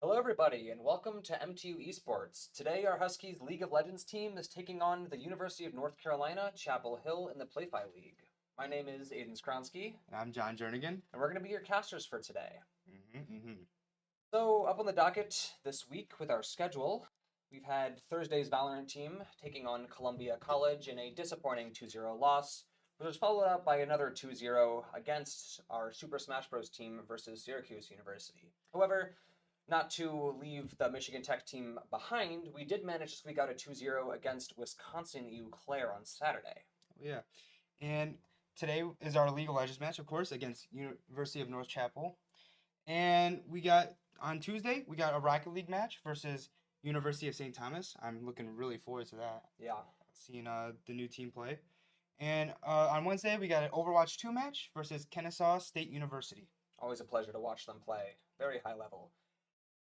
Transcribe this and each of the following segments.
Hello, everybody, and welcome to MTU Esports. Today, our Huskies League of Legends team is taking on the University of North Carolina, Chapel Hill in the Playfly League. My name is Aiden Skronsky, And I'm John Jernigan. and we're going to be your casters for today. Mm-hmm. So, up on the docket this week with our schedule, we've had Thursday's Valorant team taking on Columbia College in a disappointing 2-0 loss, which was followed up by another 2-0 against our Super Smash Bros. Team versus Syracuse University. However, not to leave the Michigan Tech team behind, we did manage to squeak out a 2-0 against Wisconsin Eau Claire on Saturday. Yeah. And today is our League of Legends match, of course, against University of North Chapel. And on Tuesday, we got a Rocket League match versus University of St. Thomas. I'm looking really forward to that. Yeah. Seeing the new team play. And on Wednesday, we got an Overwatch 2 match versus Kennesaw State University. Always a pleasure to watch them play. Very high level.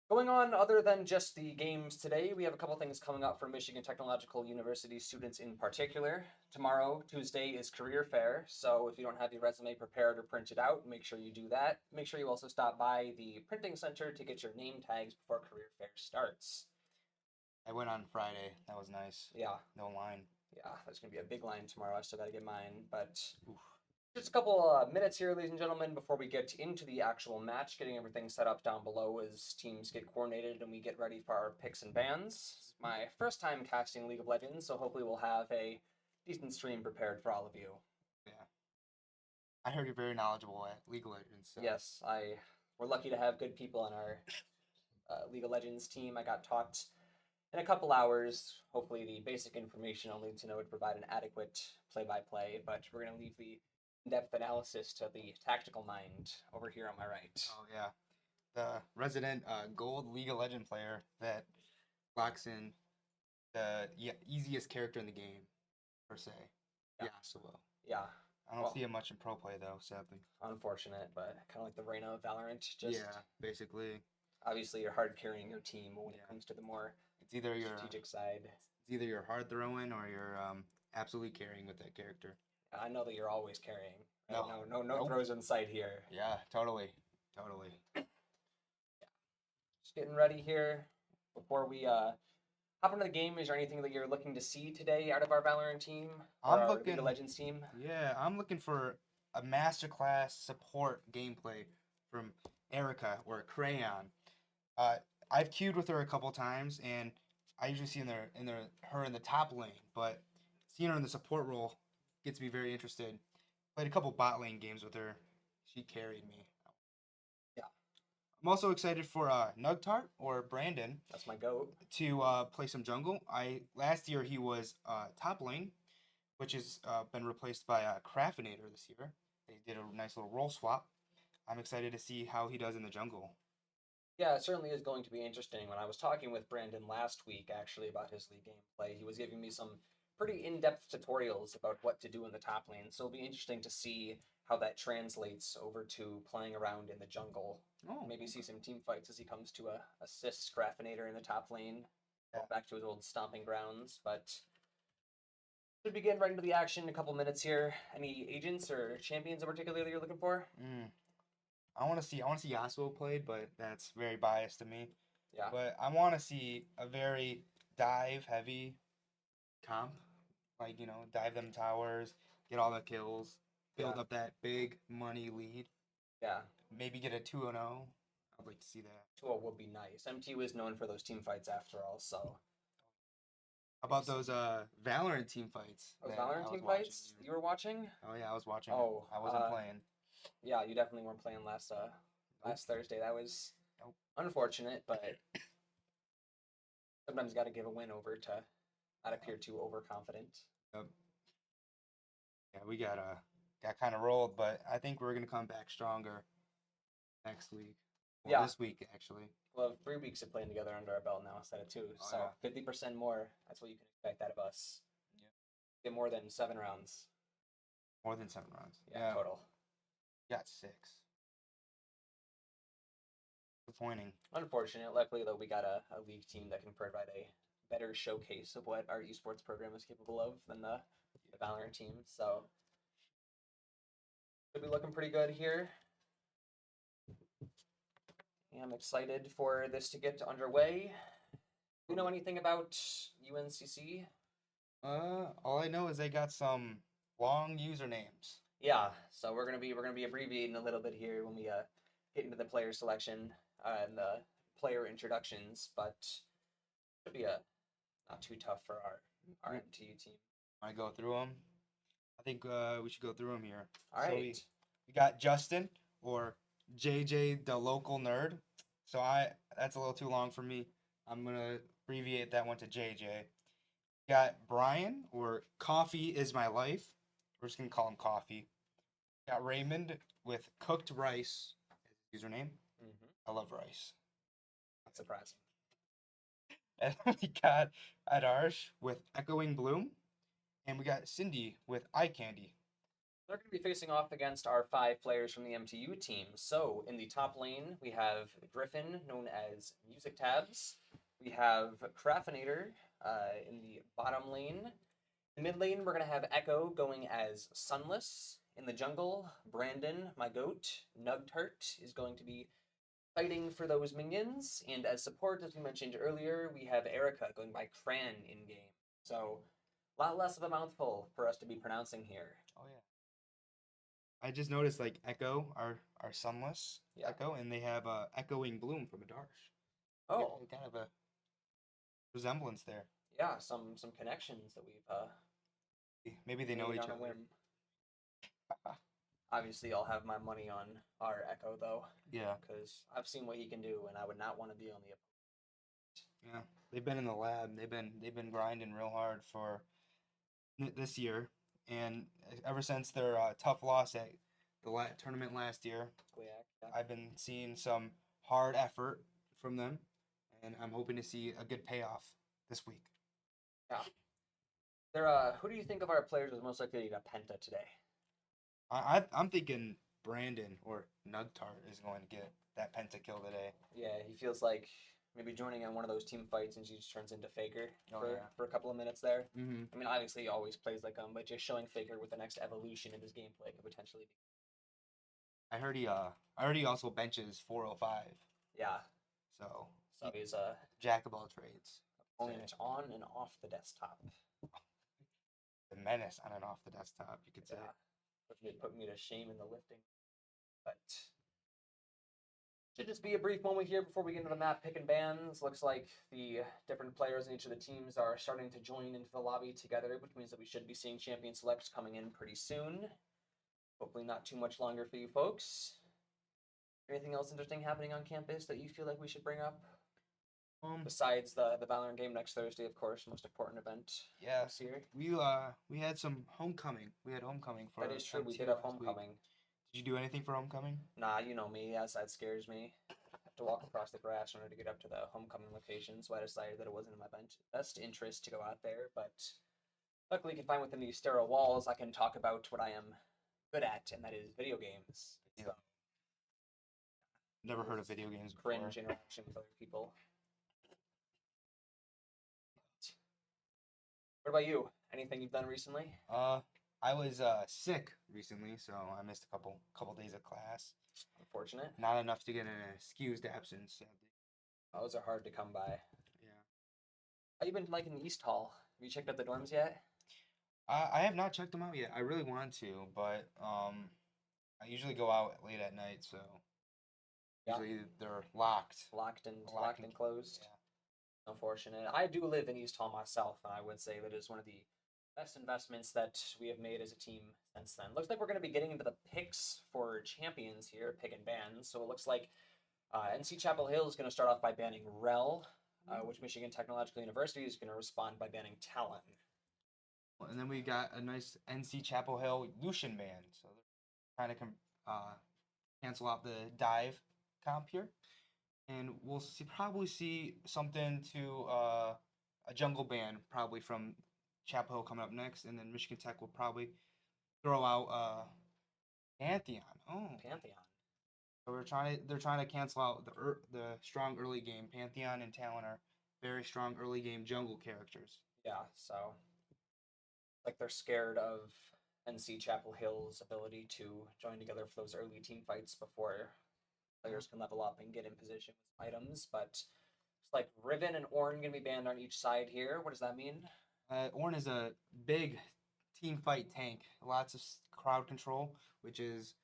Going on, other than just the games today, we have a couple things coming up for Michigan Technological University students in particular. Tomorrow, Tuesday, is career fair, so if you don't have your resume prepared or printed out, make sure you do that. Make sure you also stop by the printing center to get your name tags before career fair starts. I went on Friday. That was nice. Yeah. No line. Yeah, there's going to be a big line tomorrow. I still got to get mine, but Oof. just a couple minutes here, ladies and gentlemen, before we get into the actual match, getting everything set up down below as teams get coordinated and we get ready for our picks and bans. It's my first time casting League of Legends, so hopefully we'll have a decent stream prepared for all of you. Yeah. I heard you're very knowledgeable at League of Legends. So. Yes, we're lucky to have good people on our League of Legends team. I got taught in a couple hours. Hopefully the basic information I'll need to know would provide an adequate play-by-play, but we're going to leave the in-depth analysis to the tactical mind over here on my right. Oh yeah, the resident gold League of Legend player that locks in the easiest character in the game, per se. Yeah. Yasuo. Yeah. I don't see him much in pro play though, sadly. Unfortunate, but kind of like the Reina of Valorant. Just yeah, basically. Obviously, you're hard carrying your team when it comes to the more It's either your strategic side. It's either you're hard throwing or you're absolutely carrying with that character. I know that you're always carrying. No, no nope. throws in sight here. Yeah, totally. Yeah. Just getting ready here before we hop into the game. Is there anything that you're looking to see today out of our Valorant team or our League of Legends team? Yeah, I'm looking for a masterclass support gameplay from Erica or Crayon. I've queued with her a couple times, and I usually see her in the top lane, but seeing her in the support role gets me very interested. Played a couple bot lane games with her. She carried me. Yeah. I'm also excited for Nugtart or Brandon. That's my goat. To play some jungle. Last year he was top lane, which has been replaced by Craftinator this year. They did a nice little role swap. I'm excited to see how he does in the jungle. Yeah, it certainly is going to be interesting. When I was talking with Brandon last week, actually, about his league gameplay, he was giving me some pretty in-depth tutorials about what to do in the top lane. So it'll be interesting to see how that translates over to playing around in the jungle. Oh, maybe see some team fights as he comes to assist Craftinator in the top lane. Yeah. Back to his old stomping grounds, but should we get right into the action in a couple minutes here. Any agents or champions in particular that you're looking for? I want to see Yasuo played, but that's very biased to me. Yeah. But I want to see a very dive heavy comp, like dive them towers, get all the kills, build up that big money lead. Yeah. Maybe get a 2-0. I'd like to see that. 2-0 would be nice. MTU is known for those team fights after all, so. How about those Valorant team fights? Those Valorant team fights you were watching? Oh yeah, I was watching. Oh, I wasn't playing. Yeah, you definitely weren't playing last Thursday. That was unfortunate, but sometimes you got to give a win over to not appear too overconfident. Yep. Yeah, we got kind of rolled, but I think we're gonna come back stronger next week. Well, this week actually. We'll have 3 weeks of playing together under our belt now instead of 2. So 50% more. That's what you can expect out of us. Yeah. Get more than 7 rounds. More than 7 rounds. Yeah, total. Got 6. Disappointing. Unfortunate. Luckily, though, we got a league team that can provide a better showcase of what our esports program is capable of than the Valorant team. So, should be looking pretty good here. I'm excited for this to get underway. Do you know anything about UNCC? All I know is they got some long usernames. Yeah, so we're gonna be abbreviating a little bit here when we get into the player selection and the player introductions, but should be a not too tough for our MTU team. I go through them. I think we should go through them here. All So right. we got Justin or JJ the local nerd. So that's a little too long for me. I'm gonna abbreviate that one to JJ. Got Brian or Coffee is my life. We're just gonna call him Coffee. Got Raymond with cooked rice as his username. Mm-hmm. I love rice. Not surprising. And we got Adarsh with echoing bloom. And we got Cindy with eye candy. They're going to be facing off against our 5 players from the MTU team. So in the top lane, we have Griffin, known as Music Tabs. We have Craftinator in the bottom lane. In the mid lane, we're going to have Echo going as Sunless. In the jungle, Brandon, my goat, Nugtart, is going to be fighting for those minions. And as support, as we mentioned earlier, we have Erica going by Cran in game. So a lot less of a mouthful for us to be pronouncing here. Oh yeah. I just noticed like Echo are sunless Yeah. Echo, and they have echoing bloom from Adarsh. Oh, Kind of a resemblance there. yeah, some connections that we've Maybe they know made each on a other. whim. Obviously, I'll have my money on our Echo though, Yeah, because I've seen what he can do, and I would not want to be on the. yeah. They've been in the lab. They've been grinding real hard for this year, and ever since their tough loss at the tournament last year, Yeah. I've been seeing some hard effort from them, and I'm hoping to see a good payoff this week. Yeah. Who do you think of our players is most likely to get a penta today? I'm thinking Brandon or Nugtart is going to get that penta kill today. Yeah, he feels like maybe joining in one of those team fights and he just turns into Faker Oh, for, yeah. for a couple of minutes there. Mm-hmm. I mean, obviously he always plays like him, but just showing Faker with the next evolution in his gameplay could potentially be. I heard he also benches 405. Yeah. So So he's a jack of all trades. opponent on and off the desktop. The menace on and off the desktop, you could say. Yeah. Put me to shame in the lifting. But should just be a brief moment here before we get into the map pick and bans. Looks like the different players in each of the teams are starting to join into the lobby together, which means that we should be seeing champion selects coming in pretty soon. Hopefully not too much longer for you folks. Anything else interesting happening on campus that you feel like we should bring up? Besides the Valorant game next Thursday, of course, most important event this year. We had some homecoming. We had homecoming for. That is true. We MTU did have last week. homecoming. Did you do anything for homecoming? Nah, you know me. Yes, that scares me. I have to walk across the grass in order to get up to the homecoming location, so I decided that it wasn't in my best interest to go out there. But luckily, confined within these sterile walls, I can talk about what I am good at, and that is video games. Yeah. Never heard of video games before. Cringe interaction with other people. What about you? Anything you've done recently? I was sick recently, so I missed a couple days of class. Unfortunate. Not enough to get an excused absence. Those are hard to come by. Yeah. How you been liking East Hall? Have you checked out the dorms yet? I have not checked them out yet. I really want to, but I usually go out late at night, so usually they're locked. Locked and closed. Yeah. Unfortunate. I do live in East Hall myself, and I would say that is one of the best investments that we have made as a team since then. Looks like we're going to be getting into the picks for champions here, pick and ban. So it looks like NC Chapel Hill is going to start off by banning Rel, which Michigan Technological University is going to respond by banning Talon. And then we got a nice NC Chapel Hill Lucian ban. So they're trying to cancel out the dive comp here. And we'll probably see something to a jungle ban probably from Chapel Hill coming up next, and then Michigan Tech will probably throw out Pantheon. Oh, Pantheon. So they're trying to cancel out the strong early game. Pantheon and Talon are very strong early game jungle characters. Yeah, so like they're scared of NC Chapel Hill's ability to join together for those early team fights before players can level up and get in position with items. But it's like Riven and Ornn going to be banned on each side here. What does that mean? Ornn is a big team fight tank. Lots of crowd control, which is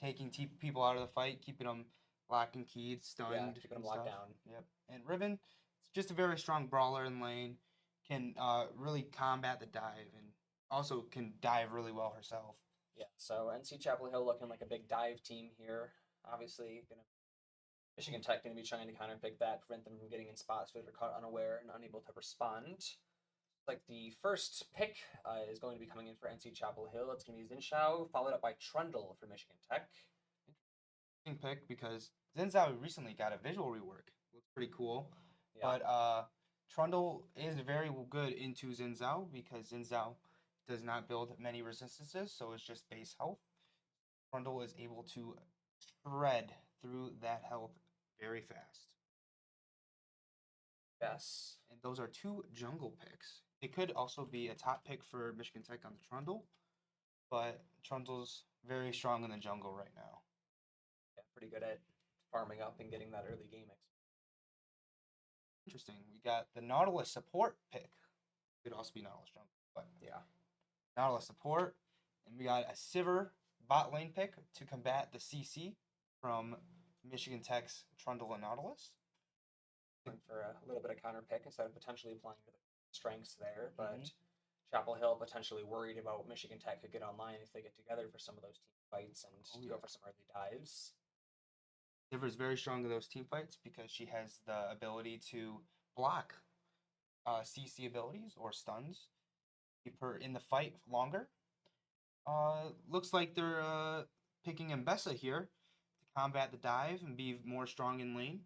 taking people out of the fight, keeping them locked and keyed, stunned, Yeah, keeping them and locked stuff. down. Yep. And Riven, it's just a very strong brawler in lane. Can really combat the dive and also can dive really well herself. Yeah, so NC Chapel Hill looking like a big dive team here. Obviously, Michigan Tech going to be trying to counterpick that, prevent them from getting in spots where they're caught unaware and unable to respond. Like the first pick is going to be coming in for NC Chapel Hill. It's going to be Zinshao, followed up by Trundle for Michigan Tech. Interesting pick because Zinzao recently got a visual rework. Looks pretty cool. Yeah. But Trundle is very good into Zinzao because Zinzao does not build many resistances, so it's just base health. Trundle is able to shred through that health very fast. Yes. And those are two jungle picks. It could also be a top pick for Michigan Tech on the Trundle, but Trundle's very strong in the jungle right now. Yeah, pretty good at farming up and getting that early game mix. Interesting. We got the Nautilus support pick. Could also be Nautilus jungle, but yeah, Nautilus support, and we got a Sivir bot lane pick to combat the CC from Michigan Tech's Trundle and Nautilus. For a little bit of counter pick instead of potentially applying the strengths there, but Chapel Hill potentially worried about Michigan Tech could get online if they get together for some of those team fights and go for some early dives. Sivir is very strong in those team fights because she has the ability to block CC abilities or stuns, keep her in the fight longer. Looks like they're picking Mbessa here to combat the dive and be more strong in lane.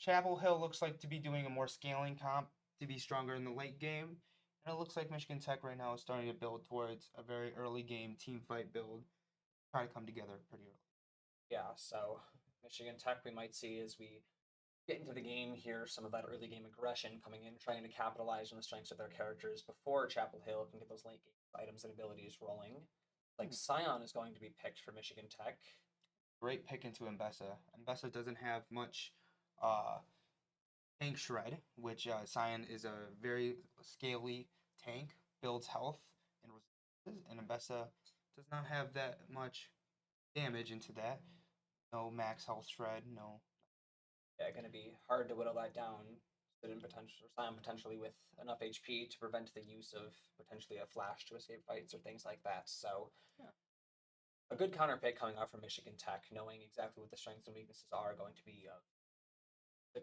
Chapel Hill looks like to be doing a more scaling comp to be stronger in the late game. And it looks like Michigan Tech right now is starting to build towards a very early game team fight build. Try to come together pretty early. Yeah, so Michigan Tech we might see as we get into the game here, some of that early game aggression coming in, trying to capitalize on the strengths of their characters before Chapel Hill can get those late game items and abilities rolling. Like Scion is going to be picked for Michigan Tech. Great pick into Mbessa. Mbessa doesn't have much tank shred, which Scion is a very scaly tank, builds health and resistances, and Mbessa does not have that much damage into that. No max health shred, no. Yeah, going to be hard to whittle that down. Scion potentially with enough HP to prevent the use of potentially a flash to escape fights or things like that. So, yeah. A good counter pick coming out from Michigan Tech, knowing exactly what the strengths and weaknesses are going to be.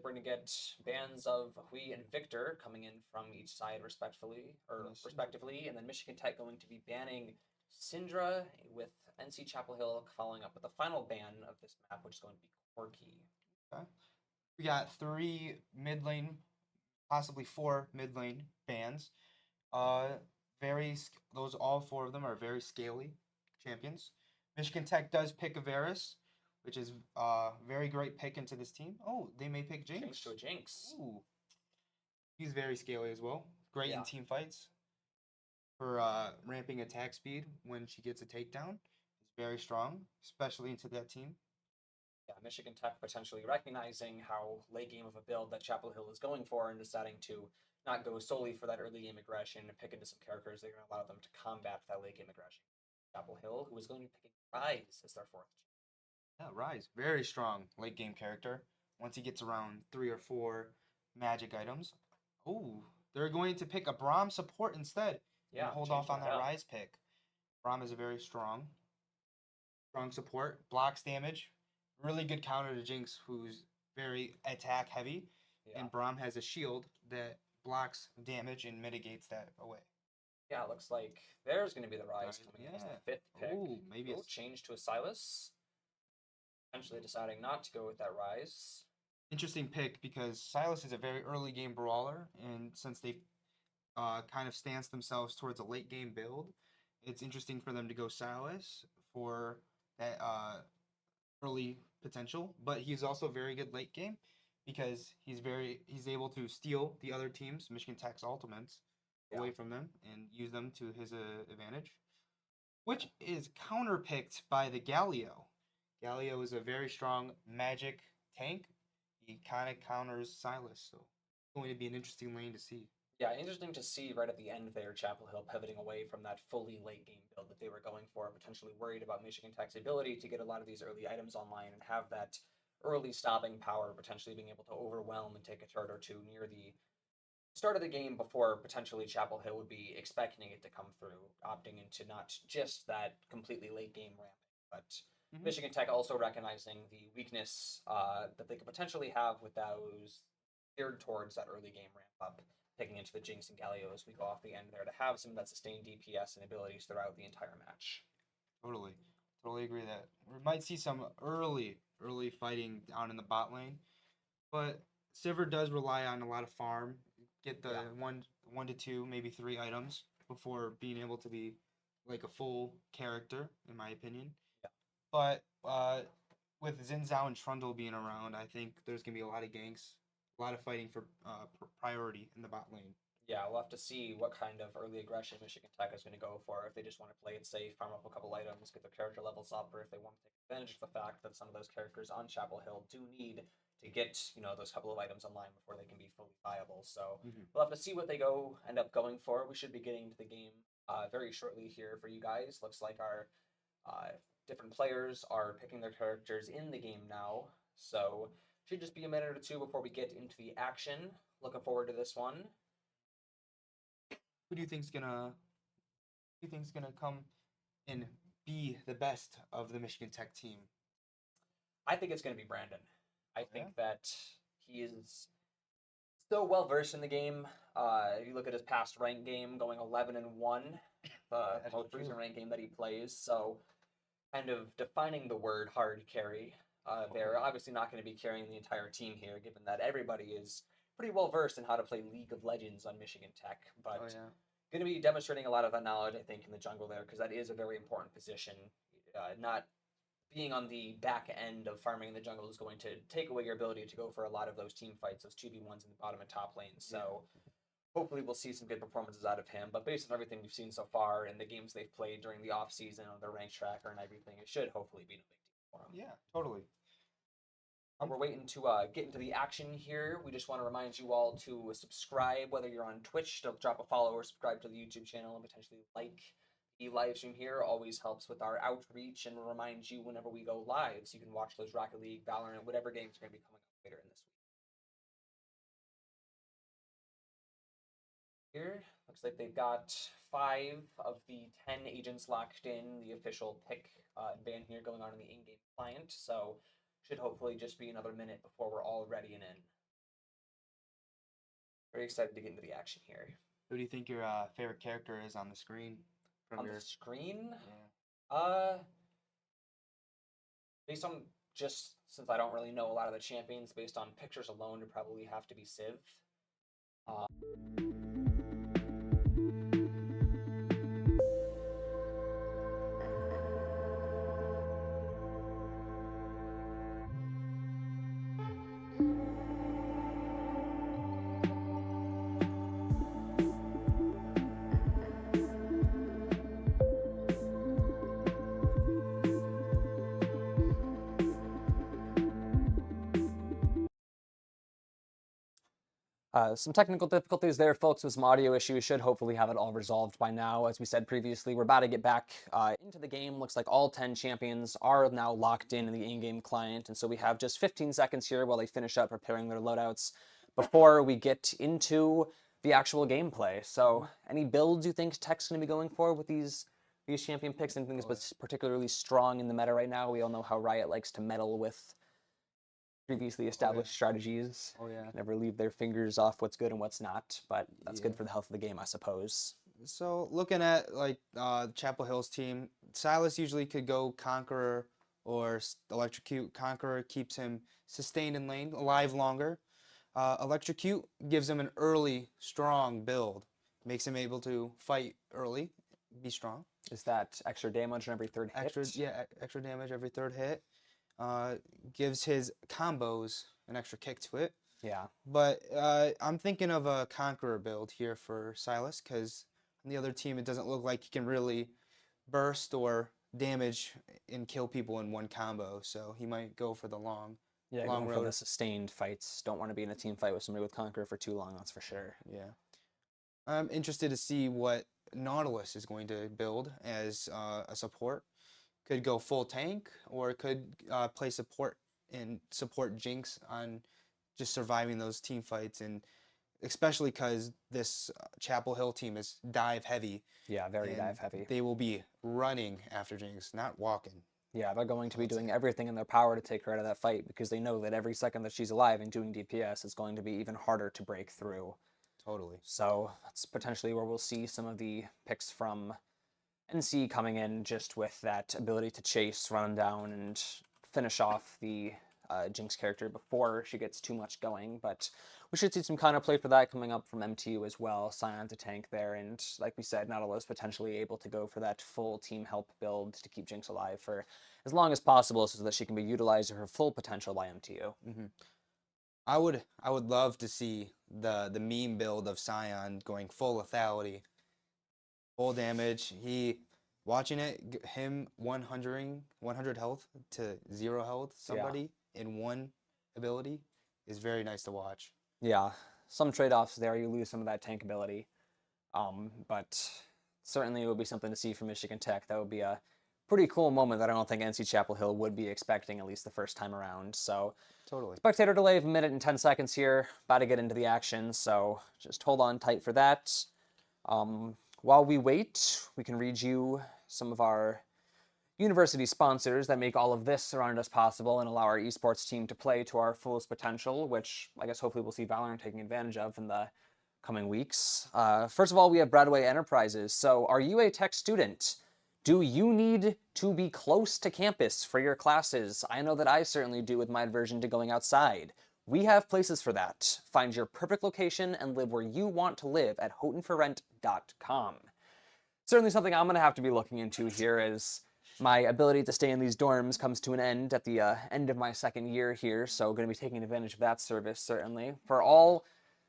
We're going to get bands of Hui and Victor coming in from each side respectively, and then Michigan Tech going to be banning Syndra with NC Chapel Hill following up with the final ban of this map, which is going to be Corky. Okay. We got 3 mid lane, possibly 4 mid lane bans. Those all 4 of them are very scaly champions. Michigan Tech does pick Avaris, which is very great pick into this team. Oh, they may pick Jinx. Jinx to a Jinx. Ooh. He's very scaly as well. Great in team fights. For ramping attack speed when she gets a takedown. He's very strong, especially into that team. Yeah, Michigan Tech potentially recognizing how late game of a build that Chapel Hill is going for and deciding to not go solely for that early game aggression and pick into some characters that are going to allow them to combat that late game aggression. Chapel Hill, who is going to be picking Rise as their 4th. Yeah, Rise, very strong late game character. Once he gets around 3 or 4 magic items. Oh, they're going to pick a Braum support instead. Yeah, hold off on that Rise pick. Braum is a very strong support, blocks damage, really good counter to Jinx, who's very attack heavy, and Braum has a shield that blocks damage and mitigates that away. Yeah, it looks like there's going to be the Rise coming in as the 5th pick. Ooh, maybe a change to a Silas. Potentially deciding not to go with that Rise. Interesting pick because Silas is a very early game brawler, and since they kind of stance themselves towards a late game build, it's interesting for them to go Silas for that early potential. But he's also very good late game because he's able to steal the other team's Michigan Tech's ultimates away from them and use them to his advantage, which is counterpicked by the Galio. Galio is a very strong magic tank. He kind of counters Silas, so it's going to be an interesting lane to see. Yeah, interesting to see right at the end there, Chapel Hill pivoting away from that fully late game build that they were going for, potentially worried about Michigan Tech's ability to get a lot of these early items online and have that early stopping power, potentially being able to overwhelm and take a turret or two near the start of the game before potentially Chapel Hill would be expecting it to come through, opting into not just that completely late game ramping, but Mm-hmm. Michigan Tech also recognizing the weakness that they could potentially have with those geared towards that early game ramp up, taking into the Jinx and Galio as we go off the end there to have some of that sustained DPS and abilities throughout the entire match. Totally, totally agree that we might see some early fighting down in the bot lane, but Sivir does rely on a lot of farm, get the Yeah. one to two, maybe three items before being able to be like a full character, in my opinion. Yeah. But with Xin Zhao and Trundle being around, I think there's gonna be a lot of ganks, a lot of fighting for priority in the bot lane. Yeah, we'll have to see what kind of early aggression Michigan Tech is going to go for. If they just want to play it safe, farm up a couple items, get their character levels up, or if they want to take advantage of the fact that some of those characters on Chapel Hill do need to get those couple of items online before they can be fully viable. So Mm-hmm. we'll have to see what they end up going for. We should be getting to the game very shortly here for you guys. Looks like our different players are picking their characters in the game now. So should just be a minute or two before we get into the action. Looking forward to this one. Who do you think's gonna come and be the best of the Michigan Tech team? I think it's going to be Brandon. I Yeah. think that he is so well versed in the game. You look at his past rank game, going 11-1, the That is most true. recent rank game that he plays. So, kind of defining the word hard carry. They're obviously not going to be carrying the entire team here, given that everybody is pretty well versed in how to play League of Legends on Michigan Tech. But Oh yeah. going to be demonstrating a lot of that knowledge, I think, in the jungle there, because that is a very important position. Not being on the back end of farming in the jungle is going to take away your ability to go for a lot of those team fights, those 2v1s in the bottom and top lanes. So hopefully we'll see some good performances out of him. But based on everything we've seen so far and the games they've played during the off season on their rank tracker and everything, it should hopefully be no big deal for him. Yeah, totally. We're waiting to get into the action here. We just want to remind you all to subscribe, whether you're on Twitch, to drop a follow or subscribe to the YouTube channel and potentially like the live stream here. Always helps with our outreach and reminds you whenever we go live so you can watch those Rocket League, Valorant, whatever games are going to be coming up later in this week. Here, looks like they've got 5 of the 10 agents locked in, the official pick ban here going on in the in-game client. So should hopefully just be another minute before we're all ready and in. Very excited to get into the action here. Who do you think your favorite character is on the screen? From On your the screen, yeah. based on just since I don't really know a lot of the champions, based on pictures alone, it'd probably have to be Civ. Some technical difficulties there, folks, with some audio issues. Should hopefully have it all resolved by now. As we said previously, we're about to get back into the game. Looks like all 10 champions are now locked in the in-game client, and so we have just 15 seconds here while they finish up preparing their loadouts before we get into the actual gameplay. So, any builds you think Tech's going to be going for with these champion picks? Anything that's particularly strong in the meta right now? We all know how Riot likes to meddle with previously established strategies. Oh yeah. Never leave their fingers off what's good and what's not, but that's Yeah. good for the health of the game, I suppose. So looking at like Chapel Hill's team, Silas usually could go Conqueror or Electrocute. Conqueror keeps him sustained in lane, alive longer. Electrocute gives him an early, strong build, makes him able to fight early, be strong. Is that extra damage on every third hit? Extra damage every third hit. Gives his combos an extra kick to it. Yeah. But I'm thinking of a Conqueror build here for Silas because on the other team it doesn't look like he can really burst or damage and kill people in one combo, so he might go for the long Going for road. the sustained fights. Don't want to be in a team fight with somebody with Conqueror for too long, that's for sure. Yeah. I'm interested to see what Nautilus is going to build as a support. Could go full tank, or could play support and support Jinx on just surviving those team fights, and especially because this Chapel Hill team is dive heavy. Yeah, very and dive heavy. They will be running after Jinx, not walking. Yeah, they're going to be doing everything in their power to take her out of that fight because they know that every second that she's alive and doing DPS is going to be even harder to break through. Totally. So that's potentially where we'll see some of the picks from NC coming in, just with that ability to chase, run down, and finish off the Jinx character before she gets too much going. But we should see some counterplay for that coming up from MTU as well. Scion to tank there, and like we said, Nautilus potentially able to go for that full team help build to keep Jinx alive for as long as possible, so that she can be utilized to her full potential by MTU. Mm-hmm. I would love to see the meme build of Scion going full lethality, full damage. Watching it, him 100 health to 0 health, somebody in one ability is very nice to watch. Yeah, some trade-offs there. You lose some of that tank ability, but certainly it would be something to see from Michigan Tech. That would be a pretty cool moment that I don't think NC Chapel Hill would be expecting, at least the first time around. So Totally. spectator delay of 1 minute and 10 seconds here. About to get into the action, so just hold on tight for that. While we wait, we can read you some of our university sponsors that make all of this around us possible and allow our esports team to play to our fullest potential, which I guess hopefully we'll see Valorant taking advantage of in the coming weeks. First of all, we have Broadway Enterprises. So are you a tech student? Do you need to be close to campus for your classes? I know that I certainly do with my aversion to going outside. We have places for that. Find your perfect location and live where you want to live at houghtonforrent.com. Certainly something I'm going to have to be looking into here, as my ability to stay in these dorms comes to an end at the end of my second year here, so going to be taking advantage of that service, certainly. For all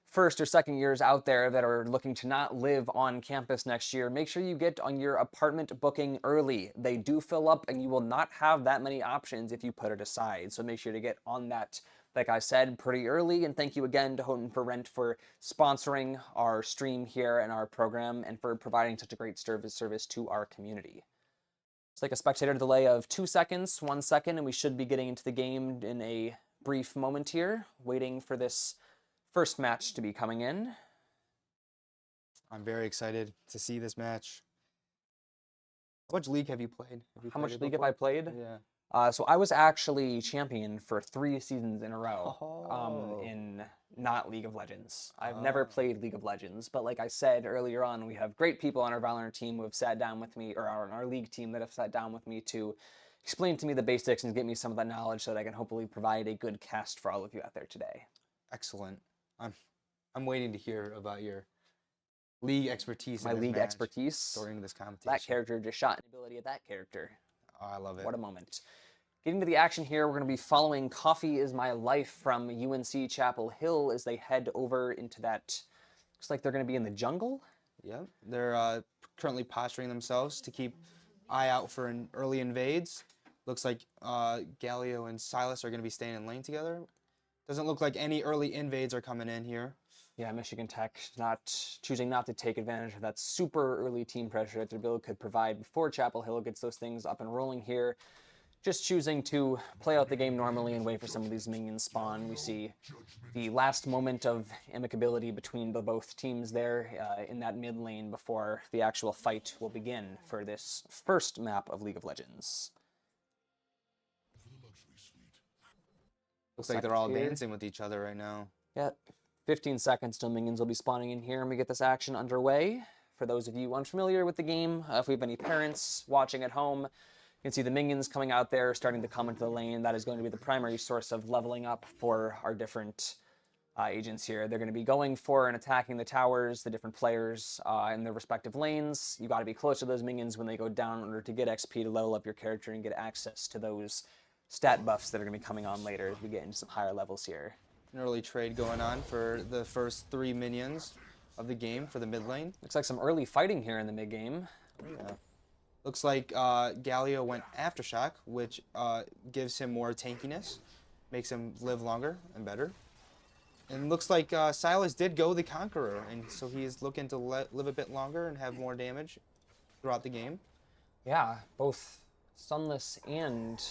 first or second years out there that are looking to not live on campus next year, make sure you get on your apartment booking early. They do fill up, and you will not have that many options if you put it aside, so make sure to get on that, like I said, pretty early. And thank you again to Houghton for Rent for sponsoring our stream here and our program, and for providing such a great service to our community. It's like a spectator delay of 2 seconds, 1 second, and we should be getting into the game in a brief moment here, waiting for this first match to be coming in. I'm very excited to see this match. How much League have you played? How much League have I played? Yeah. So I was actually champion for 3 seasons in a row Oh. in not League of Legends. I've never played League of Legends, but like I said earlier on, we have great people on our Valorant team who have sat down with me, or on our League team that have sat down with me to explain to me the basics and get me some of that knowledge so that I can hopefully provide a good cast for all of you out there today. Excellent. I'm waiting to hear about your League expertise. My League expertise during this competition. That character just shot an ability at that character. Oh, I love it. What a moment. Getting to the action here, we're going to be following Coffee is My Life from UNC Chapel Hill as they head over into that, looks like they're going to be in the jungle. Yep, they're currently posturing themselves to keep eye out for an early invades. Looks like Galio and Silas are going to be staying in lane together. Doesn't look like any early invades are coming in here. Yeah, Michigan Tech choosing not to take advantage of that super early team pressure that their build could provide before Chapel Hill gets those things up and rolling here. Just choosing to play out the game normally and wait for some of these minions spawn. We see the last moment of amicability between the both teams there in that mid lane before the actual fight will begin for this first map of League of Legends. Looks like they're all dancing with each other right now. Yeah, 15 seconds till minions will be spawning in here and we get this action underway. For those of you unfamiliar with the game, if we have any parents watching at home, you can see the minions coming out there, starting to come into the lane. That is going to be the primary source of leveling up for our different agents here. They're going to be going for and attacking the towers, the different players in their respective lanes. You got to be close to those minions when they go down in order to get XP to level up your character and get access to those stat buffs that are going to be coming on later as we get into some higher levels here. An early trade going on for the first 3 minions of the game for the mid lane. Looks like some early fighting here in the mid game. Yeah. Looks like Galio went Aftershock, which gives him more tankiness, makes him live longer and better. And looks like Silas did go the Conqueror, and so he's looking to live a bit longer and have more damage throughout the game. Yeah, both Sunless and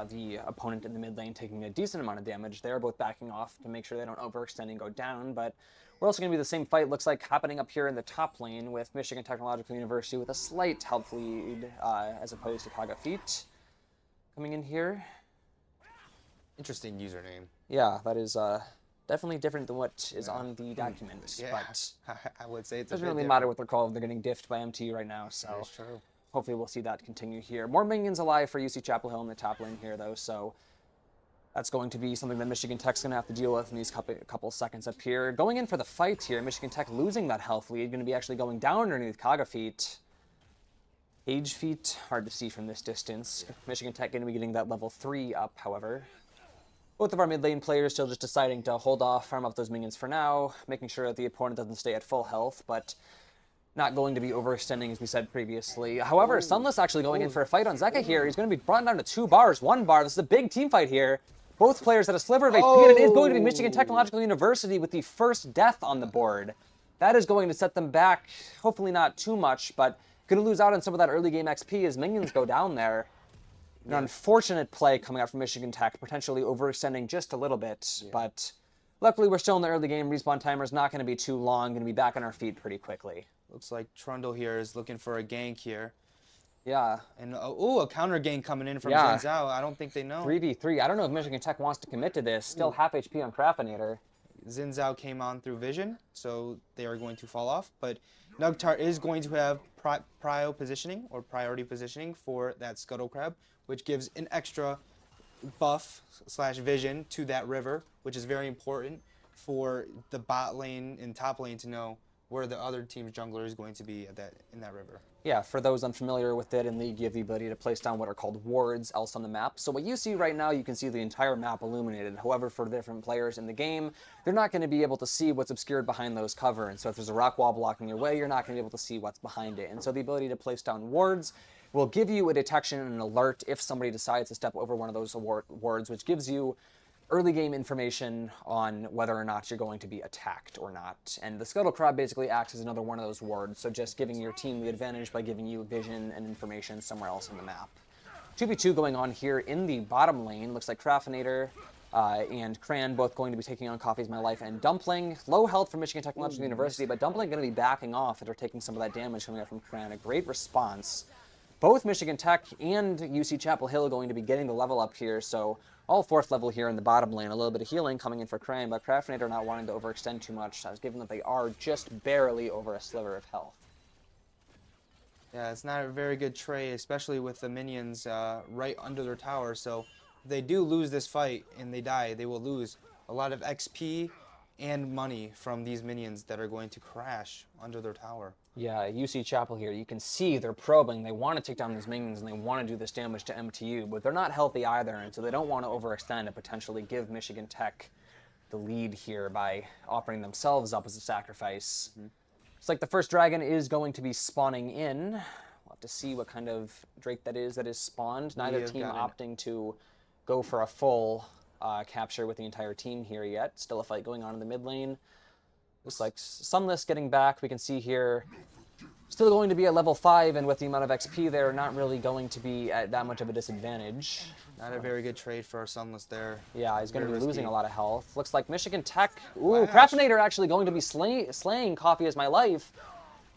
the opponent in the mid lane taking a decent amount of damage. They're both backing off to make sure they don't overextend and go down, but we're also going to be the same fight, looks like, happening up here in the top lane with Michigan Technological University with a slight health lead as opposed to Kaga Feet coming in here. Interesting username. Yeah, that is definitely different than what is on the document, Yeah, but I would say it's doesn't a bit really matter what they're called. They're getting diffed by MT right now, so That's true. hopefully we'll see that continue here. More minions alive for UC Chapel Hill in the top lane here, though, so that's going to be something that Michigan Tech's going to have to deal with in these couple seconds up here. Going in for the fight here, Michigan Tech losing that health lead, going to be actually going down underneath Kaga Feet. Age Feet, hard to see from this distance. Michigan Tech going to be getting that level 3 up, however. Both of our mid lane players still just deciding to hold off, farm up those minions for now, making sure that the opponent doesn't stay at full health, but not going to be overextending, as we said previously. However, Sunless actually going in for a fight on Zeka here. He's going to be brought down to 2 bars, 1 bar. This is a big team fight here. Both players at a sliver of HP, and it is going to be Michigan Technological University with the first death on the board. That is going to set them back, hopefully not too much, but going to lose out on some of that early game XP as minions go down there. An unfortunate play coming out from Michigan Tech, potentially overextending just a little bit, but luckily we're still in the early game. Respawn timer is not going to be too long, going to be back on our feet pretty quickly. Looks like Trundle here is looking for a gank here. Yeah. And, a counter gank coming in from Yeah. Zhao. I don't think they know. 3v3. I don't know if Michigan Tech wants to commit to this. Still half HP on Craftinator. Xin Zhao came on through vision, so they are going to fall off. But Nugtar is going to have prio positioning or priority positioning for that Scuttle Crab, which gives an extra buff / vision to that river, which is very important for the bot lane and top lane to know where the other team's jungler is going to be at in that river. Yeah, for those unfamiliar with it, in League, you have the ability to place down what are called wards else on the map. So what you see right now, you can see the entire map illuminated. However, for the different players in the game, they're not going to be able to see what's obscured behind those cover. And so if there's a rock wall blocking your way, you're not going to be able to see what's behind it. And so the ability to place down wards will give you a detection and an alert if somebody decides to step over one of those wards, which gives you early game information on whether or not you're going to be attacked or not. And the Scuttle Crab basically acts as another one of those wards, so just giving your team the advantage by giving you vision and information somewhere else on the map. 2v2 going on here in the bottom lane. Looks like Craftinator and Cran both going to be taking on Coffee's My Life and Dumpling. Low health for Michigan Technological University, but Dumpling going to be backing off after taking some of that damage coming out from Cran. A great response. Both Michigan Tech and UC Chapel Hill going to be getting the level up here, so all 4th level here in the bottom lane. A little bit of healing coming in for Cran, but Craftinator not wanting to overextend too much, given that they are just barely over a sliver of health. Yeah, it's not a very good trade, especially with the minions right under their tower. So if they do lose this fight and they die, they will lose a lot of XP and money from these minions that are going to crash under their tower. Yeah, UC Chapel here, you can see they're probing. They want to take down these minions and they want to do this damage to MTU, but they're not healthy either, and so they don't want to overextend and potentially give Michigan Tech the lead here by offering themselves up as a sacrifice. It's like the first dragon is going to be spawning in. We'll have to see what kind of Drake that is spawned. Neither team opting to go for a full capture with the entire team here yet. Still a fight going on in the mid lane. Looks like Sunless getting back. We can see here still going to be at level 5, and with the amount of XP there, not really going to be at that much of a disadvantage. Not a very good trade for our Sunless there. Yeah, he's going to be losing a lot of health. Looks like Michigan Tech. Ooh, Wow. Craftinator actually going to be slaying Coffee Is My Life.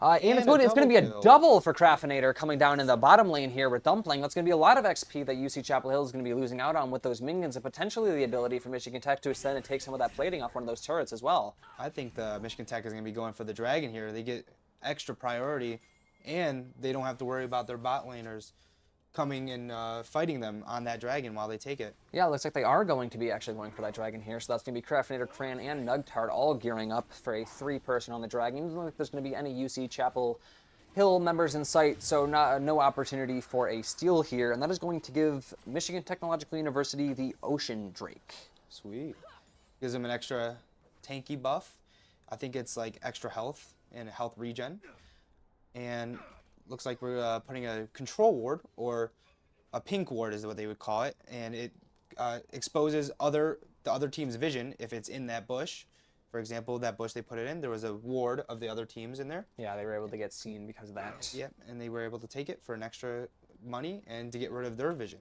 And it's going to be a kill. double for Craftinator coming down in the bottom lane here with Dumpling. That's going to be a lot of XP that UC Chapel Hill is going to be losing out on with those minions, and potentially the ability for Michigan Tech to extend and take some of that plating off one of those turrets as well. I think the Michigan Tech is going to be going for the dragon here. They get extra priority, and they don't have to worry about their bot laners coming and fighting them on that dragon while they take it. Yeah, it looks like they are going to be actually going for that dragon here. So that's going to be Craftinator, Cran, and Nugtard all gearing up for a 3-person on the dragon. Doesn't look like there's going to be any UC Chapel Hill members in sight, so no opportunity for a steal here. And that is going to give Michigan Technological University the Ocean Drake. Sweet. Gives them an extra tanky buff. I think it's like extra health and health regen. And looks like we're putting a control ward, or a pink ward is what they would call it, and it exposes the other team's vision if it's in that bush. For example, that bush they put it in, there was a ward of the other teams in there. Yeah, they were able to get seen because of that. Yep, and they were able to take it for an extra money and to get rid of their vision.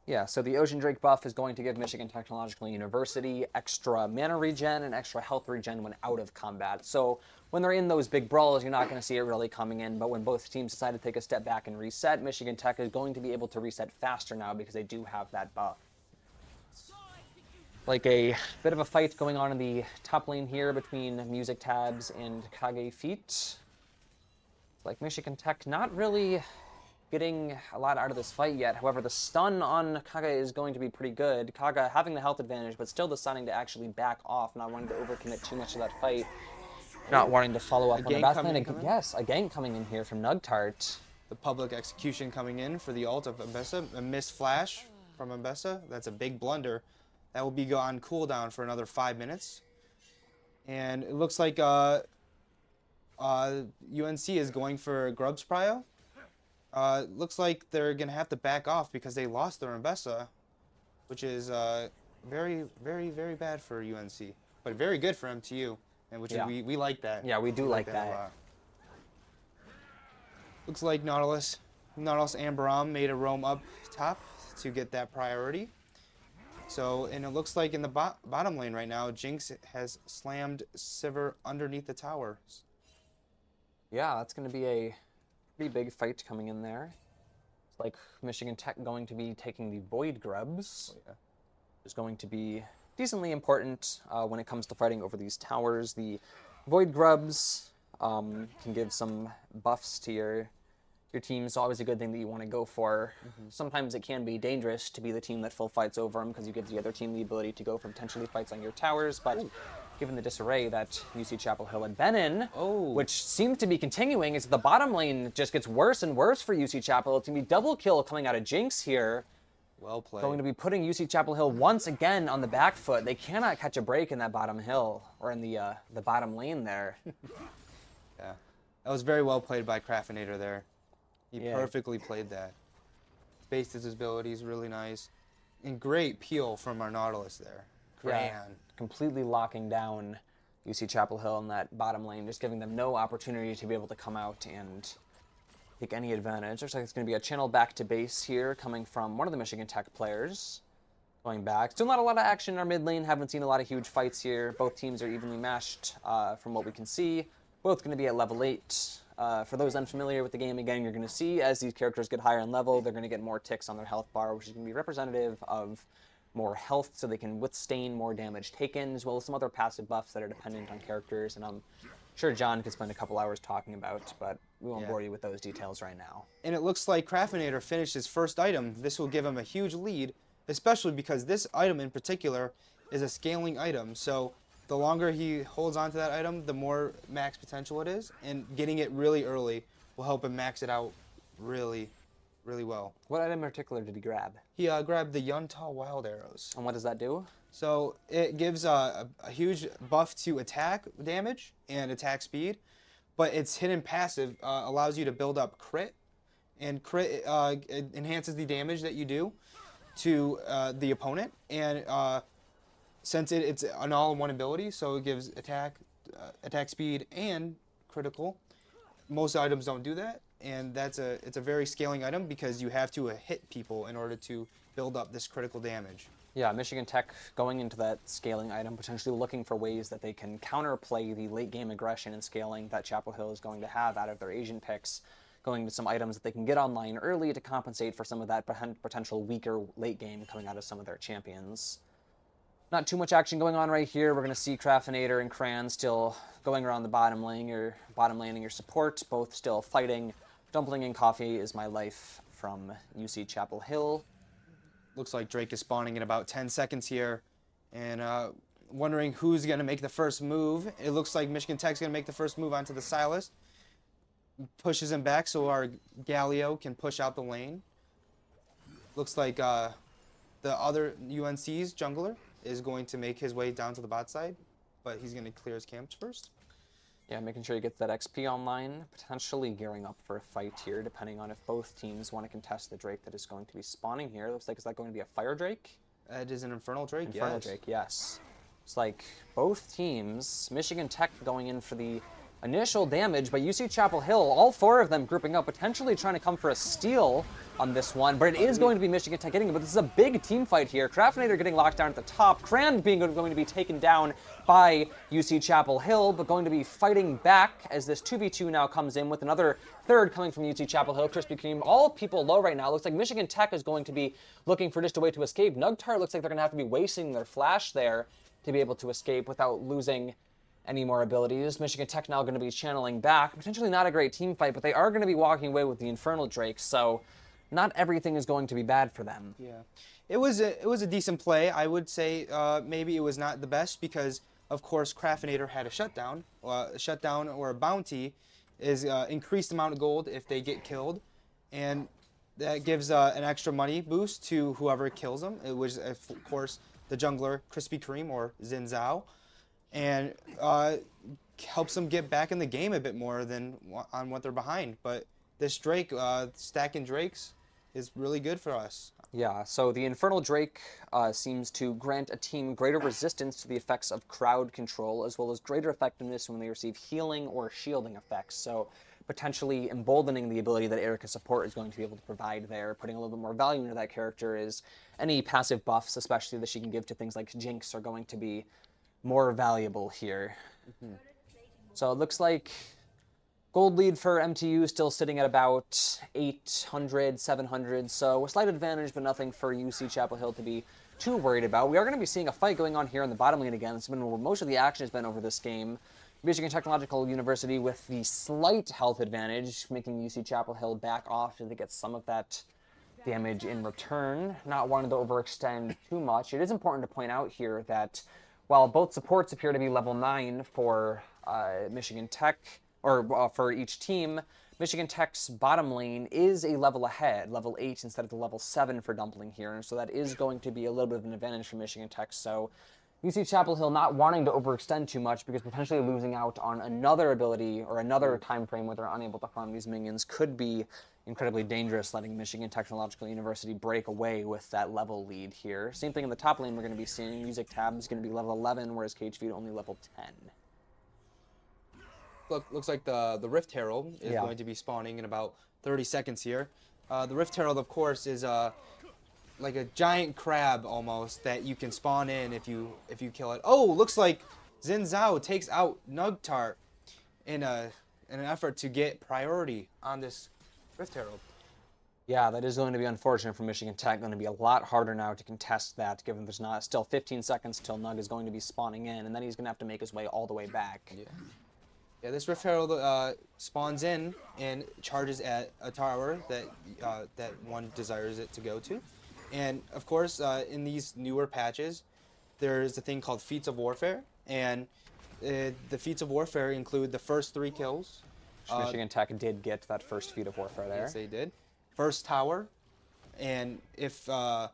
Yeah, so the Ocean Drake buff is going to give Michigan Technological University extra mana regen and extra health regen when out of combat. So when they're in those big brawls, you're not going to see it really coming in, but when both teams decide to take a step back and reset, Michigan Tech is going to be able to reset faster now because they do have that buff. Like a bit of a fight going on in the top lane here between Music Tabs and Kage Feet. Like Michigan Tech not really getting a lot out of this fight yet. However, the stun on Kage is going to be pretty good. Kage having the health advantage, but still deciding to actually back off, not wanting to overcommit too much of that fight. Not wanting to follow up on the back lane. Yes, a gank coming in here from Nugtart. The public execution coming in for the ult of Mbessa. A missed flash from Mbessa. That's a big blunder. That will be on cooldown for another 5 minutes. And it looks like UNC is going for Grubs Prio. Looks like they're going to have to back off because they lost their Mbessa, which is very, very, very bad for UNC. But very good for MTU, and which is, we like that. Yeah, we do like that. A lot. Looks like Nautilus and Baram made a roam up top to get that priority. So, and it looks like in the bottom lane right now, Jinx has slammed Sivir underneath the towers. Yeah, that's going to be a pretty big fight coming in there. It's like Michigan Tech going to be taking the Void Grubs. Oh, yeah. Is going to be decently important when it comes to fighting over these towers. The Void Grubs can give some buffs to your team. Is always a good thing that you want to go for. Sometimes it can be dangerous to be the team that full fights over them because you give the other team the ability to go for potentially fights on your towers, but given the disarray that UC Chapel Hill had been in, which seems to be continuing, is the bottom lane just gets worse and worse for UC Chapel Hill. It's going to be double kill coming out of Jinx here. Well played. Going to be putting UC Chapel Hill once again on the back foot. They cannot catch a break in that bottom hill, or in the bottom lane there. Yeah, that was very well played by Craftinator there. He perfectly played that. Spaced his abilities really nice. And great peel from our Nautilus there. Yeah, completely locking down UC Chapel Hill in that bottom lane, just giving them no opportunity to be able to come out and take any advantage. Looks like it's going to be a channel back to base here coming from one of the Michigan Tech players. Going back. Still not a lot of action in our mid lane. Haven't seen a lot of huge fights here. Both teams are evenly matched from what we can see. Both going to be at level 8. For those unfamiliar with the game, again, you're going to see as these characters get higher in level, they're going to get more ticks on their health bar, which is going to be representative of more health so they can withstand more damage taken, as well as some other passive buffs that are dependent on characters. And I'm sure John could spend a couple hours talking about, but we won't bore you with those details right now. And it looks like Craftinator finished his first item. This will give him a huge lead, especially because this item in particular is a scaling item. So the longer he holds on to that item, the more max potential it is, and getting it really early will help him max it out really, really well. What item in particular did he grab? He grabbed the Yuntal Wild Arrows. And what does that do? So it gives a huge buff to attack damage and attack speed, but its hidden passive allows you to build up crit, and crit it enhances the damage that you do to the opponent, and since it's an all-in-one ability, so it gives attack speed, and critical. Most items don't do that, and it's a very scaling item because you have to hit people in order to build up this critical damage. Yeah, Michigan Tech going into that scaling item, potentially looking for ways that they can counterplay the late-game aggression and scaling that Chapel Hill is going to have out of their Asian picks, going to some items that they can get online early to compensate for some of that potential weaker late game coming out of some of their champions. Not too much action going on right here. We're going to see Craftinator and Cran still going around the bottom lane. Your support, both still fighting. Dumpling and Coffee is my life from UC Chapel Hill. Looks like Drake is spawning in about 10 seconds here, and wondering who's going to make the first move. It looks like Michigan Tech's going to make the first move onto the Silas. Pushes him back so our Galio can push out the lane. Looks like the other UNC's jungler is going to make his way down to the bot side, but he's going to clear his camps first. Yeah, making sure you get that XP online, potentially gearing up for a fight here, depending on if both teams want to contest the Drake that is going to be spawning here. Looks like, is that going to be a Fire Drake? It is an Infernal Drake, Infernal yes. Drake, yes. It's like both teams, Michigan Tech going in for the initial damage, but UC Chapel Hill, all four of them grouping up, potentially trying to come for a steal on this one, but it is going to be Michigan Tech getting it, but this is a big team fight here. Craftinator getting locked down at the top, Cran going to be taken down by UC Chapel Hill, but going to be fighting back as this 2v2 now comes in with another third coming from UC Chapel Hill. Krispy Kreme, all people low right now. Looks like Michigan Tech is going to be looking for just a way to escape. Nugtar looks like they're going to have to be wasting their flash there to be able to escape without losing any more abilities. Michigan Tech now going to be channeling back. Potentially not a great team fight, but they are going to be walking away with the Infernal Drake, so not everything is going to be bad for them. Yeah, it was a decent play. I would say maybe it was not the best because, of course, Craftinator had a shutdown. A shutdown or a bounty is increased amount of gold if they get killed, and that gives an extra money boost to whoever kills them. It was, of course, the jungler Krispy Kreme or Xin Zhao, and helps them get back in the game a bit more than on what they're behind. But this Drake, stacking Drakes, is really good for us. Yeah, so the Infernal Drake seems to grant a team greater resistance to the effects of crowd control, as well as greater effectiveness when they receive healing or shielding effects. So potentially emboldening the ability that Erica support is going to be able to provide there, putting a little bit more value into that character is any passive buffs, especially that she can give to things like Jinx, are going to be more valuable here. So it looks like gold lead for MTU still sitting at about 800, 700, so a slight advantage, but nothing for UC Chapel Hill to be too worried about. We are going to be seeing a fight going on here in the bottom lane again. It's been where most of the action has been over this game. Michigan Technological University with the slight health advantage, making UC Chapel Hill back off to get some of that damage in return, not wanting to overextend too much. It is important to point out here that while both supports appear to be level 9 for Michigan Tech, or for each team, Michigan Tech's bottom lane is a level ahead, level 8 instead of the level 7 for Dumpling here, and so that is going to be a little bit of an advantage for Michigan Tech. So UC Chapel Hill not wanting to overextend too much because potentially losing out on another ability or another time frame where they're unable to farm these minions could be incredibly dangerous, letting Michigan Technological University break away with that level lead here. Same thing in the top lane we're going to be seeing. Music Tab is going to be level 11, whereas KHV only level 10. Looks like the Rift Herald is going to be spawning in about 30 seconds here. The Rift Herald, of course, is like a giant crab almost that you can spawn in if you kill it. Oh, looks like Xin Zhao takes out Nugtar in an effort to get priority on this Rift Herald. Yeah, that is going to be unfortunate for Michigan Tech. Going to be a lot harder now to contest that, given there's not still 15 seconds till Nug is going to be spawning in, and then he's going to have to make his way all the way back. Yeah, this Rift Herald spawns in and charges at a tower that that one desires it to go to. And of course, in these newer patches, there's a thing called Feats of Warfare, and the Feats of Warfare include the first 3 kills. Michigan Tech did get that first feat of warfare there. Yes, they did. First tower, and if UNC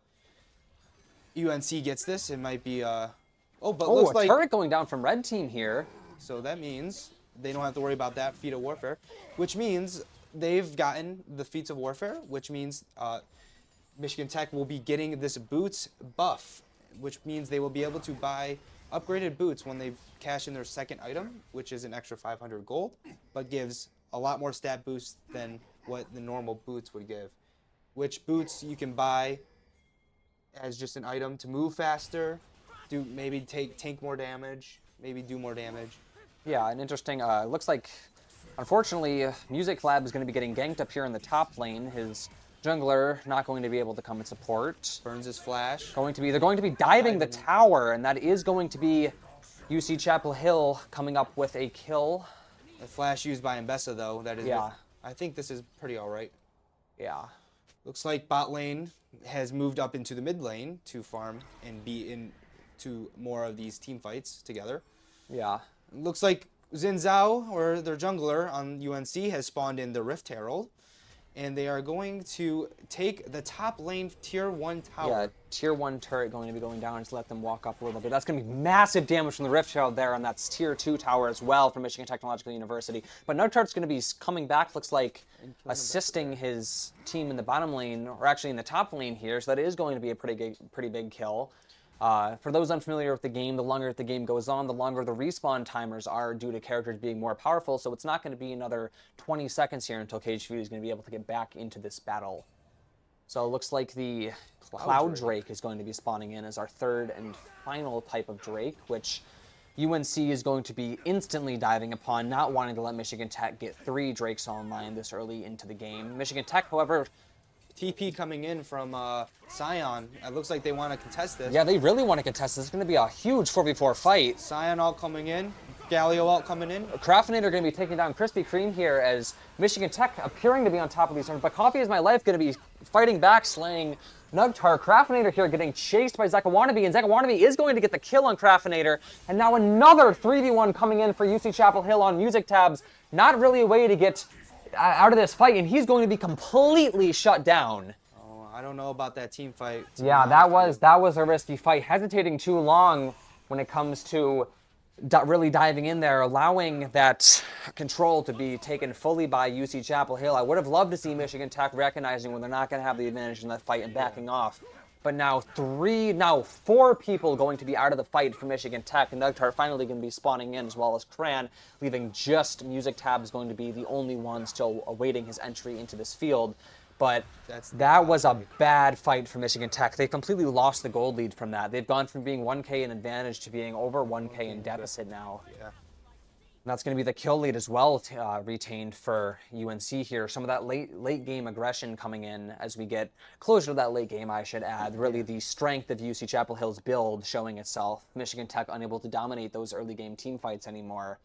gets this, it might be looks a like turret going down from red team here. So that means they don't have to worry about that feat of warfare, which means they've gotten the feats of warfare, which means Michigan Tech will be getting this boots buff, which means they will be able to buy upgraded boots when they cash in their second item, which is an extra 500 gold, but gives a lot more stat boost than what the normal boots would give. Which boots you can buy as just an item to move faster, maybe tank more damage, maybe do more damage. Yeah, an interesting, looks like, unfortunately, Music Lab is going to be getting ganked up here in the top lane. His jungler not going to be able to come and support. Burns his flash. They're going to be diving the tower, and that is going to be UC Chapel Hill coming up with a kill. The flash used by Mbessa, though, that is. Yeah. I think this is pretty all right. Yeah. Looks like bot lane has moved up into the mid lane to farm and be into more of these team fights together. Yeah. Looks like Xin Zhao, or their jungler on UNC, has spawned in the Rift Herald. and they are going to take the top lane tier 1 tower. Yeah, tier 1 turret going to be going down. Just let them walk up a little bit. That's going to be massive damage from the Rift Shroud there, and that's tier 2 tower as well from Michigan Technological University. But Nugtart's going to be coming back, looks like, assisting his team in the bottom lane, or actually in the top lane here, so that is going to be a pretty big kill. For those unfamiliar with the game, the longer the game goes on, the longer the respawn timers are due to characters being more powerful, so it's not going to be another 20 seconds here until Cage Fury is going to be able to get back into this battle. So it looks like the Cloud Drake is going to be spawning in as our third and final type of Drake, which UNC is going to be instantly diving upon, not wanting to let Michigan Tech get 3 Drakes online this early into the game. Michigan Tech, however, TP coming in from Scion. It looks like they want to contest this. yeah, they really want to contest this. It's going to be a huge 4v4 fight. Scion all coming in. Galio all coming in. Craftinator going to be taking down Krispy Kreme here as Michigan Tech appearing to be on top of these turns, but Coffee is My Life going to be fighting back, slaying Nugtar. Craftinator here getting chased by Zekawanabe, and Zekawanabe is going to get the kill on Craftinator, and now another 3v1 coming in for UC Chapel Hill on music tabs. Not really a way to get out of this fight, and he's going to be completely shut down. Oh, I don't know about that team fight. Yeah, that was a risky fight. Hesitating too long when it comes to really diving in there, allowing that control to be taken fully by UC Chapel Hill. I would have loved to see Michigan Tech recognizing when they're not going to have the advantage in that fight and backing off. But now 4 people going to be out of the fight for Michigan Tech, and Nugtar finally going to be spawning in, as well as Cran, leaving just Music Tab is going to be the only one still awaiting his entry into this field. But that was a bad fight for Michigan Tech. They completely lost the gold lead from that. They've gone from being 1K in advantage to being over 1K in deficit now. Yeah. And that's going to be the kill lead as well, retained for UNC here. Some of that late game aggression coming in as we get closer to that late game, I should add. Really the strength of UC Chapel Hill's build showing itself. Michigan Tech unable to dominate those early game team fights anymore.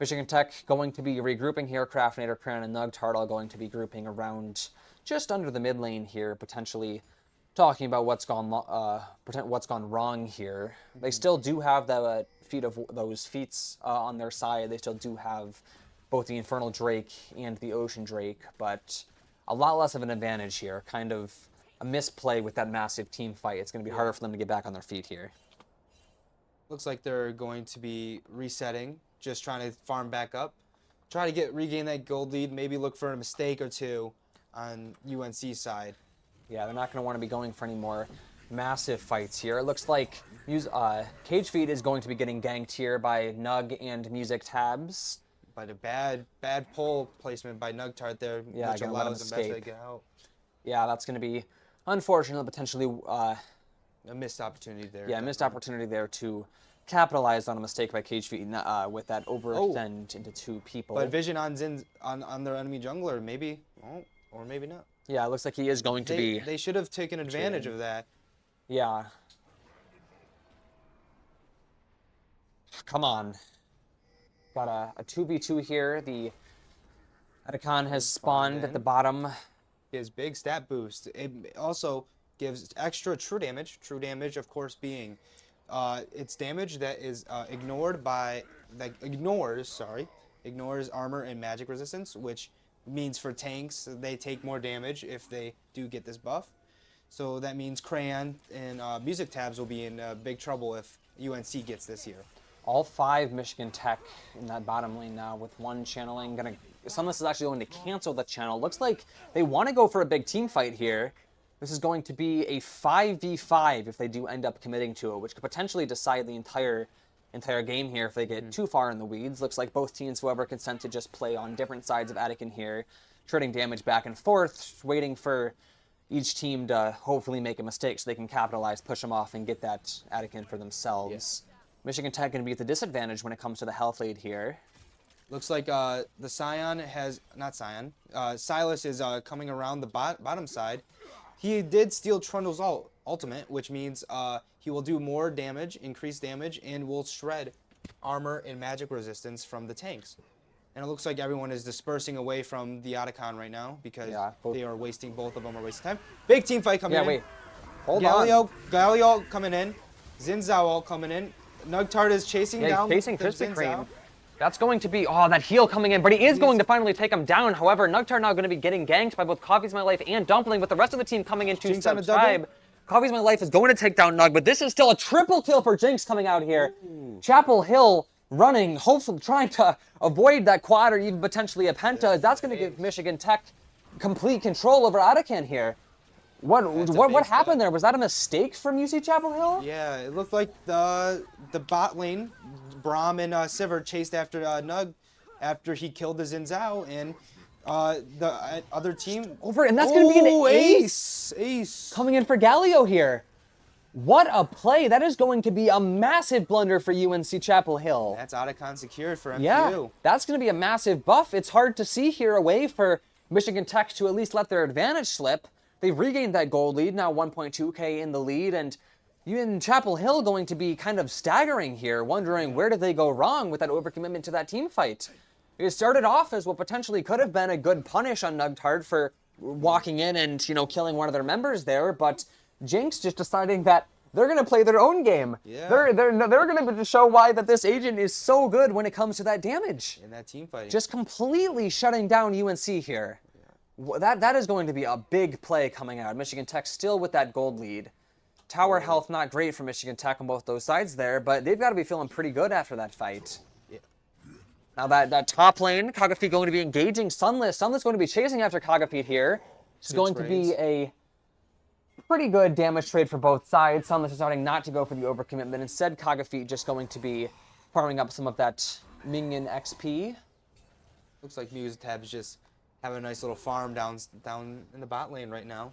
Michigan Tech going to be regrouping here. Craftinator, Cran, and Nugtart all going to be grouping around just under the mid lane here, potentially talking about what's gone wrong here. They still do have the those feats on their side. They still do have both the Infernal Drake and the Ocean Drake, but a lot less of an advantage here. Kind of a misplay with that massive team fight. It's going to be harder for them to get back on their feet here. Looks like they're going to be resetting, just trying to farm back up, try to regain that gold lead, maybe look for a mistake or two on UNC's side. Yeah, they're not going to want to be going for any more massive fights here. It looks like Cage Feed is going to be getting ganked here by Nug and Music Tabs. But a bad pole placement by Nugtart there, yeah, which allows them to get out. Yeah, that's going to be unfortunate, potentially a missed opportunity there. Yeah, missed opportunity there to capitalize on a mistake by Cage Feed with that overextend into 2 people. But vision on Zin's on their enemy jungler, maybe, or maybe not. Yeah, it looks like he is going to be. They should have taken advantage of that. Yeah. Come on. Got a 2v2 here. The Atacon has spawned at the bottom. Gives big stat boost. It also gives extra true damage. True damage, of course, being it's damage that is ignores armor and magic resistance, which means for tanks they take more damage if they do get this buff. So that means Crayon and Music Tabs will be in big trouble if UNC gets this here. All 5 Michigan Tech in that bottom lane now with 1 channeling. Sunless is actually going to cancel the channel. Looks like they want to go for a big team fight here. This is going to be a 5v5 if they do end up committing to it, which could potentially decide the entire game here if they get too far in the weeds. Looks like both teams, however, consent to just play on different sides of Atacon here, trading damage back and forth, waiting for each team to hopefully make a mistake so they can capitalize, push them off, and get that Atacon for themselves. Yes. Michigan Tech going to be at the disadvantage when it comes to the health lead here. Looks like the Scion has, not Scion, Silas is coming around the bottom side. He did steal Trundle's ultimate, which means he will do more damage, increased damage, and will shred armor and magic resistance from the tanks. And it looks like everyone is dispersing away from the Otacon right now because they are wasting, both of them are wasting time. Big team fight coming in. Yeah, wait. Hold on. Galio coming in. Zinzao all coming in. Nugtart is chasing down chasing the Krispy Zinzao. Kreme. That's going to be, oh, that heal coming in, but he is going to finally take him down. However, Nugtar now going to be getting ganked by both Coffee's My Life and Dumpling, with the rest of the team coming in to Jinx on a subscribe. Coffee's My Life is going to take down Nug, but this is still a triple kill for Jinx coming out here. Ooh. Chapel Hill running, hopefully trying to avoid that quad or even potentially a penta. That's going to give Michigan Tech complete control over Atakan here. What happened there? Was that a mistake from UC Chapel Hill? Yeah, it looked like the bot lane, Braum and Sivir chased after Nug after he killed the Xin Zhao, and the other team over, and that's going to be an ace coming in for Galio here. What a play! That is going to be a massive blunder for UNC Chapel Hill. That's Atakan secured for MTU. Yeah, that's going to be a massive buff. It's hard to see here a way for Michigan Tech to at least let their advantage slip. They've regained that gold lead, now 1.2k in the lead, and UNC Chapel Hill going to be kind of staggering here, wondering where did they go wrong with that overcommitment to that team fight. It started off as what potentially could have been a good punish on Nugtard for walking in and, killing one of their members there, but Jinx just deciding that they're going to play their own game. Yeah. They're going to show why that this agent is so good when it comes to that damage. In that team fighting. Just completely shutting down UNC here. Yeah. That is going to be a big play coming out. Michigan Tech still with that gold lead. Tower health not great for Michigan Tech on both those sides there, but they've got to be feeling pretty good after that fight. Yeah. Now that top lane, Kagafeet going to be engaging Sunless. Sunless going to be chasing after Kagafeet here. It's going to be a pretty good damage trade for both sides. Sunless is starting not to go for the overcommitment. Instead, Kagafeet just going to be farming up some of that minion XP. Looks like Musetab's just having a nice little farm down in the bot lane right now.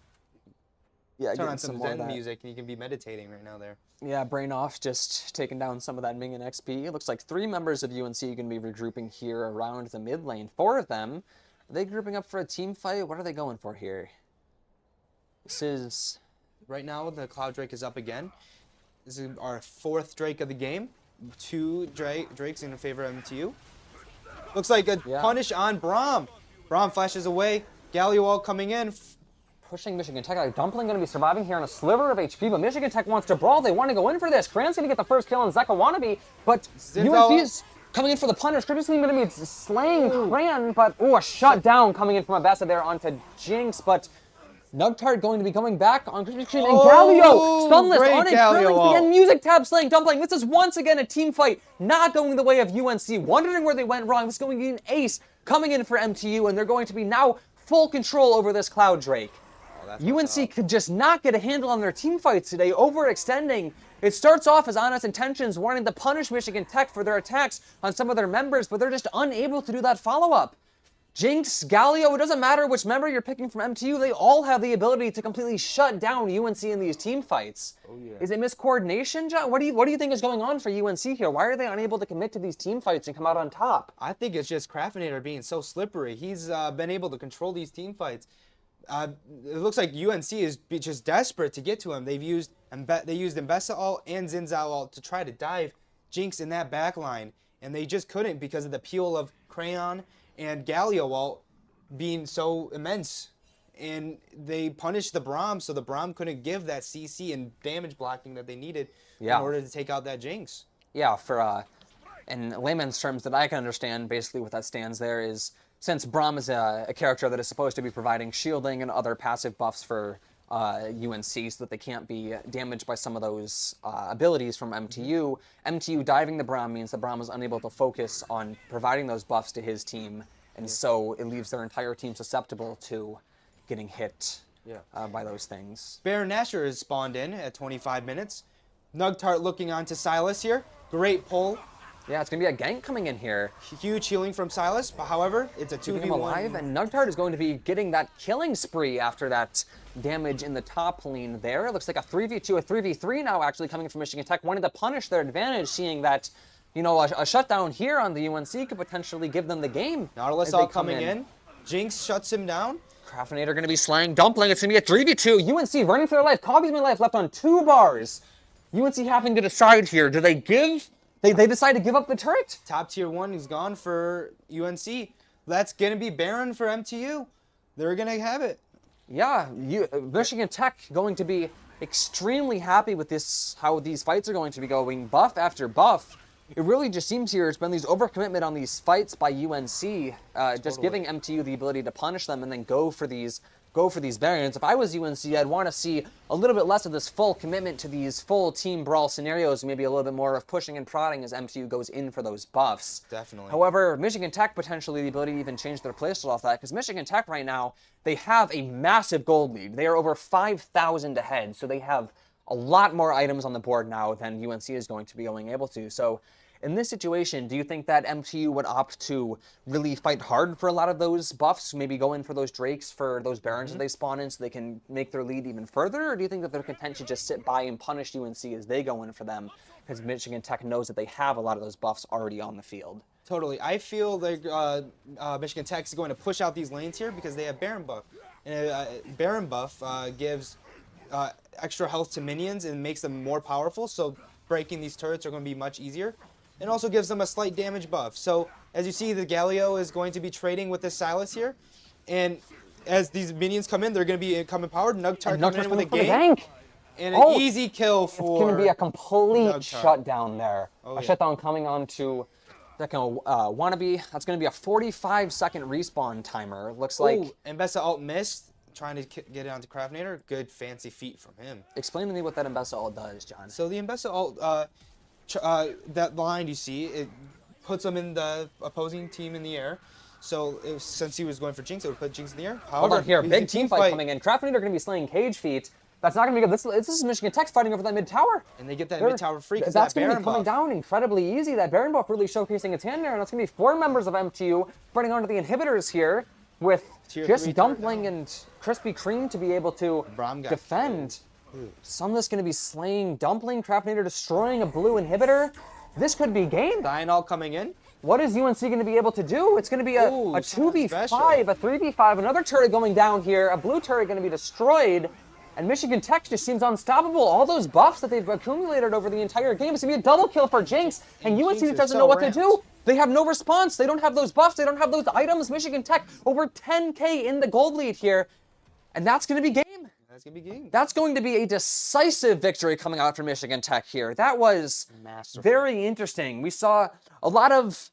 Yeah, turn on some Zen music and you can be meditating right now there. Yeah, Brain Off just taking down some of that minion XP. It looks like 3 members of UNC are going to be regrouping here around the mid lane. 4 of them. Are they grouping up for a team fight? What are they going for here? This is... Right now, the Cloud Drake is up again. This is our 4th Drake of the game. 2 Drakes in favor of MTU. Looks like a punish on Braum. Braum flashes away. Galio coming in. Pushing Michigan Tech. Dumpling going to be surviving here on a sliver of HP, but Michigan Tech wants to brawl. They want to go in for this. Cran's going to get the first kill on Zeka Wannabe, but UNC's coming in for the punish. Crispy going to be slaying Cran, but a shut down coming in from Abessa there onto Jinx, but Nugtard going to be coming back on Crispy and Galio. Stunless on a Galio. Again, Music Tab slaying Dumpling. This is once again a team fight, not going the way of UNC. Wondering where they went wrong. This is going to be an ace coming in for MTU, and they're going to be now full control over this Cloud Drake. UNC could just not get a handle on their team fights today, overextending. It starts off as honest intentions, wanting to punish Michigan Tech for their attacks on some of their members, but they're just unable to do that follow-up. Jinx, Galio, it doesn't matter which member you're picking from MTU, they all have the ability to completely shut down UNC in these team fights. Oh, yeah. Is it miscoordination, John? What do you think is going on for UNC here? Why are they unable to commit to these team fights and come out on top? I think it's just Craftinator being so slippery. He's been able to control these team fights. It looks like UNC is just desperate to get to him. They used Mbessa ult and Xin Zhao ult to try to dive Jinx in that back line, and they just couldn't because of the peel of Crayon and Galio ult being so immense. And they punished the Braum, so the Braum couldn't give that CC and damage blocking that they needed in order to take out that Jinx. Yeah, for in layman's terms that I can understand, basically what that stands there is, since Braum is a character that is supposed to be providing shielding and other passive buffs for UNC so that they can't be damaged by some of those abilities from MTU, MTU diving the Braum means that Braum is unable to focus on providing those buffs to his team, and so it leaves their entire team susceptible to getting hit by those things. Baron Nashor is spawned in at 25 minutes. Nugtart looking onto Silas here. Great pull. Yeah, it's going to be a gank coming in here. Huge healing from Silas, but however, it's a 2v1. Alive, and Nugtard is going to be getting that killing spree after that damage in the top lane there. It looks like a 3v2, a 3v3 now actually coming from Michigan Tech, wanting to punish their advantage, seeing that, a shutdown here on the UNC could potentially give them the game. Nautilus all coming in. Jinx shuts him down. Craftinator going to be slaying Dumpling. It's going to be a 3v2. UNC running for their life. Coffee's My Life left on 2 bars. UNC having to decide here. Do they give... They decide to give up the turret. Top tier 1 is gone for UNC. That's going to be Baron for MTU. They're going to have it. Yeah, Michigan Tech going to be extremely happy with this, how these fights are going to be going, buff after buff. it really just seems here it's been these overcommitment on these fights by UNC, just giving MTU the ability to punish them and then go for these variants. If I was UNC, I'd want to see a little bit less of this full commitment to these full team brawl scenarios, maybe a little bit more of pushing and prodding as MTU goes in for those buffs. Definitely. However, Michigan Tech potentially the ability to even change their playstyle off that, because Michigan Tech right now, they have a massive gold lead. They are over 5,000 ahead, so they have a lot more items on the board now than UNC is going to be able to. So in this situation, do you think that MTU would opt to really fight hard for a lot of those buffs, maybe go in for those Drakes, for those Barons that they spawn in so they can make their lead even further? Or do you think that they're content to just sit by and punish UNC as they go in for them, because Michigan Tech knows that they have a lot of those buffs already on the field? Totally. I feel like Michigan Tech is going to push out these lanes here because they have Baron buff. And Baron buff gives extra health to minions and makes them more powerful, so breaking these turrets are going to be much easier. And also gives them a slight damage buff. So as you see, the Galio is going to be trading with this Silas here. And as these minions come in, they're going to be coming powered. Nugtar coming in with a gank. And an easy kill for... It's going to be a complete Nugtar. shutdown there. Oh, a yeah. shutdown coming on to second Wannabe. That's going to be a 45-second respawn timer. Looks like... Ooh, Mbessa ult missed. Trying to get it onto Craftinator. Good fancy feat from him. Explain to me what that Mbessa ult does, John. So the Mbessa ult... that line you see, it puts them in the opposing team in the air. So since he was going for Jinx, it would put Jinx in the air. Hold on here, big team fight coming in. Craftinator are going to be slaying Cage Feet. That's not going to be good. This is Michigan Tech fighting over that mid tower. And they get that mid tower free because that's that going to Baron be coming buff. down incredibly easy. That Baron buff really showcasing its hand there, and that's going to be 4 members of MTU spreading onto the inhibitors here with just Dumpling and Krispy Kreme to be able to defend. Sunless going to be slaying Dumpling. Craftinator destroying a blue inhibitor. This could be game. Dianol coming in. What is UNC going to be able to do? It's going to be a 2v5, a 3v5, another turret going down here, a blue turret going to be destroyed, and Michigan Tech just seems unstoppable. All those buffs that they've accumulated over the entire game, it's going to be a double kill for Jinx, and UNC just doesn't know what to do. They have no response. They don't have those buffs. They don't have those items. Michigan Tech over 10k in the gold lead here, and that's going to be game. That's going to be game. That's going to be a decisive victory coming out from Michigan Tech here. That was very interesting. We saw a lot of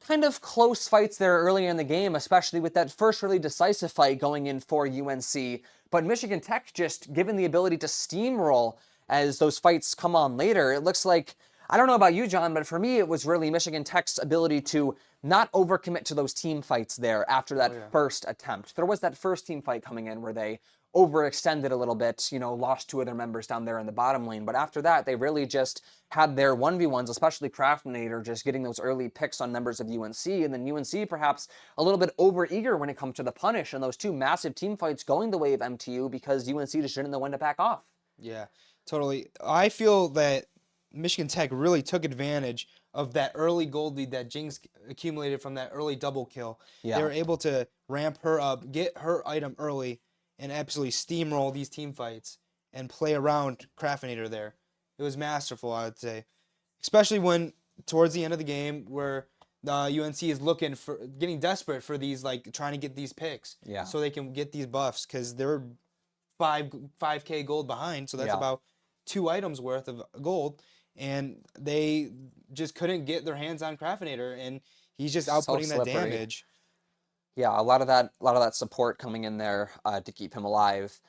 kind of close fights there earlier in the game, especially with that first really decisive fight going in for UNC. But Michigan Tech just given the ability to steamroll as those fights come on later. It looks like, I don't know about you, John, but for me, it was really Michigan Tech's ability to not overcommit to those team fights there after that first attempt. There was that first team fight coming in where they overextended a little bit, lost 2 of their members down there in the bottom lane. But after that, they really just had their 1v1s, especially Craftinator, just getting those early picks on members of UNC. And then UNC perhaps a little bit over-eager when it comes to the punish and those 2 massive team fights going the way of MTU because UNC just didn't know when to back off. Yeah, totally. I feel that Michigan Tech really took advantage of that early gold lead that Jinx accumulated from that early double kill. Yeah. They were able to ramp her up, get her item early, and absolutely steamroll these team fights and play around Craftinator there. It was masterful, I would say. Especially when, towards the end of the game, where UNC is getting desperate for these, trying to get these picks. Yeah. So they can get these buffs, because they're 5k gold behind, so that's about 2 items worth of gold. And they just couldn't get their hands on Craftinator, and he's just outputting that damage. Yeah, a lot of that support coming in there to keep him alive.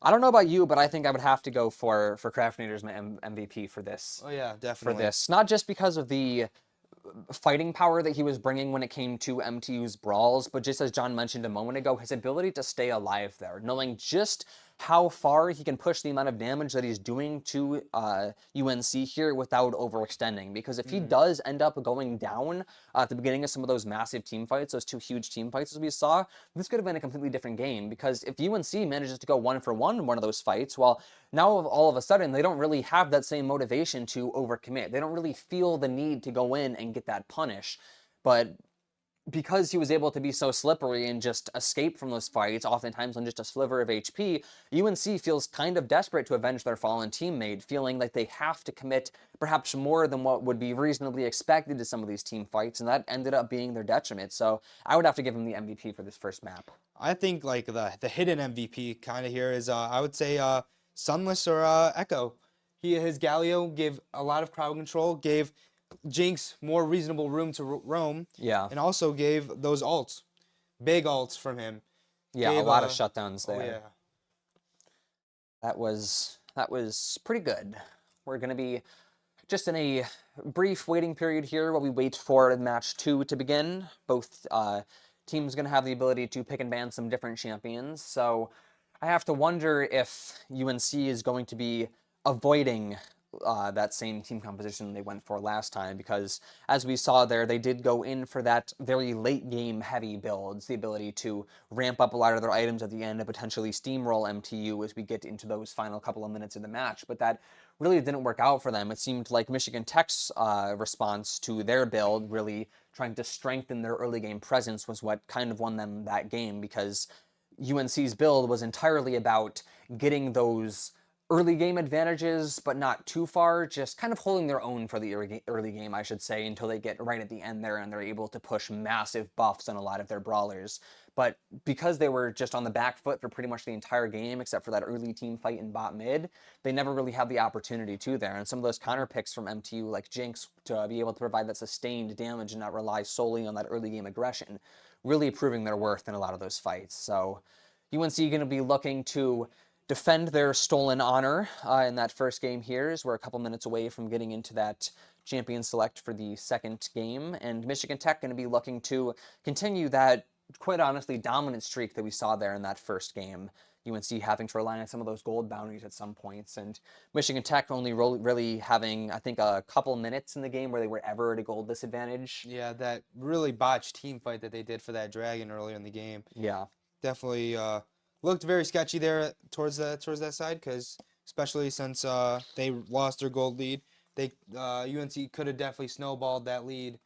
I don't know about you, but I think I would have to go for Craftinator's MVP for this. Oh yeah, definitely. For this, not just because of the fighting power that he was bringing when it came to MTU's brawls, but just as John mentioned a moment ago, his ability to stay alive there, knowing just how far he can push the amount of damage that he's doing to UNC here without overextending. Because if he does end up going down at the beginning of some of those massive team fights, those 2 huge team fights as we saw, this could have been a completely different game. Because if UNC manages to go 1-for-1 in one of those fights, well, now all of a sudden they don't really have that same motivation to overcommit. They don't really feel the need to go in and get that punish. But because he was able to be so slippery and just escape from those fights, oftentimes on just a sliver of HP, UNC feels kind of desperate to avenge their fallen teammate, feeling like they have to commit perhaps more than what would be reasonably expected to some of these team fights, and that ended up being their detriment. So I would have to give him the MVP for this first map. I think the hidden MVP kind of here is I would say Sunless or Echo. His Galio gave a lot of crowd control, gave Jinx more reasonable room to roam, Yeah. and also gave those ults, big ults from him. Yeah, a Gave lot of shutdowns oh there. yeah, That was pretty good. We're going to be just in a brief waiting period here while we wait for match 2 to begin. Both teams going to have the ability to pick and ban some different champions. So I have to wonder if UNC is going to be avoiding that same team composition they went for last time, because as we saw there, they did go in for that very late game heavy builds, the ability to ramp up a lot of their items at the end and potentially steamroll MTU as we get into those final couple of minutes of the match. But that really didn't work out for them. It seemed like Michigan Tech's response to their build, really trying to strengthen their early game presence, was what kind of won them that game, because UNC's build was entirely about getting those early game advantages, but not too far, just kind of holding their own for the early game, I should say, until they get right at the end there and they're able to push massive buffs on a lot of their brawlers. But because they were just on the back foot for pretty much the entire game, except for that early team fight in bot mid, they never really had the opportunity to there. And some of those counter picks from MTU, like Jinx, to be able to provide that sustained damage and not rely solely on that early game aggression, really proving their worth in a lot of those fights. So UNC going to be looking to defend their stolen honor in that first game here, as we're a couple minutes away from getting into that champion select for the second game. And Michigan Tech going to be looking to continue that, quite honestly, dominant streak that we saw there in that first game. UNC having to rely on some of those gold bounties at some points, and Michigan Tech only really having, I think, a couple minutes in the game where they were ever at a gold disadvantage. yeah. That really botched team fight that they did for that dragon earlier in the game Yeah. definitely looked very sketchy there towards that side, because especially since they lost their gold lead, they UNC could have definitely snowballed that lead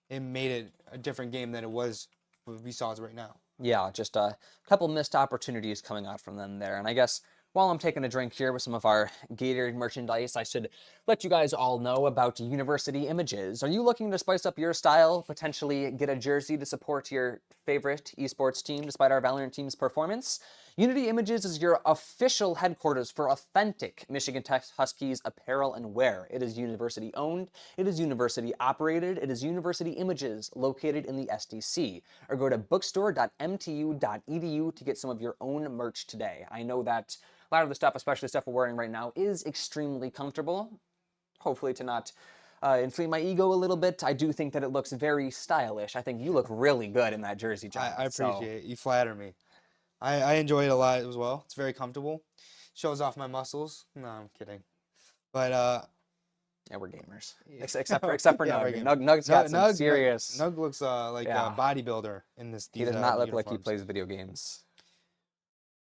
and made it a different game than it was what we saw right now. Yeah, just a couple missed opportunities coming out from them there. And I guess while I'm taking a drink here with some of our Gator merchandise, I should let you guys all know about University Images. Are you looking to spice up your style, potentially get a jersey to support your favorite esports team despite our Valorant team's performance? Unity Images is your official headquarters for authentic Michigan Tech Huskies apparel and wear. It is university owned, it is university operated, it is University Images located in the SDC. Or go to bookstore.mtu.edu to get some of your own merch today. I know that a lot of the stuff, especially the stuff we're wearing right now, is extremely comfortable. Hopefully to not inflate my ego a little bit, I do think that it looks very stylish. I think you look really good in that jersey, John. I appreciate it. You flatter me. I enjoy it a lot as well. It's very comfortable. Shows off my muscles. No, I'm kidding. But Yeah, we're gamers. yeah. Except for Yeah, Nug. we're gamers. Nug's got some serious. Nug looks like Yeah. a bodybuilder in this. He These does not look like he uniforms. plays video games.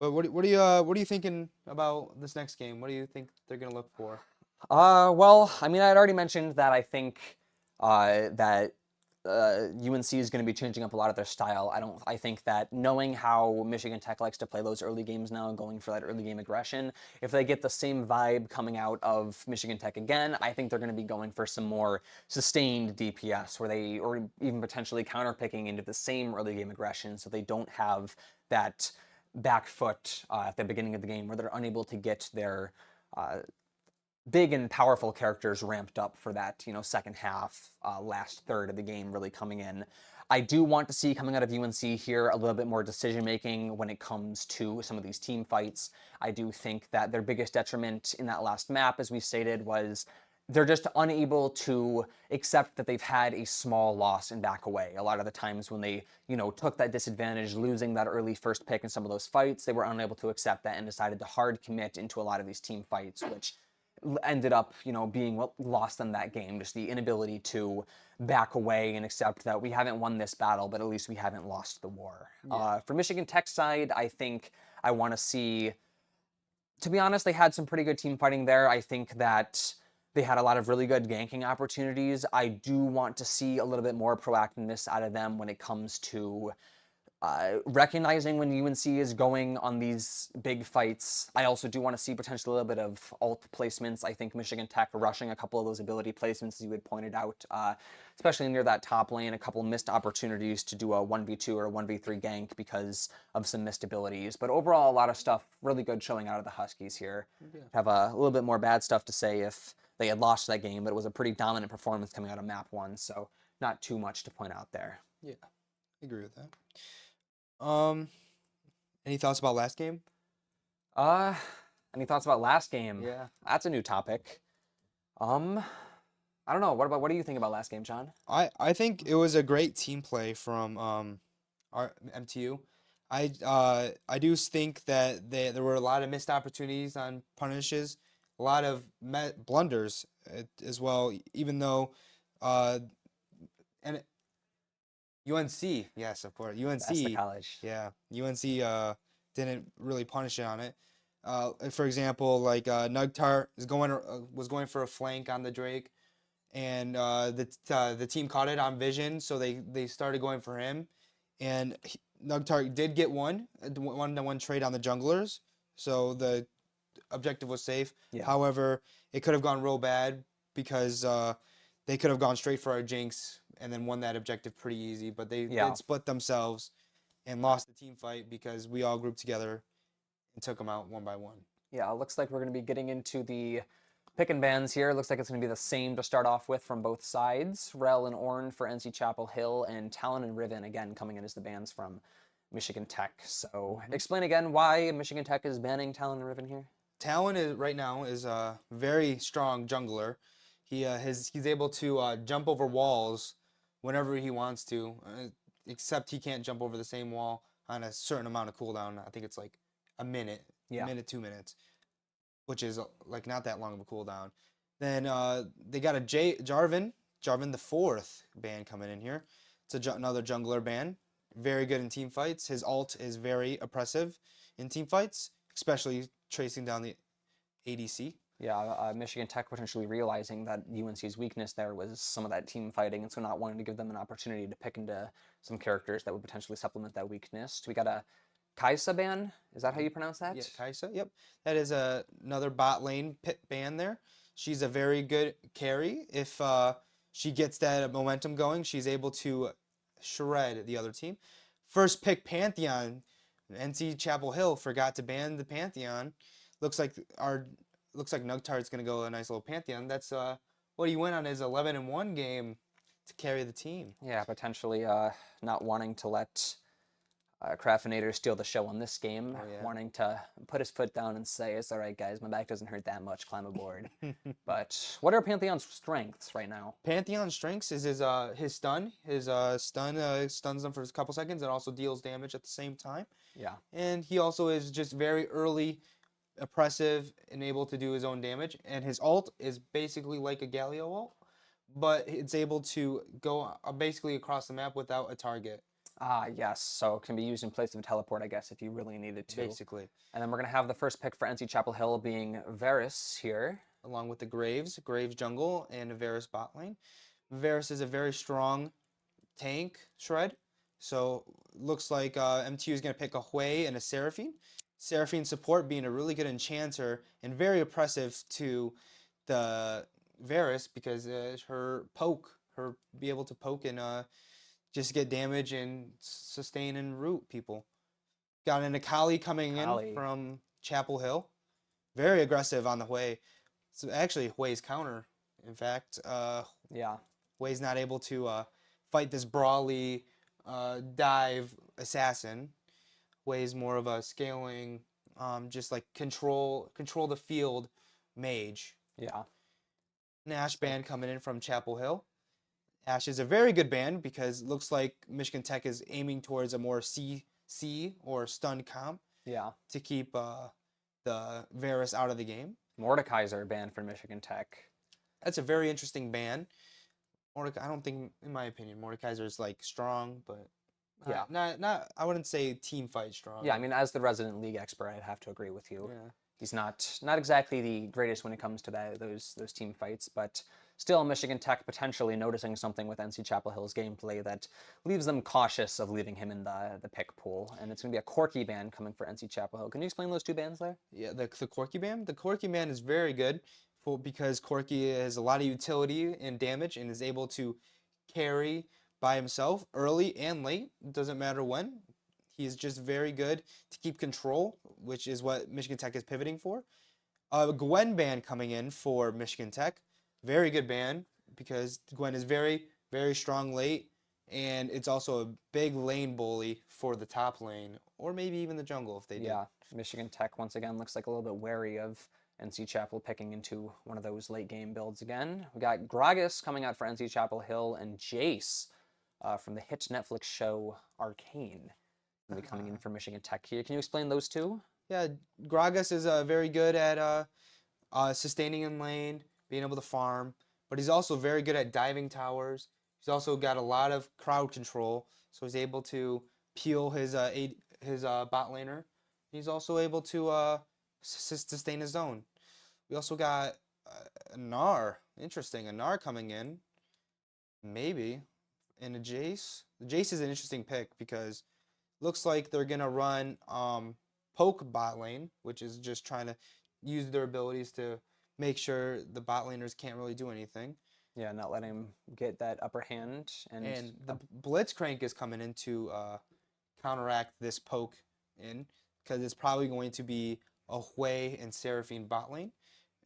But what are you thinking about this next game? What do you think they're gonna look for? Well, I mean, I had already mentioned that I think that UNC is going to be changing up a lot of their style. I think that knowing how Michigan Tech likes to play those early games now and going for that early game aggression, if they get the same vibe coming out of Michigan Tech again, I think they're going to be going for some more sustained DPS, or even potentially counterpicking into the same early game aggression, so they don't have that back foot at the beginning of the game where they're unable to get their big and powerful characters ramped up for that, second half, last third of the game really coming in. I do want to see, coming out of UNC here, a little bit more decision making when it comes to some of these team fights. I do think that their biggest detriment in that last map, as we stated, was they're just unable to accept that they've had a small loss and back away. A lot of the times when they, took that disadvantage, losing that early first pick in some of those fights, they were unable to accept that and decided to hard commit into a lot of these team fights, which ended up, being what lost them that game. Just the inability to back away and accept that we haven't won this battle, but at least we haven't lost the war. Yeah. For Michigan Tech side, I think I want to see, to be honest, they had some pretty good team fighting there. I think that they had a lot of really good ganking opportunities. I do want to see a little bit more proactiveness out of them when it comes to recognizing when UNC is going on these big fights. I also do want to see potentially a little bit of ult placements. I think Michigan Tech rushing a couple of those ability placements, as you had pointed out, especially near that top lane, a couple missed opportunities to do a 1v2 or a 1v3 gank because of some missed abilities. But overall, a lot of stuff really good showing out of the Huskies here. Yeah. Have a little bit more bad stuff to say if they had lost that game, but it was a pretty dominant performance coming out of map 1, so not too much to point out there. Yeah, I agree with that. Any thoughts about last game? Uh, any thoughts about last game? Yeah. That's a new topic. I don't know. What do you think about last game, John? I think it was a great team play from our MTU. I do think that there were a lot of missed opportunities on punishes, a lot of blunders as well. Even though, and UNC, yes, of course, That's the UNC, college. yeah, UNC didn't really punish it on it. For example, like Nugtart was going for a flank on the Drake, and the team caught it on vision, so they started going for him, and Nugtart did get one trade on the junglers, so the objective was safe. Yeah. However, it could have gone real bad because they could have gone straight for our Jinx and then won that objective pretty easy, but they Yeah. did split themselves and lost the team fight because we all grouped together and took them out one by one. Yeah, it looks like we're going to be getting into the pick and bans here. It looks like it's going to be the same to start off with from both sides. Rel and Orn for NC Chapel Hill, and Talon and Riven again coming in as the bans from Michigan Tech. So explain again why Michigan Tech is banning Talon and Riven here. Talon right now is a very strong jungler. He's able to jump over walls whenever he wants to, except he can't jump over the same wall on a certain amount of cooldown. I think it's like a minute, Yeah. 2 minutes, which is like not that long of a cooldown. Then they got a Jarvan the fourth ban coming in here. It's another jungler ban. Very good in team fights. His ult is very oppressive in team fights, especially tracing down the ADC. Yeah, Michigan Tech potentially realizing that UNC's weakness there was some of that team fighting, and so not wanting to give them an opportunity to pick into some characters that would potentially supplement that weakness. We got a Kaisa ban. Is that how you pronounce that? Yeah, Kaisa. Yep, that is another bot lane pit ban there. She's a very good carry. If she gets that momentum going, she's able to shred the other team. First pick Pantheon. NC Chapel Hill forgot to ban the Pantheon. Looks like Nugtart's gonna go a nice little Pantheon. That's what he went on his 11-1 game to carry the team. Yeah, potentially not wanting to let Craftinator steal the show on this game, wanting to put his foot down and say, "It's all right, guys. My back doesn't hurt that much. Climb aboard." But what are Pantheon's strengths right now? Pantheon's strengths is his stun. His stun stuns them for a couple seconds and also deals damage at the same time. Yeah. And he also is just very early, oppressive, and able to do his own damage. And his ult is basically like a Galio ult, but it's able to go basically across the map without a target. Ah, yes. So it can be used in place of a teleport, I guess, if you really needed to. Basically. And then we're going to have the first pick for NC Chapel Hill being Varus here. Along with the Graves jungle, and a Varus bot lane. Varus is a very strong tank shred. So looks like MTU is going to pick a Hui and a Seraphine. Seraphine support being a really good enchanter and very oppressive to the Varus because her be able to poke and just get damage and sustain and root people. Got an Akali coming in from Chapel Hill. Very aggressive on the Hui. So actually Hui's counter, in fact. Yeah. Hui's not able to fight this brawly dive assassin. Hui's more of a scaling, just like control the field mage. Yeah. An Ashe band coming in from Chapel Hill. Ashe is a very good band because it looks like Michigan Tech is aiming towards a more CC or stun comp. Yeah. To keep the Varus out of the game. Mordekaiser banned for Michigan Tech. That's a very interesting ban. I don't think, in my opinion, Mordekaiser is like strong, but yeah, not. I wouldn't say team fight strong. Yeah, I mean, as the resident league expert, I'd have to agree with you. Yeah. He's not exactly the greatest when it comes to those team fights, but still Michigan Tech potentially noticing something with NC Chapel Hill's gameplay that leaves them cautious of leaving him in the pick pool. And it's going to be a Corki ban coming for NC Chapel Hill. Can you explain those two bans there? Yeah, the Corki ban? The Corki ban is very good because Corki has a lot of utility and damage and is able to carry by himself early and late. It doesn't matter when. He's just very good to keep control, which is what Michigan Tech is pivoting for. Gwen ban coming in for Michigan Tech. very good ban because Gwen is very, very strong late, and it's also a big lane bully for the top lane, or maybe even the jungle if they did. Yeah, Michigan Tech once again looks like a little bit wary of NC Chapel picking into one of those late game builds again. We got Gragas coming out for NC Chapel Hill and Jace from the hit Netflix show Arcane going to be coming in for Michigan Tech here. Can you explain those two? Yeah, Gragas is very good at sustaining in lane, being able to farm, but he's also very good at diving towers. He's also got a lot of crowd control, so he's able to peel his bot laner. He's also able to sustain his zone. We also got a Gnar. Interesting, a Gnar coming in, maybe, and a Jace. The Jace is an interesting pick because looks like they're gonna run poke bot lane, which is just trying to use their abilities to make sure the bot laners can't really do anything. Yeah, not letting him get that upper hand. And the Blitzcrank is coming in to counteract this poke in because it's probably going to be a Hui and Seraphine bot lane,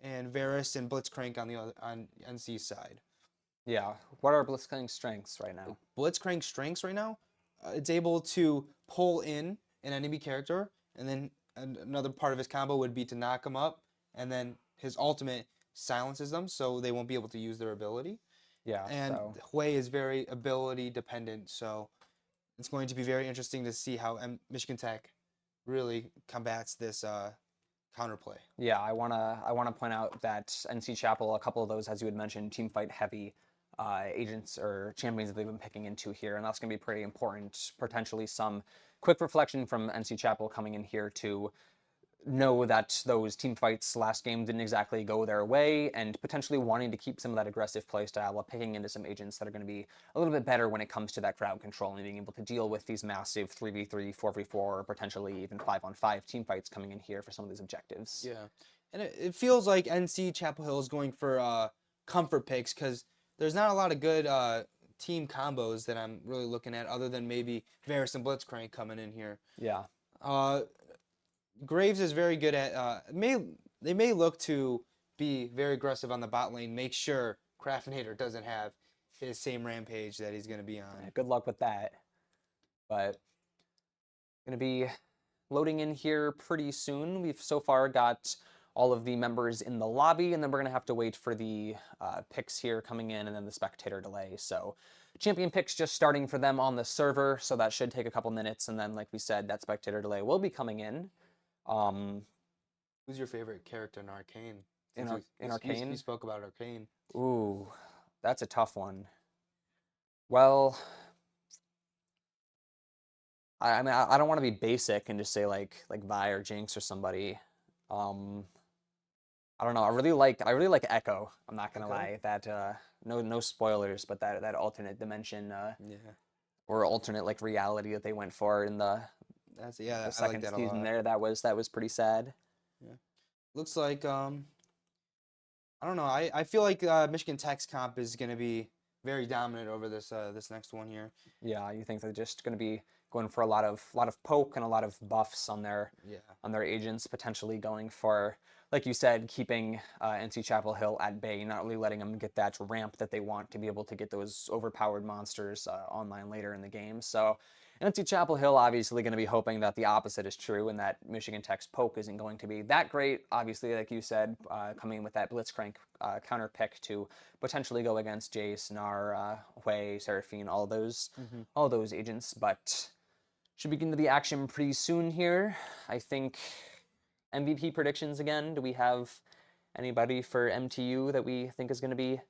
and Varus and Blitzcrank on the other on NC's side. Yeah, what are Blitzcrank's strengths right now? Blitzcrank's strengths right now, it's able to pull in an enemy character, and then another part of his combo would be to knock him up, and then his ultimate silences them, so they won't be able to use their ability. Yeah, And so Hui is very ability dependent, so it's going to be very interesting to see how Michigan Tech really combats this counterplay. yeah, I wanna point out that NC Chapel, a couple of those, as you had mentioned, team fight heavy agents or champions that they've been picking into here, and that's gonna be pretty important. Potentially some quick reflection from NC Chapel coming in here to know that those team fights last game didn't exactly go their way, and potentially wanting to keep some of that aggressive play style while picking into some agents that are going to be a little bit better when it comes to that crowd control and being able to deal with these massive 3v3, 4v4, or potentially even 5-on-5 team fights coming in here for some of these objectives. Yeah, and it feels like NC Chapel Hill is going for comfort picks because there's not a lot of good team combos that I'm really looking at other than maybe Varus and Blitzcrank coming in here. Yeah. Uh, Graves is very good at they may look to be very aggressive on the bot lane, make sure Craftinator doesn't have his same rampage that he's going to be on. Good luck with that. But going to be loading in here pretty soon. We've so far got all of the members in the lobby, and then we're going to have to wait for the picks here coming in and then the spectator delay. So champion picks just starting for them on the server, so that should take a couple minutes. And then, like we said, that spectator delay will be coming in. Who's your favorite character in Arcane? In Arcane? You spoke about Arcane. Ooh, that's a tough one. Well, I mean, I don't want to be basic and just say like Vi or Jinx or somebody. I don't know. I really like Echo. I'm not gonna Echo? lie. That no spoilers, but that alternate dimension Yeah, or alternate like reality that they went for in the I like second that a season lot. there. That was pretty sad. Yeah, looks like I don't know. I feel like Michigan Tech's comp is going to be very dominant over this next one here. Yeah, you think they're just gonna be going for a lot of poke and a lot of buffs on their agents, potentially going for, like you said, keeping NC Chapel Hill at bay, not really letting them get that ramp that they want to be able to get those overpowered monsters online later in the game. So NC Chapel Hill obviously going to be hoping that the opposite is true and that Michigan Tech's poke isn't going to be that great. Obviously, like you said, coming in with that Blitzcrank counter pick to potentially go against Jace, Gnar, Hui, Seraphine, all those agents, but should begin to the action pretty soon here. I think MVP predictions again. Do we have anybody for MTU that we think is going to be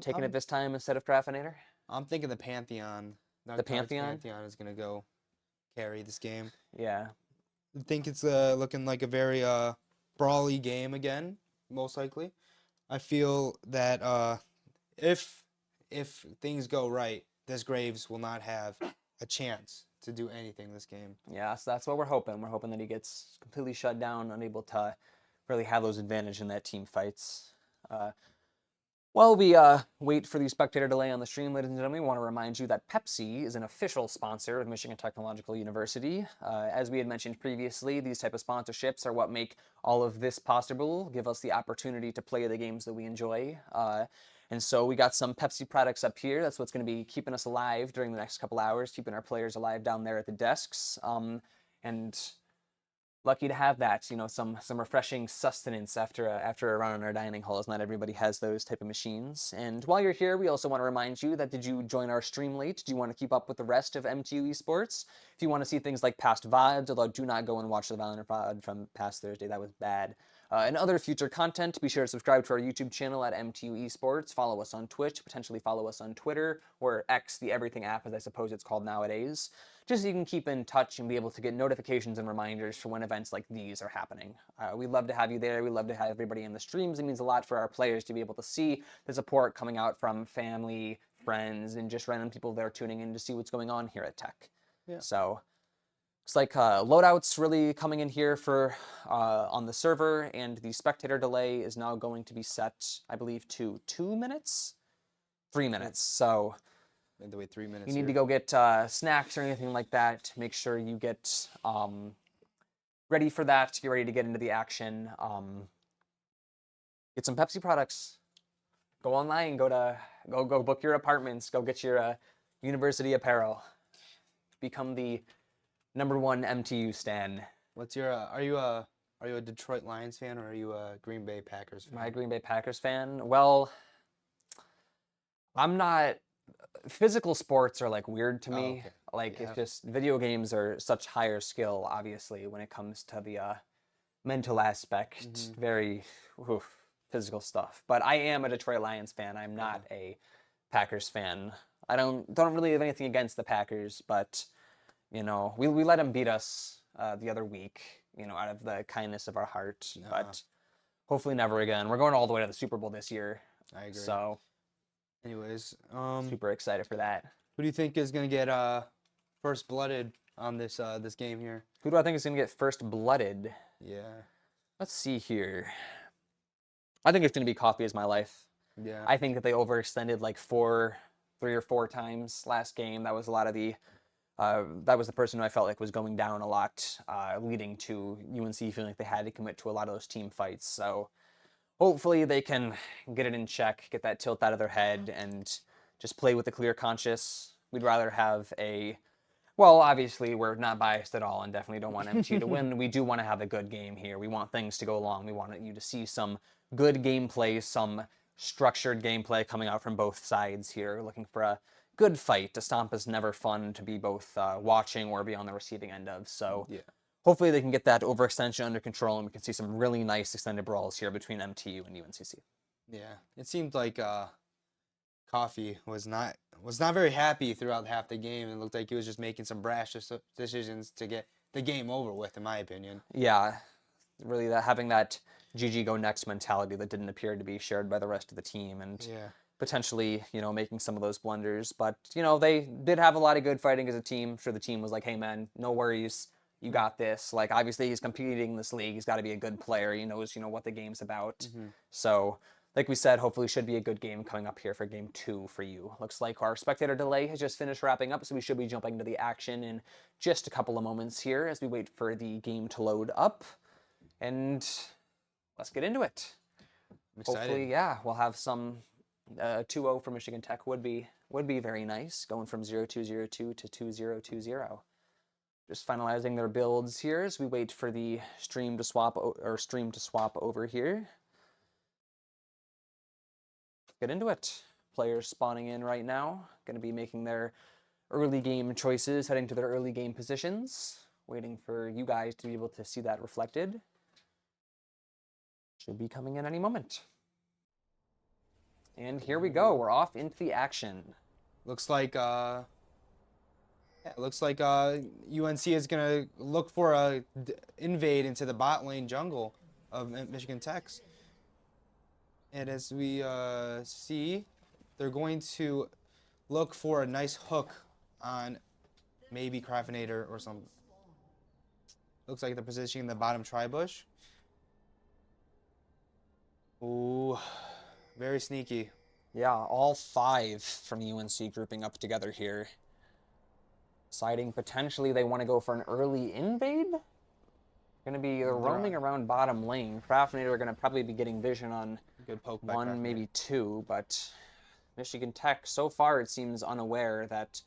taking it this time instead of Craftinator? I'm thinking the Pantheon. The Pantheon? Pantheon is going to go carry this game. Yeah. I think it's looking like a very brawly game again, most likely. I feel that if things go right, this Graves will not have a chance to do anything this game. Yeah, so that's what we're hoping. We're hoping that he gets completely shut down, unable to really have those advantage in that team fights. While we wait for the spectator delay on the stream, ladies and gentlemen, we want to remind you that Pepsi is an official sponsor of Michigan Technological University. As we had mentioned previously, these type of sponsorships are what make all of this possible, give us the opportunity to play the games that we enjoy. And so we got some Pepsi products up here. That's what's going to be keeping us alive during the next couple hours, keeping our players alive down there at the desks. And lucky to have that, some refreshing sustenance after a run in our dining halls. Not everybody has those type of machines. And while you're here, we also want to remind you that did you join our stream late? Do you want to keep up with the rest of MTU Esports? If you want to see things like past VODs, although do not go and watch the Valorant VOD from past Thursday, that was bad. And other future content, be sure to subscribe to our YouTube channel at MTU Esports. Follow us on Twitch, potentially follow us on Twitter, or X, the everything app, as I suppose it's called nowadays, just so you can keep in touch and be able to get notifications and reminders for when events like these are happening. We'd love to have you there. We'd love to have everybody in the streams. It means a lot for our players to be able to see the support coming out from family, friends, and just random people that are tuning in to see what's going on here at Tech. Yeah. So looks like loadouts really coming in here for on the server, and the spectator delay is now going to be set, I believe, to 2 minutes? 3 minutes. So We have to wait 3 minutes. you need here. to go get snacks or anything like that. Make sure you get ready for that. Get ready to get into the action. Get some Pepsi products. Go online. Go book your apartments. Go get your university apparel. Become the #1 MTU stan. What's your? Are you a Detroit Lions fan or are you a Green Bay Packers fan? Am I a Green Bay Packers fan? Well, I'm not. Physical sports are like weird to me. Okay. Like Yeah. it's just video games are such higher skill, obviously, when it comes to the mental aspect. Mhm. Very physical stuff. But I am a Detroit Lions fan. I'm not a Packers fan. I don't really have anything against the Packers, but we let them beat us the other week. Out of the kindness of our heart. But hopefully never again. We're going all the way to the Super Bowl this year. I agree. So anyways, super excited for that. who do you think is gonna get first blooded on this game here? Who do I think is going to get first blooded? Yeah. Let's see here. I think it's going to be Coffee is My Life. Yeah. I think that they overextended like 3 or 4 times last game. That was a lot of the that was the person who I felt like was going down a lot, leading to UNC feeling like they had to commit to a lot of those team fights. So hopefully they can get it in check, get that tilt out of their head, and just play with a clear conscience. We'd rather have well, obviously, we're not biased at all and definitely don't want MTU to win. We do want to have a good game here. We want things to go along. We want you to see some good gameplay, some structured gameplay coming out from both sides here. Looking for a good fight. A stomp is never fun to be both watching or be on the receiving end of. So Yeah. hopefully they can get that overextension under control and we can see some really nice extended brawls here between MTU and UNCC. Yeah. It seemed like Coffee was not very happy throughout half the game. It looked like he was just making some brash decisions to get the game over with, in my opinion. Yeah, really having that GG go next mentality that didn't appear to be shared by the rest of the team, and potentially making some of those blunders. But they did have a lot of good fighting as a team. I'm sure the team was like, hey man, no worries, you got this. Like obviously he's competing in this league, he's got to be a good player. He knows what the game's about. So like we said, hopefully should be a good game coming up here for game 2 for you. Looks like our spectator delay has just finished wrapping up, so we should be jumping into the action in just a couple of moments here as we wait for the game to load up. And let's get into it. I'm excited. Hopefully, yeah, we'll have some 2-0 for Michigan Tech would be very nice, going from 0-2-0-2 to 2-0-2-0. Just finalizing their builds here as we wait for the stream to swap over here. Get into it. Players spawning in right now, going to be making their early game choices, heading to their early game positions, waiting for you guys to be able to see that reflected. Should be coming in any moment. And here we go. We're off into the action. Looks like UNC is gonna look for a invade into the bot lane jungle of Michigan Tech's. And as we see, they're going to look for a nice hook on maybe Craftinator or something. Looks like they're positioning the bottom tri-bush. Ooh, very sneaky. Yeah, all 5 from UNC grouping up together here. Deciding potentially they want to go for an early invade. Going to be roaming around bottom lane. Craftinator are going to probably be getting vision on Good poke by 1, Craftinator. maybe 2, but Michigan Tech, so far it seems unaware that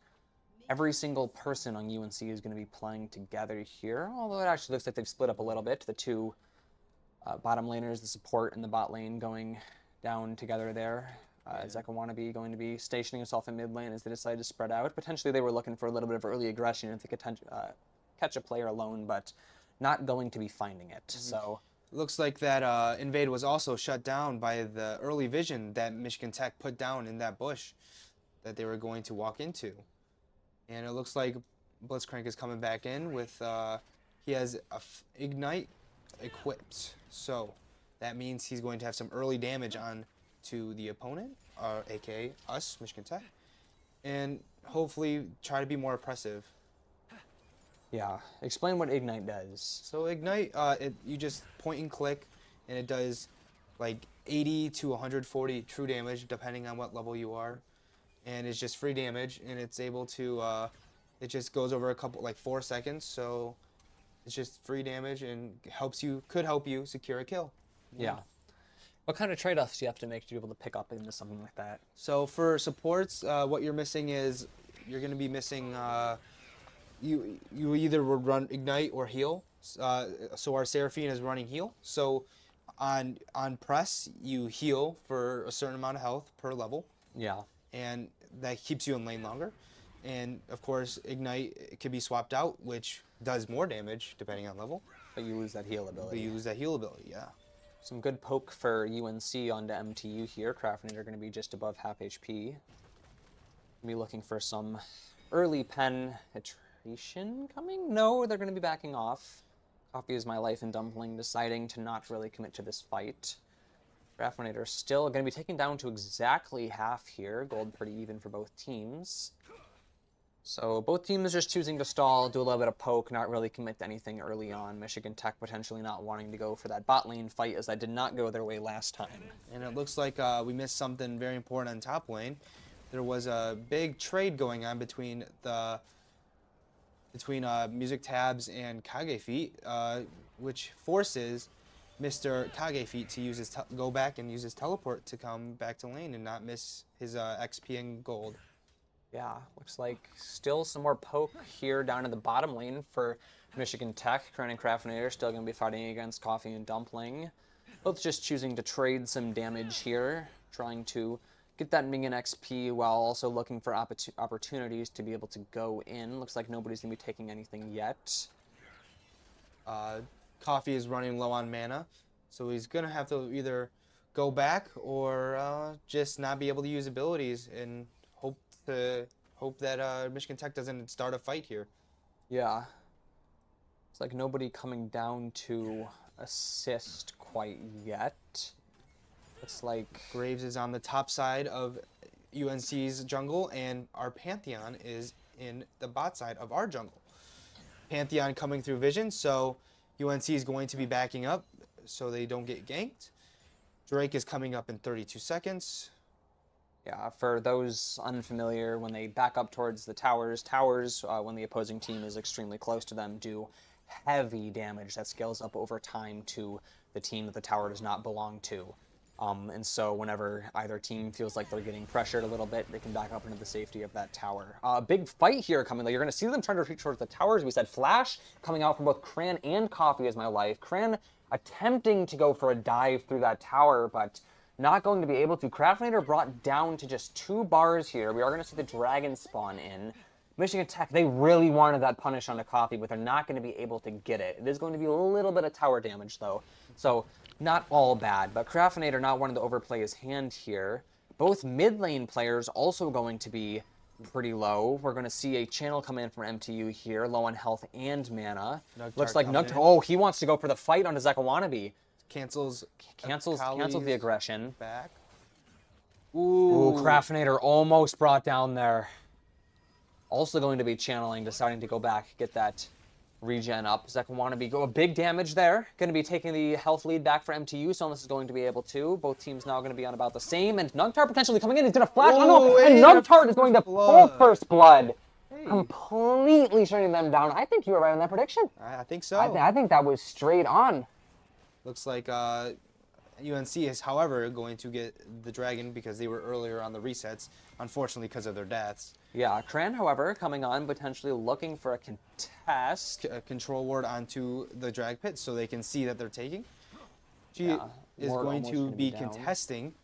every single person on UNC is going to be playing together here, although it actually looks like they've split up a little bit. The 2 bottom laners, the support and the bot lane going down together there. Zeka Wannabe going to be stationing himself in mid lane as they decide to spread out. Potentially they were looking for a little bit of early aggression if they could catch a player alone, but not going to be finding it. So Looks like that invade was also shut down by the early vision that Michigan Tech put down in that bush that they were going to walk into. And it looks like Blitzcrank is coming back in with, he has Ignite equipped. So that means he's going to have some early damage on to the opponent, aka us, Michigan Tech, and hopefully try to be more oppressive. yeah, explain what Ignite does. So Ignite, you just point and click, and it does like 80 to 140 true damage depending on what level you are, and it's just free damage, and it's able to, it just goes over a couple, like 4 seconds, so it's just free damage and could help you secure a kill. Yeah. What kind of trade-offs do you have to make to be able to pick up into something like that? So for supports, what you're missing is you're going to be missing. You either would run Ignite or heal. So our Seraphine is running heal. So on press, you heal for a certain amount of health per level. Yeah. And that keeps you in lane longer. And of course, Ignite can be swapped out, which does more damage depending on level. But you lose that heal ability. But you lose that heal ability, yeah. Some good poke for UNC onto MTU here. Craftinator are going to be just above half HP. Be looking for some early penetration coming? No, they're going to be backing off. Coffee is my life and Dumpling deciding to not really commit to this fight. Craftinator still going to be taken down to exactly half here. Gold pretty even for both teams. So both teams just choosing to stall, do a little bit of poke, not really commit to anything early on. Michigan Tech potentially not wanting to go for that bot lane fight as that did not go their way last time. And it looks like we missed something very important on top lane. There was a big trade going on between Music Tabs and Kage Feet, which forces Mr. Kage Feet to use his go back and use his teleport to come back to lane and not miss his XP and gold. Yeah, looks like still some more poke here down in the bottom lane for Michigan Tech. Kren and Craftinator still going to be fighting against Coffee and Dumpling. Both just choosing to trade some damage here, trying to get that minion XP while also looking for opportunities to be able to go in. Looks like nobody's going to be taking anything yet. Coffee is running low on mana, so he's going to have to either go back or just not be able to use abilities and hope that Michigan Tech doesn't start a fight here. Yeah. It's like nobody coming down to assist quite yet. It's like Graves is on the top side of UNC's jungle, and our Pantheon is in the bot side of our jungle. Pantheon coming through vision, so UNC is going to be backing up so they don't get ganked. Drake is coming up in 32 seconds. Yeah, for those unfamiliar, when they back up towards the towers, when the opposing team is extremely close to them, do heavy damage that scales up over time to the team that the tower does not belong to. And so whenever either team feels like they're getting pressured a little bit, they can back up into the safety of that tower. Big fight here coming, though. You're going to see them trying to retreat towards the towers. We said Flash coming out from both Cran and Coffee is my life. Cran attempting to go for a dive through that tower, but not going to be able to. Craftinator brought down to just 2 bars here. We are going to see the dragon spawn in. Michigan Tech, they really wanted that punish on the Coffee, but they're not going to be able to get it. It is going to be a little bit of tower damage, though. So not all bad, but Craftinator not wanting to overplay his hand here. Both mid lane players also going to be pretty low. We're going to see a channel come in from MTU here, low on health and mana. Looks like Nugtar. Oh, he wants to go for the fight on Zeka Wannabe. Cancels the aggression. Back. Ooh, Craftinator almost brought down there. Also going to be channeling, deciding to go back, get that regen up. Zek want to be go a big damage there. Going to be taking the health lead back for MTU. Sunless is going to be able to. Both teams now going to be on about the same. And Nugtart potentially coming in. He's going to flash. Oh no! And Nugtart is going to pull first blood. Completely shutting them down. I think you were right on that prediction. I think so. I think that was straight on. Looks like UNC is, however, going to get the Dragon because they were earlier on the resets, unfortunately because of their deaths. Yeah, Kran, however, coming on, potentially looking for a contest. A control ward onto the drag pit so they can see that they're taking. She is Ward going almost to gonna be down. contesting.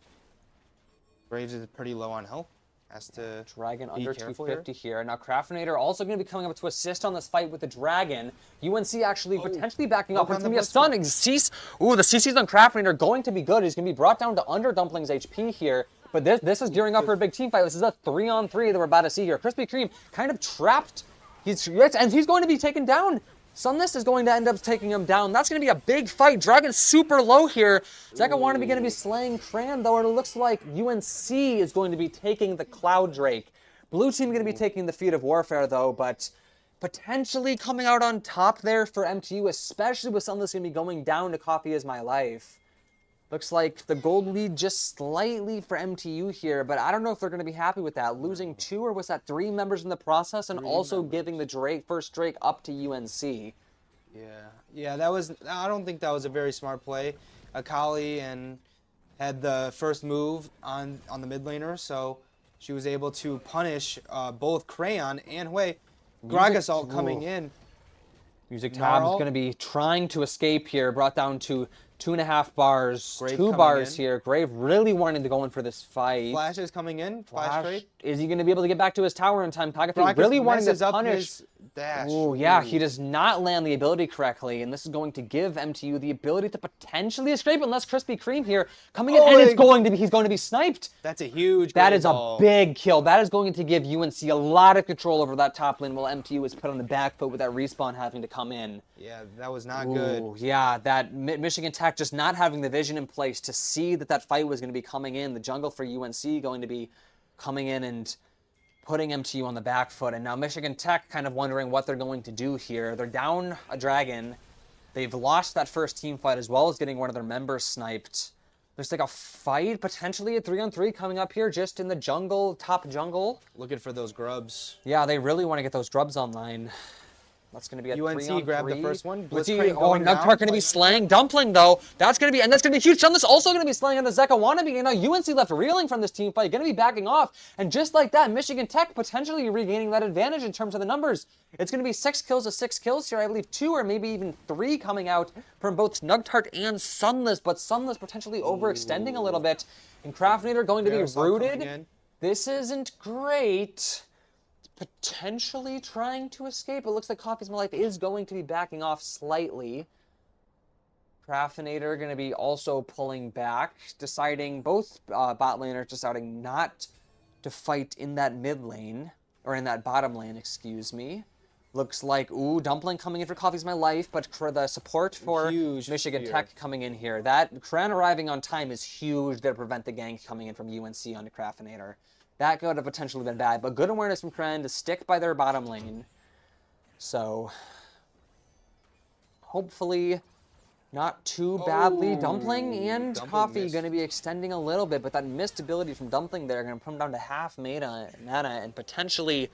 Graves is pretty low on health. Has to Dragon be under careful 250 here. Now, Craftinator also going to be coming up to assist on this fight with the Dragon. UNC actually potentially backing up. It's going to be a stun. Ooh, the CCs on Craftinator going to be good. He's going to be brought down to under Dumpling's HP here. But this is gearing up for a big team fight. This is a 3-on-3 that we're about to see here. Krispy Kreme kind of trapped. He's going to be taken down. Sunless is going to end up taking him down. That's going to be a big fight. Dragon's super low here. Zeka want to be going to be slaying Kran, though, and it looks like UNC is going to be taking the Cloud Drake. Blue team going to be taking the Feat of Warfare, though, but potentially coming out on top there for MTU, especially with Sunless going to be going down to Coffee Is My Life. Looks like the gold lead just slightly for MTU here, but I don't know if they're going to be happy with that. Losing 2 or was that 3 members in the process, and also giving the first Drake up to UNC. Yeah, that was. I don't think that was a very smart play. Akali had the first move on the mid laner, so she was able to punish both Crayon and Hui. Gragasol coming in. Music Tab is going to be trying to escape here, brought down to 2.5 bars, Grave 2 bars here. Grave really wanting to go in for this fight. Flash is coming in. Flash trade. Is he going to be able to get back to his tower in time? Kagafi really wanting to punish. His dash. Ooh, yeah, he does not land the ability correctly, and this is going to give MTU the ability to potentially escape unless Krispy Kreme here coming in, and he's going to be sniped. That's a huge. That is a big kill. That is going to give UNC a lot of control over that top lane, while MTU is put on the back foot with that respawn having to come in. Yeah, that was not good. Yeah, that Michigan Tech just not having the vision in place to see that fight was going to be coming in. The jungle for UNC going to be coming in and putting MTU on the back foot. And now Michigan Tech kind of wondering what they're going to do here. They're down a Dragon. They've lost that first team fight as well as getting one of their members sniped. There's like a fight, potentially a 3-on-3 coming up here just in the jungle, top jungle. Looking for those grubs. Yeah, they really want to get those grubs online. That's going to be a UNC 3-on-3. grabbed the first one. Nugtart going to be slaying Dumpling, though. That's going to be huge. Sunless also going to be slaying on the Zeka wannabe. And now UNC left reeling from this team fight, going to be backing off. And just like that, Michigan Tech potentially regaining that advantage in terms of the numbers. It's going to be 6 kills to 6 kills here. I believe 2 or maybe even 3 coming out from both Nugtart and Sunless. But Sunless potentially overextending a little bit. And Craftinator going to be rooted. This isn't great. Potentially trying to escape. It looks like Coffee Is My Life is going to be backing off slightly. Craftinator going to be also pulling back, deciding, both bot laners deciding not to fight in that mid lane, or in that bottom lane, excuse me. Looks like, Dumpling coming in for Coffee Is My Life, but for the support for Michigan Tech coming in here. That Kran arriving on time is huge to prevent the gank coming in from UNC onto Craftinator. That could have potentially been bad, but good awareness from Kran to stick by their bottom lane. So, hopefully, not too badly. Dumpling and Coffee going to be extending a little bit, but that missed ability from Dumpling there going to put him down to half mana and potentially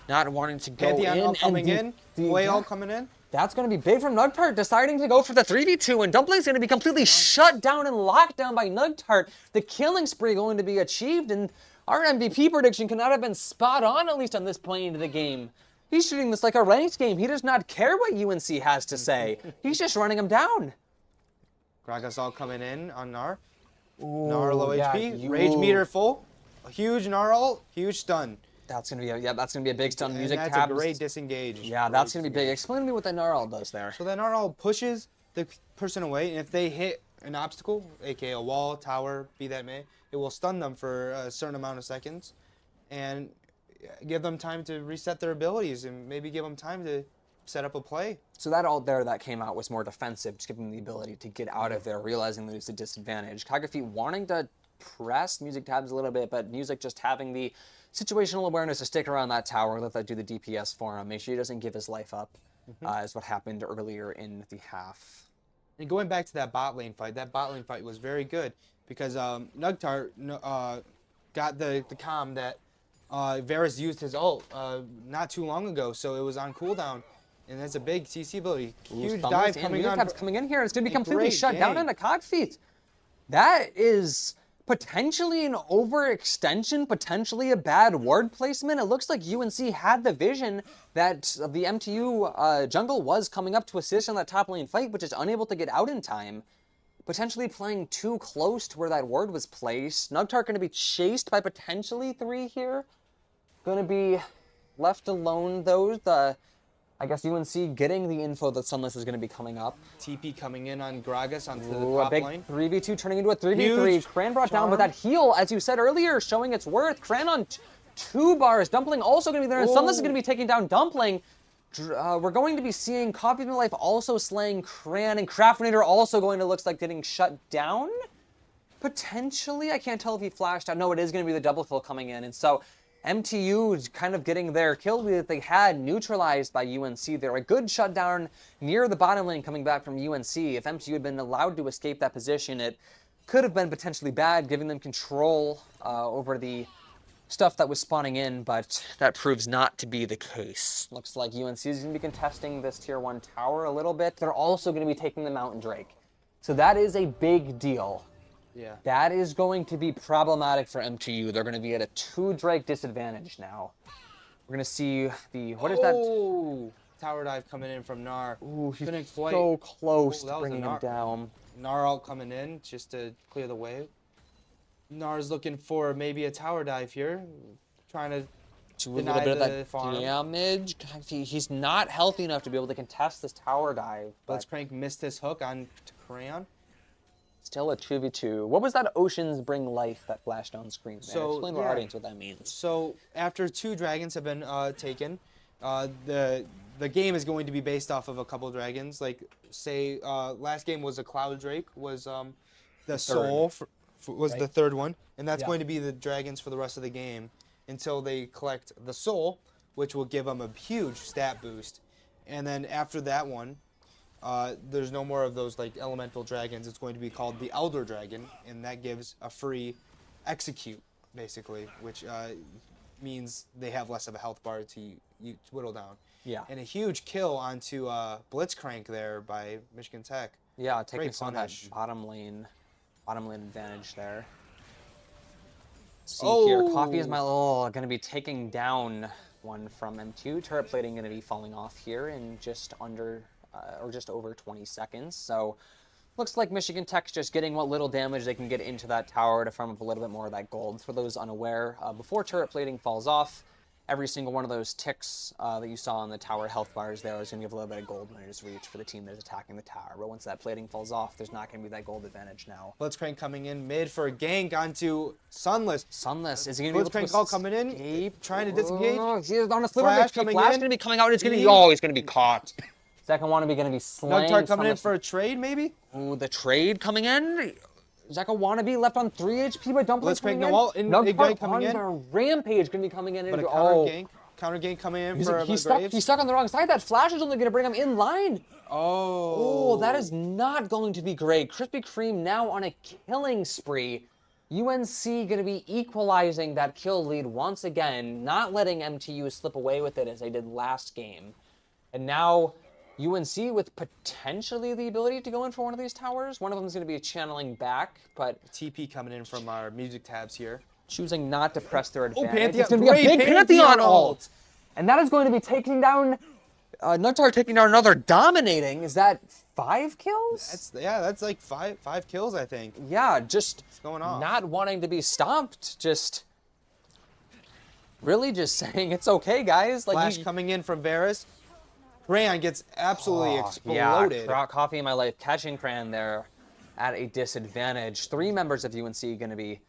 not wanting to go in. Coming in. Whale coming in. That's going to be big from Nugtart, deciding to go for the 3v2, and Dumpling's going to be completely shut down and locked down by Nugtart. The killing spree going to be achieved, and our MVP prediction could not have been spot on, at least on this point into the game. He's treating this like a ranked game. He does not care what UNC has to say. He's just running him down. Gragasol coming in on Gnar. Gnar low HP. Rage meter full. A huge Gnar ult. Huge stun. That's gonna be a big stun. Music That's tabs. a great disengage. Yeah, that's gonna be big. Explain to me what that Gnar ult does there. So that Gnar ult pushes the person away, and if they hit an obstacle, aka a wall, tower, be that may, it will stun them for a certain amount of seconds, and give them time to reset their abilities, and maybe give them time to set up a play. So that ult there that came out was more defensive, just giving them the ability to get out of there, realizing that it's a disadvantage. Kagafi wanting to press Music tabs a little bit, but Music just having the situational awareness to stick around that tower, let that do the DPS for him, make sure he doesn't give his life up. is what happened earlier in the half. And going back to that bot lane fight was very good because Nugtar got the comm that Varus used his ult not too long ago, so it was on cooldown, and that's a big CC ability. Huge dive coming on. Coming in here, it's going to be completely great shut down game. into Cogfeet. That is potentially an overextension, potentially a bad ward placement. It looks like UNC had the vision that the MTU jungle was coming up to assist on that top lane fight, but just unable to get out in time. Potentially playing too close to where that ward was placed. Nugtar going to be chased by potentially 3 here. Going to be left alone, though. I guess UNC getting the info that Sunless is going to be coming up. TP coming in on Gragas onto the Ooh, a top big lane. 3v2 turning into a 3v3. Huge Cran brought down, charm. but that heal, as you said earlier, showing its worth. Cran on 2 bars. Dumpling also going to be there, and Sunless is going to be taking down Dumpling. We're going to be seeing Coffee of My Life also slaying Cran, and Craftinator also going to looks like getting shut down? Potentially? I can't tell if he flashed out. No, it is going to be the double kill coming in, and so MTU is kind of getting their kill that they had neutralized by UNC there. A good shutdown near the bottom lane coming back from UNC. If MTU had been allowed to escape that position, it could have been potentially bad, giving them control over the stuff that was spawning in, but that proves not to be the case. Looks like UNC is going to be contesting this tier 1 tower a little bit. They're also going to be taking the Mountain Drake. So that is a big deal. Yeah. That is going to be problematic for MTU. They're going to be at a 2 Drake disadvantage now. We're going to see the, what is that? Oh, tower dive coming in from Gnar. Ooh, he's Couldn't quite- so close Oh, to that was a bringing him Gnar. down. Gnar ult coming in just to clear the way. Gnar's looking for maybe a tower dive here, trying to Do a little deny bit of the that farm. damage. God, he's not healthy enough to be able to contest this tower dive. But Blitzcrank missed his hook on Crayon. still a 2v2. What was that Oceans Bring Life that flashed on screen there? So, Explain to our yeah. audience what that means. So after 2 dragons have been taken, the game is going to be based off of a couple dragons. Like say last game was a Cloud Drake, was the Soul was the third one, and that's Yeah. going to be the dragons for the rest of the game until they collect the Soul, which will give them a huge stat boost. And then after that one, there's no more of those like elemental dragons. It's going to be called the Elder Dragon, and that gives a free execute basically, which means they have less of a health bar to whittle down. Yeah. And a huge kill onto Blitzcrank there by Michigan Tech. Yeah, taking Great some of that punish. bottom lane advantage there. Let's see here, Coffee is my going to be taking down one from M2. Turret plating going to be falling off here in just under or just over 20 seconds. So looks like Michigan Tech's just getting what little damage they can get into that tower to farm up a little bit more of that gold. For those unaware, before turret plating falls off, every single one of those ticks that you saw on the tower health bars there is going to give a little bit of gold when it is reached for the team that is attacking the tower. But once that plating falls off, there's not going to be that gold advantage now. Blitzcrank coming in mid for a gank onto Sunless. Sunless, is he going to be able to Blitzcrank all coming in, trying to disengage. Oh, he's on a sliver Flash of HP. coming Flash in. going to be coming out, and it's going to be, he's going to be caught. Second wannabe going to be slain. Nugtar coming in Sunless- for a trade maybe? Ooh, the trade coming in. Zeka wannabe left on 3 HP, but Dumpling Blitzcrank coming no in. ult, and Nugtar Ignite coming in. on the Rampage going to be coming in. But a and counter gank coming in He's, for he's Graves. stuck on the wrong side. That flash is only going to bring him in line. Oh. Oh, that is not going to be great. Krispy Kreme now on a killing spree. UNC going to be equalizing that kill lead once again, not letting MTU slip away with it as they did last game. And now UNC with potentially the ability to go in for one of these towers. One of them is going to be channeling back, but TP coming in from our music tabs here. choosing not to press their advantage. Pantheon- It's going to be a great big Pantheon Pantheon ult. ult. And that is going to be taking down, Nugtar taking down another dominating. Is that 5 kills? That's like five kills I think. Yeah, just going on? not wanting to be stopped. Just really just saying it's okay, guys. Like Flash coming in from Varus. Crayon gets absolutely yeah, exploded. Coffee in my life catching Cran there at a disadvantage. 3 members of UNC going to be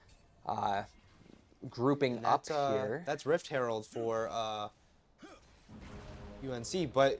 grouping up here. That's Rift Herald for UNC, but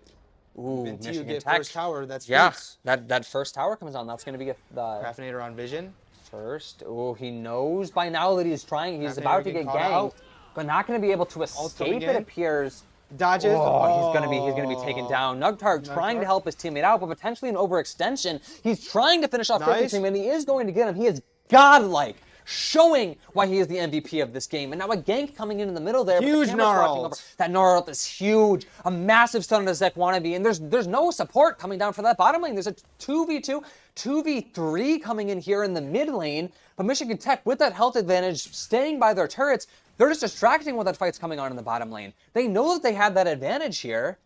Ooh, until you Michigan get Tech. first tower, that's Yeah, Fruits. that first tower comes on. That's going to be the Craftinator on Vision. first. Oh, he knows by now that he's trying. He's Craftinator about to getting get caught ganked, out. but not going to be able to coming escape. It in. appears. Dodges. Oh, he's gonna be taken down. Nugtar trying to help his teammate out, but potentially an overextension. He's trying to finish off Krispy Kreme, and he is going to get him. He is godlike, showing why he is the MVP of this game. And now a gank coming in the middle there. Huge gnarled. That gnarled is huge. A massive stun on a Zek wannabe, and there's no support coming down for that bottom lane. There's a 2v2, 2v3 coming in here in the mid lane. But Michigan Tech, with that health advantage, staying by their turrets, they're just distracting while that fight's coming on in the bottom lane. They know that they have that advantage here.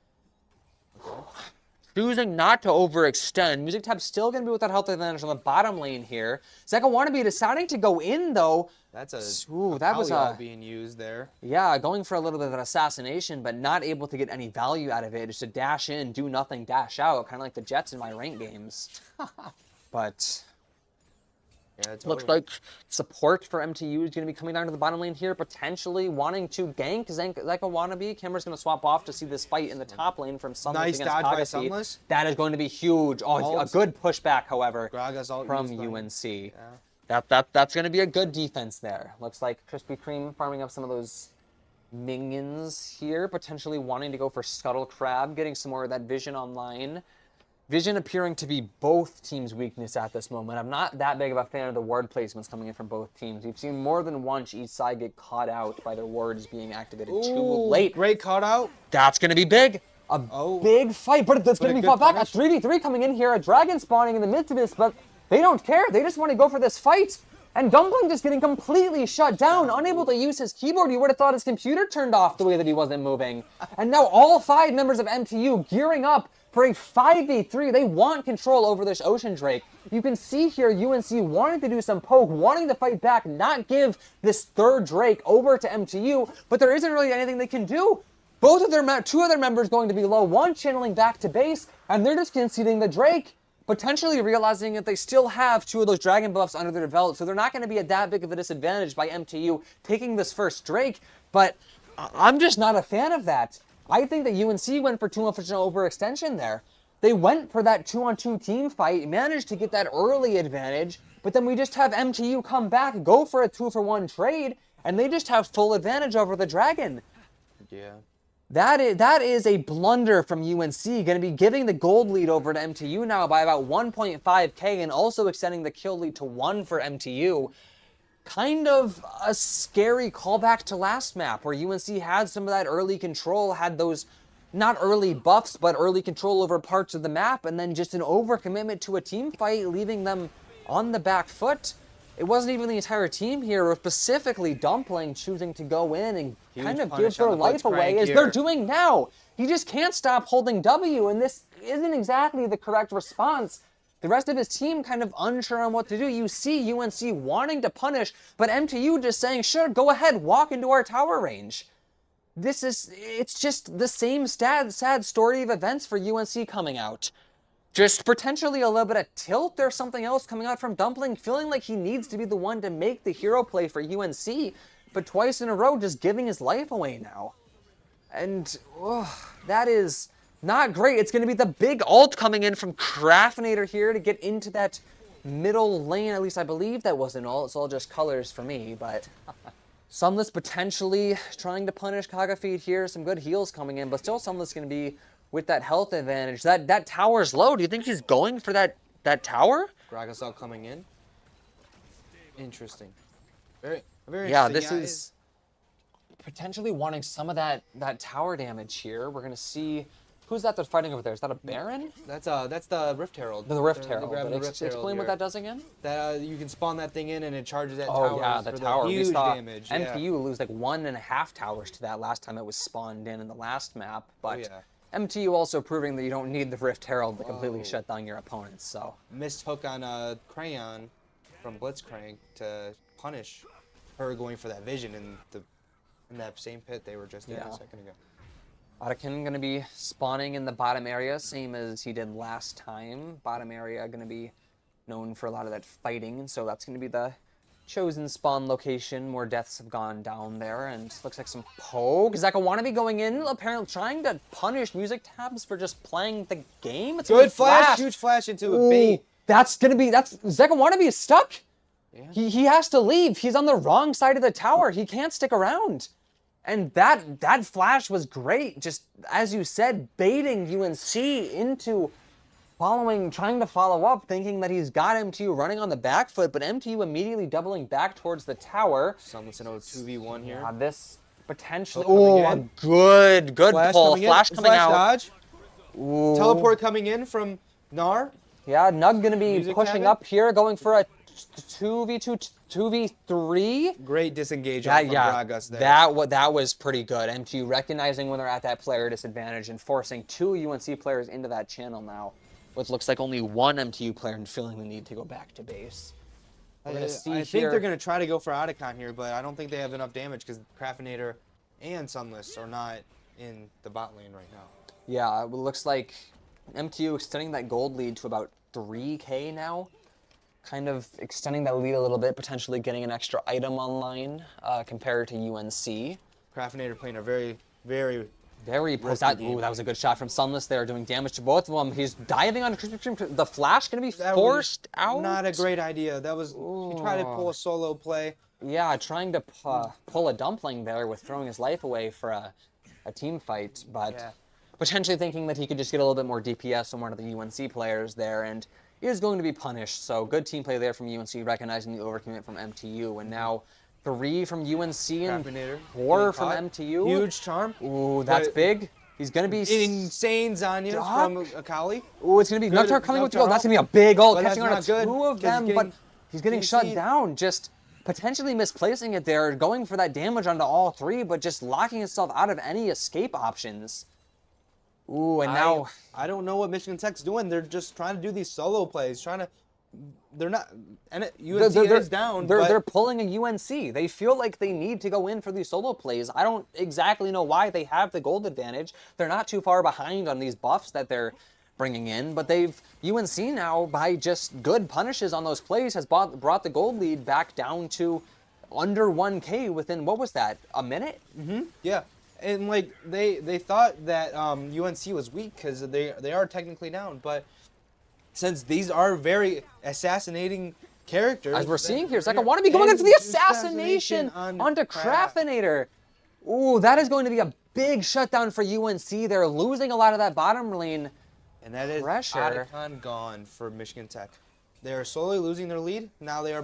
Choosing not to overextend. Music Tab's still going to be with that health advantage on the bottom lane here. Zeka Wannabe deciding to go in, though. That's a that was being used there. Yeah, going for a little bit of an assassination, but not able to get any value out of it. Just to dash in, do nothing, dash out. Kind of like the Jets in my rank games. But... yeah, looks like support for MTU is going to be coming down to the bottom lane here, potentially wanting to gank Zeka Wannabe. Camera's going to swap off to see this fight in the top lane from Sunless nice against dodge by Kagafi. Sunless. That is going to be huge. Oh, a good pushback, however, from UNC. Yeah. That's going to be a good defense there. Looks like Krispy Kreme farming up some of those minions here, potentially wanting to go for Scuttle Crab, getting some more of that vision online. Vision appearing to be both teams' weakness at this moment. I'm not that big of a fan of the ward placements coming in from both teams. We've seen more than once each side get caught out by their wards being activated too late. Great caught out. That's going to be big. Big fight, but it's going to be fought back. A 3v3 coming in here, a dragon spawning in the midst of this, but they don't care. They just want to go for this fight. And Dumpling just getting completely shut down, unable to use his keyboard. You would have thought his computer turned off the way that he wasn't moving. And now all 5 members of MTU gearing up for a 5v3. They want control over this Ocean Drake. You can see here UNC wanting to do some poke, wanting to fight back, not give this third Drake over to MTU, but there isn't really anything they can do. Two of their members going to be low, one channeling back to base, and they're just conceding the Drake, potentially realizing that they still have 2 of those dragon buffs under their belt, so they're not going to be at that big of a disadvantage by MTU taking this first Drake, but I'm just not a fan of that. I think that UNC went for too much of an overextension there. They went for that 2-on-2 team fight, managed to get that early advantage, but then we just have MTU come back, go for a 2-for-1 trade, and they just have full advantage over the Dragon. Yeah. That is a blunder from UNC, going to be giving the gold lead over to MTU now by about 1.5k and also extending the kill lead to 1 for MTU. Kind of a scary callback to last map where UNC had some of that early control, had those, not early buffs, but early control over parts of the map, and then just an overcommitment to a team fight, leaving them on the back foot. It wasn't even the entire team here, or specifically Dumpling choosing to go in and kind of give their life away, as they're doing now. He just can't stop holding W, and this isn't exactly the correct response. The rest of his team kind of unsure on what to do. You see UNC wanting to punish, but MTU just saying, sure, go ahead, walk into our tower range. It's just the same sad story of events for UNC coming out. Just potentially a little bit of tilt or something else coming out from Dumpling, feeling like he needs to be the one to make the hero play for UNC, but twice in a row just giving his life away now. And that is not great. It's going to be the big ult coming in from Craftinator here to get into that middle lane. At least I believe that was an ult. It's all just colors for me, but Sunless potentially trying to punish Kagafeed here. Some good heals coming in, but still Sunless going to be with that health advantage. That tower's low. Do you think he's going for that tower? Gragasol coming in. Interesting. Very interesting. Yeah, this is potentially wanting some of that tower damage here. We're going to see... Who's that that's fighting over there? Is that a Baron? That's the Rift Herald. The Rift Herald. Explain what that does again? That you can spawn that thing in and it charges that tower. tower. Oh yeah, the tower. Huge we saw damage. MTU lose like 1.5 towers to that last time it was spawned in the last map. But MTU also proving that you don't need the Rift Herald to completely shut down your opponents. So missed hook on Crayon from Blitzcrank to punish her going for that vision in that same pit they were just in a second ago. Ottokin going to be spawning in the bottom area, same as he did last time. Bottom area going to be known for a lot of that fighting, so that's going to be the chosen spawn location. More deaths have gone down there, and looks like some poke. Zeka Wannabe going in, apparently trying to punish Music Tabs for just playing the game. It's good flash, huge flash into a bait. Zeka Wannabe is stuck. Yeah. He has to leave. He's on the wrong side of the tower. He can't stick around. And that flash was great. Just as you said, baiting UNC into trying to follow up, thinking that he's got MTU running on the back foot, but MTU immediately doubling back towards the tower. Sunless in a 2v1 here. Yeah, this potentially. Oh, Oh, coming good Flash pull. coming in. Flash coming Flash out. dodge. Ooh. Teleport coming in from Gnar. Yeah, Nug gonna be Music pushing cabin. up here, going for a 2v2, 2v3. Great disengagement from Gragas there. That was pretty good. MTU recognizing when they're at that player disadvantage and forcing 2 UNC players into that channel now, which looks like only one MTU player feeling the need to go back to base. We're gonna see I here. think they're going to try to go for Otacon here, but I don't think they have enough damage because Craftinator and Sunless are not in the bot lane right now. Yeah, it looks like MTU extending that gold lead to about 3K now. Kind of extending that lead a little bit, potentially getting an extra item online compared to UNC. Craftinator playing a very, very That was a good shot from Sunless there, doing damage to both of them. He's diving on the flash, going to be forced out. Not a great idea. That was he tried to pull a solo play. Yeah, trying to pull a dumpling there with throwing his life away for a team fight, but potentially thinking that he could just get a little bit more DPS from one of the UNC players there, and is going to be punished. So good team play there from UNC, recognizing the overcommit from MTU, and now 3 from UNC and 4 from MTU. Huge charm. Ooh, that's big. He's going to be insane Zanya from Akali. Ooh, it's going to be Nuktar coming with the ult. That's going to be a big ult, But catching on that's to not 2 of good, 'cause them, but he's getting shut down. Just potentially misplacing it there, going for that damage onto all 3, but just locking himself out of any escape options. Ooh, and now I don't know what Michigan Tech's doing. They're just trying to do these solo plays, they're not, and UNC is down. They're pulling a UNC. They feel like they need to go in for these solo plays. I don't exactly know why they have the gold advantage. They're not too far behind on these buffs that they're bringing in, but UNC now, by just good punishes on those plays, has brought the gold lead back down to under 1K within, what was that, a minute? Mm-hmm. Yeah. And like they thought that UNC was weak because they are technically down, but since these are very assassinating characters, as we're seeing here, Zeka wanna be going in for the assassination onto Craftinator. Ooh, that is going to be a big shutdown for UNC. They're losing a lot of that bottom lane. And that is pressure. Otacon gone for Michigan Tech. They are slowly losing their lead. Now they are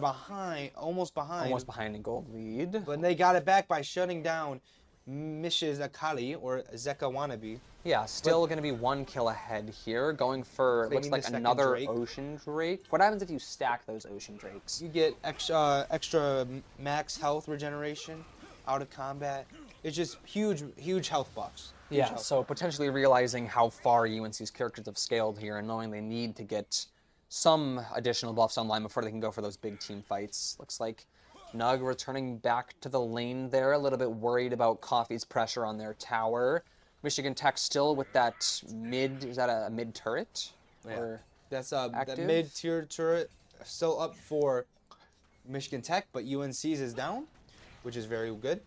almost behind. Almost behind in gold lead. But they got it back by shutting down Mrs. Akali, or Zeka Wannabe. Yeah, still going to be 1 kill ahead here. Going for, looks like another Drake. Ocean Drake. What happens if you stack those Ocean Drakes? You get extra max health regeneration out of combat. It's just huge health buffs. Yeah, so potentially realizing how far UNC's characters have scaled here and knowing they need to get some additional buffs online before they can go for those big team fights. Looks like Nug returning back to the lane there, a little bit worried about Coffee's pressure on their tower. Michigan Tech still with that mid, is that a mid turret? Yeah, or that's the active? mid-tier turret still up for Michigan Tech, but UNC's is down, which is very good.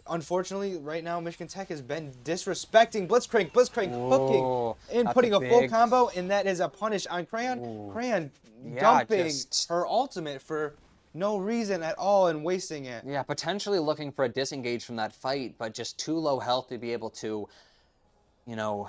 Unfortunately, right now, Michigan Tech has been disrespecting Blitzcrank hooking, and putting a full combo, and that is a punish on Crayon. Crayon dumping her ultimate for no reason at all and wasting it. Yeah, potentially looking for a disengage from that fight, but just too low health to be able to, you know,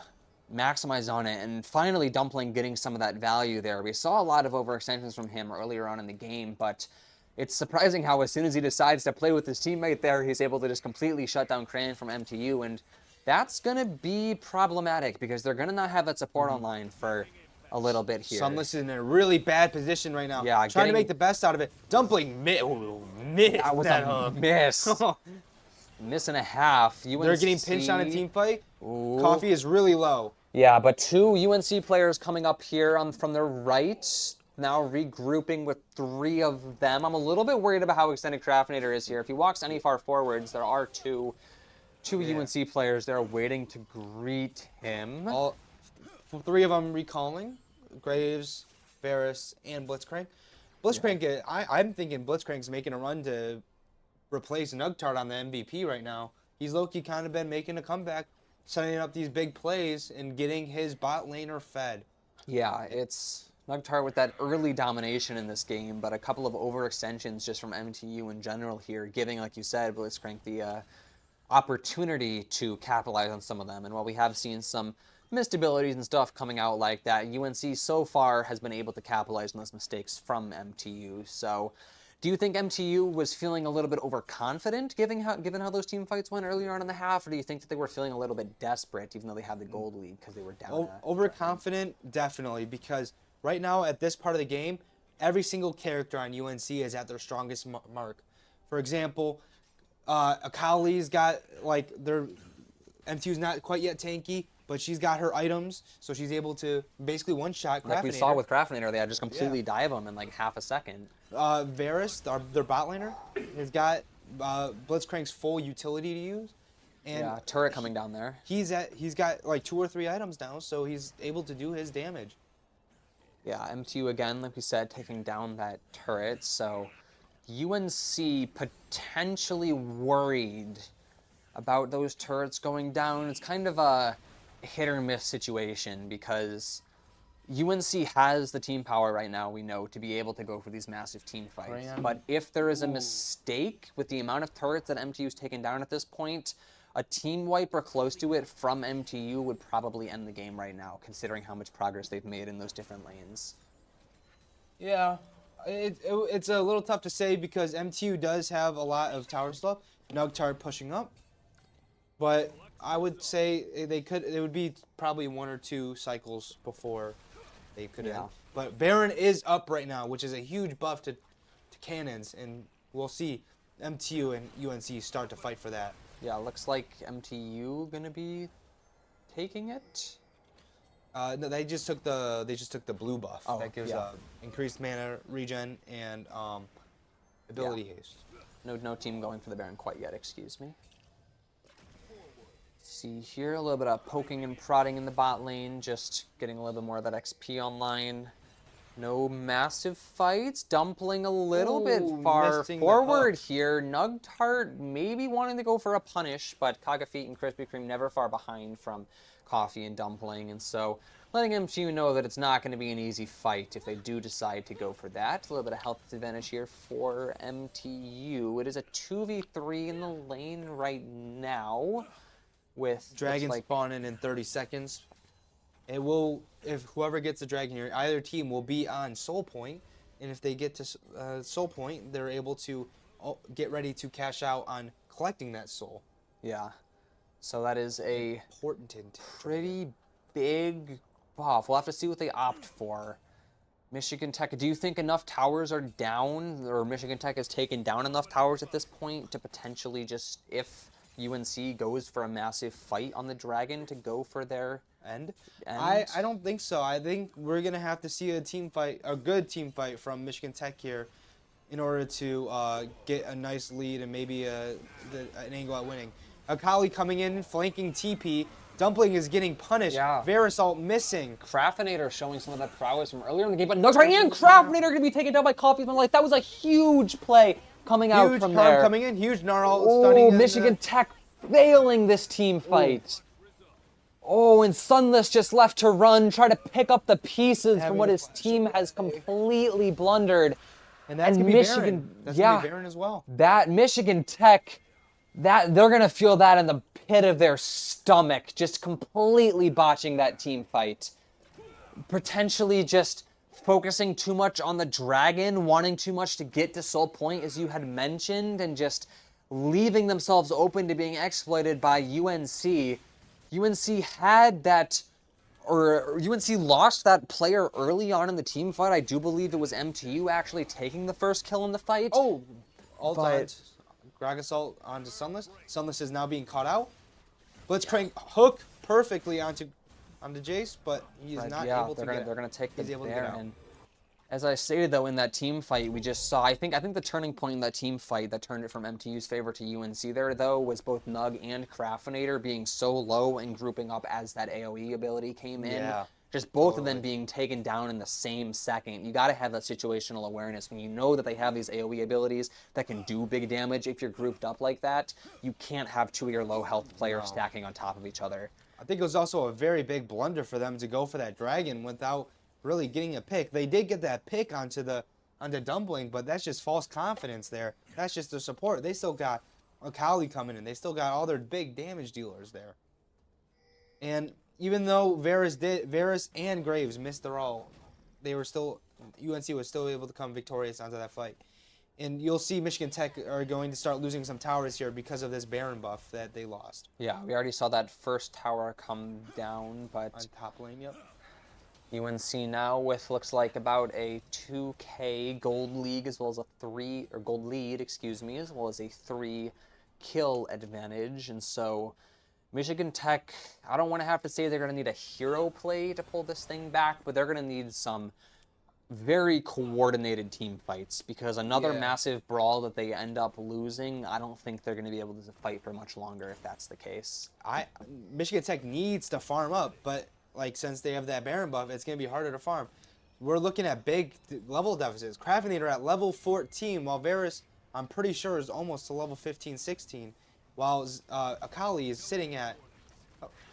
maximize on it. And finally, Dumpling getting some of that value there. We saw a lot of overextensions from him earlier on in the game, but it's surprising how as soon as he decides to play with his teammate there, he's able to just completely shut down Crayon from MTU, and that's going to be problematic because they're going to not have that support online for a little bit here. Sunless is in a really bad position right now. Yeah, trying to make the best out of it. Dumpling missed. That was a miss. Miss and a half. UNC, they're getting pinched on a team fight. Ooh. Coffee is really low. Yeah, but 2 UNC players coming up here from their right. Now regrouping with 3 of them. I'm a little bit worried about how extended Craftinator is here. If he walks any far forwards, there are two UNC players there waiting to greet him. 3 of them recalling. Graves, Ferris, and Blitzcrank. Blitzcrank, I'm thinking Blitzcrank's making a run to replace Nugtard on the MVP right now. He's low-key kind of been making a comeback, setting up these big plays and getting his bot laner fed. Yeah, it's Nugtar with that early domination in this game, but a couple of overextensions just from MTU in general here, giving, like you said, Blitzcrank the opportunity to capitalize on some of them. And while we have seen some missed abilities and stuff coming out like that, UNC so far has been able to capitalize on those mistakes from MTU. So do you think MTU was feeling a little bit overconfident given how those team fights went earlier on in the half, or do you think that they were feeling a little bit desperate even though they had the gold lead because they were down? Overconfident, definitely, because right now at this part of the game, every single character on UNC is at their strongest mark. For example, Akali's got like their MTU's not quite yet tanky, but she's got her items, so she's able to basically one-shot Craftinator. Like we saw with Craftinator, they just completely dive them in like half a second. Varus, their bot laner, has got Blitzcrank's full utility to use. And yeah, turret coming down there. He's got like 2 or 3 items now, so he's able to do his damage. Yeah, MTU again, like we said, taking down that turret. So UNC potentially worried about those turrets going down. It's kind of a hit or miss situation because UNC has the team power right now, we know, to be able to go for these massive team fights. But if there is a mistake with the amount of turrets that MTU's taken down at this point, a team wipe or close to it from MTU would probably end the game right now, considering how much progress they've made in those different lanes. Yeah, it's a little tough to say because MTU does have a lot of tower stuff. Nugtar pushing up, but I would say it would be probably 1 or 2 cycles before they could end. But Baron is up right now, which is a huge buff to cannons, and we'll see MTU and UNC start to fight for that. Yeah, looks like MTU gonna be taking it. No, they just took the blue buff. Oh, that gives increased mana regen and ability haste. No team going for the Baron quite yet. Excuse me. See here, a little bit of poking and prodding in the bot lane, just getting a little bit more of that XP online. No massive fights. Dumpling a little bit far forward here. Nugtart maybe wanting to go for a punish, but Kagafeet and Krispy Kreme never far behind from Coffee and Dumpling, and so letting MTU know that it's not going to be an easy fight if they do decide to go for that. A little bit of health advantage here for MTU. It is a 2v3 in the lane right now with Dragon spawning in 30 seconds. It will, if whoever gets the dragon here, either team will be on Soul Point, and if they get to Soul Point, they're able to get ready to cash out on collecting that soul. Yeah. So that is a important, pretty big buff. We'll have to see what they opt for. Michigan Tech, do you think enough towers are down, or Michigan Tech has taken down enough towers at this point to potentially just, if UNC goes for a massive fight on the dragon, to go for their end? I don't think so. I think we're going to have to see a good team fight from Michigan Tech here in order to get a nice lead and maybe an angle at winning. Akali coming in, flanking TP. Dumpling is getting punished. Yeah. Verisalt missing. Craftinator showing some of that prowess from earlier in the game, but Nugtart and Craftinator going to be taken down by Coffee. Like, that was a huge play coming out from there. Huge coming in, huge Gnarl stunning. Oh, Michigan Tech failing this team fight. Oh, and Sunless just left to run, try to pick up the pieces from what his team has completely blundered. And that's going to be Baron. That's going to be Baron as well. That Michigan Tech, they're going to feel that in the pit of their stomach, just completely botching that team fight. Potentially just focusing too much on the dragon, wanting too much to get to Soul Point, as you had mentioned, and just leaving themselves open to being exploited by UNC. UNC had that, or UNC lost that player early on in the team fight. I do believe it was MTU actually taking the first kill in the fight. Oh, Grog Assault onto Sunless. Sunless is now being caught out. Blitzcrank hook perfectly onto Jace, but he is not able to get. They're gonna take the Baron. As I stated though, in that team fight we just saw, I think the turning point in that team fight that turned it from MTU's favor to UNC there though was both Nug and Craftinator being so low and grouping up as that AoE ability came in. Yeah. Just both of them being taken down in the same second. You got to have that situational awareness when you know that they have these AoE abilities that can do big damage if you're grouped up like that. You can't have 2 of your low health players stacking on top of each other. I think it was also a very big blunder for them to go for that dragon without really getting a pick. They did get that pick onto Dumpling, but that's just false confidence there. That's just their support. They still got Akali coming in. They still got all their big damage dealers there. And even though Varus and Graves missed their all, UNC was still able to come victorious onto that fight. And you'll see Michigan Tech are going to start losing some towers here because of this Baron buff that they lost. Yeah, we already saw that first tower come down, but On top lane, yep. UNC now with looks like about a 2K gold league as well as gold lead, as well as a 3 kill advantage. And so Michigan Tech, I don't want to have to say they're going to need a hero play to pull this thing back, but they're going to need some very coordinated team fights, because another massive brawl that they end up losing, I don't think they're going to be able to fight for much longer if that's the case. Michigan Tech needs to farm up, but since they have that Baron buff, it's going to be harder to farm. We're looking at big level deficits. Craftinator at level 14, while Varus, I'm pretty sure, is almost to level 15, 16, while Akali is sitting at...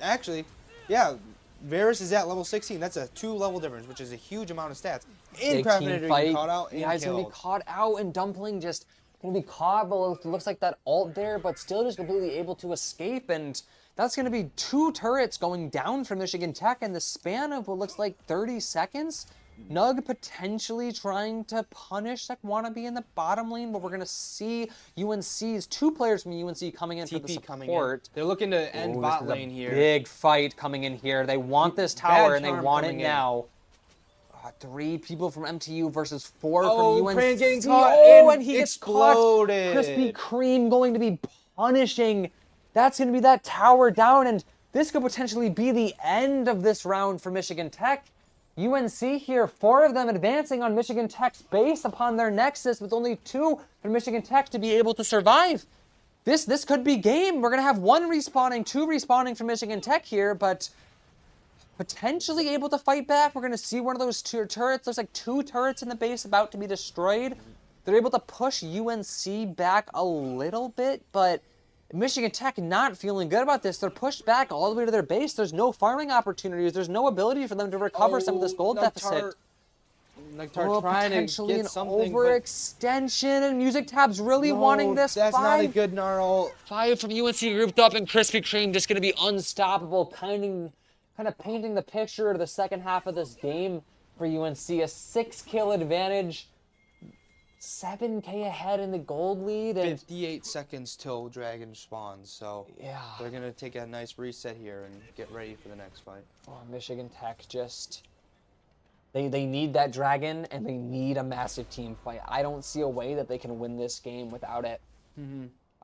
Actually, yeah, Varus is at level 16. That's a 2-level difference, which is a huge amount of stats. And Craftinator getting caught out and he's going to be caught out, and Dumpling just going to be caught, but it looks like that ult there, but still just completely able to escape, and that's going to be 2 turrets going down for Michigan Tech in the span of what looks like 30 seconds. Nug potentially trying to punish Wannabe in the bottom lane, but we're going to see UNC's 2 players from UNC coming in for the support. They're looking to end bot lane here. Big fight coming in here. They want this tower, and they want it now. 3 people from MTU versus 4 from UNC. Cran getting caught and he exploded. Gets caught. Krispy Kreme going to be punishing. That's going to be that tower down, and this could potentially be the end of this round for Michigan Tech. UNC here, 4 of them advancing on Michigan Tech's base upon their Nexus, with only 2 for Michigan Tech to be able to survive. This could be game. We're going to have 1 respawning, 2 respawning for Michigan Tech here, but potentially able to fight back. We're going to see one of those 2 turrets. There's like 2 turrets in the base about to be destroyed. They're able to push UNC back a little bit, but Michigan Tech not feeling good about this. They're pushed back all the way to their base. There's no farming opportunities. There's no ability for them to recover some of this gold deficit. Trying potentially to get an something, overextension, and Music Tab's really wanting this. That's not a good gnarl. 5 from UNC grouped up, and Krispy Kreme just going to be unstoppable, kind of painting the picture of the second half of this game for UNC. A 6-kill advantage, 7K ahead in the gold lead, and 58 seconds till Dragon spawns, so yeah, they're going to take a nice reset here and get ready for the next fight. Oh, Michigan Tech just... They need that Dragon, and they need a massive team fight. I don't see a way that they can win this game without it.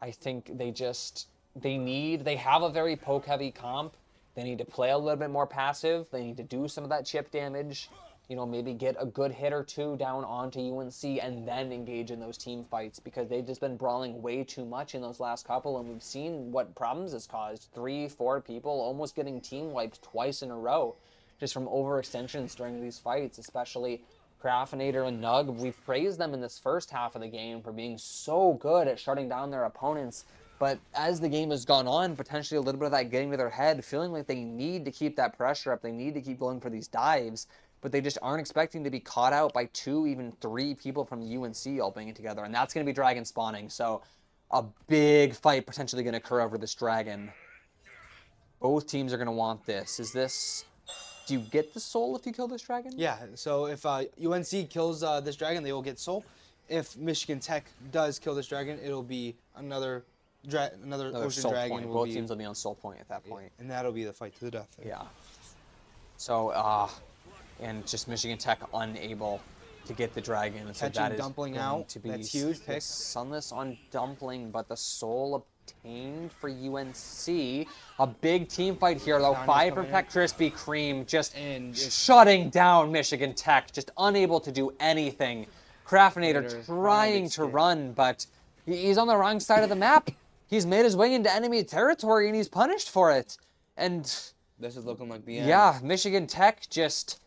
I think they have a very poke-heavy comp. They need to play a little bit more passive. They need to do some of that chip damage. Maybe get a good hit or 2 down onto UNC and then engage in those team fights, because they've just been brawling way too much in those last couple, and we've seen what problems it's caused. 3, 4 people almost getting team wiped twice in a row just from overextensions during these fights, especially Craftinator and Nug. We've praised them in this first half of the game for being so good at shutting down their opponents, but as the game has gone on, potentially a little bit of that getting to their head, feeling like they need to keep that pressure up, they need to keep going for these dives, but they just aren't expecting to be caught out by 2, even 3 people from UNC all being together, and that's going to be Dragon spawning, so a big fight potentially going to occur over this Dragon. Both teams are going to want this. Do you get the soul if you kill this Dragon? Yeah, so if UNC kills this Dragon, they will get soul. If Michigan Tech does kill this Dragon, it'll be another Ocean soul Dragon. Point. Both teams will be on soul point at that point. And that'll be the fight to the death. Yeah. So, and just Michigan Tech unable to get the Dragon. So Catching that is Dumpling out, to be that's huge. Pick. Sunless on Dumpling, but the soul obtained for UNC. A big team fight here, though. 5 protect Krispy Kreme, just shutting down Michigan Tech, just unable to do anything. Craftinator trying to run, but he's on the wrong side of the map. He's made his way into enemy territory, and he's punished for it. And this is looking like the end. Yeah, Michigan Tech just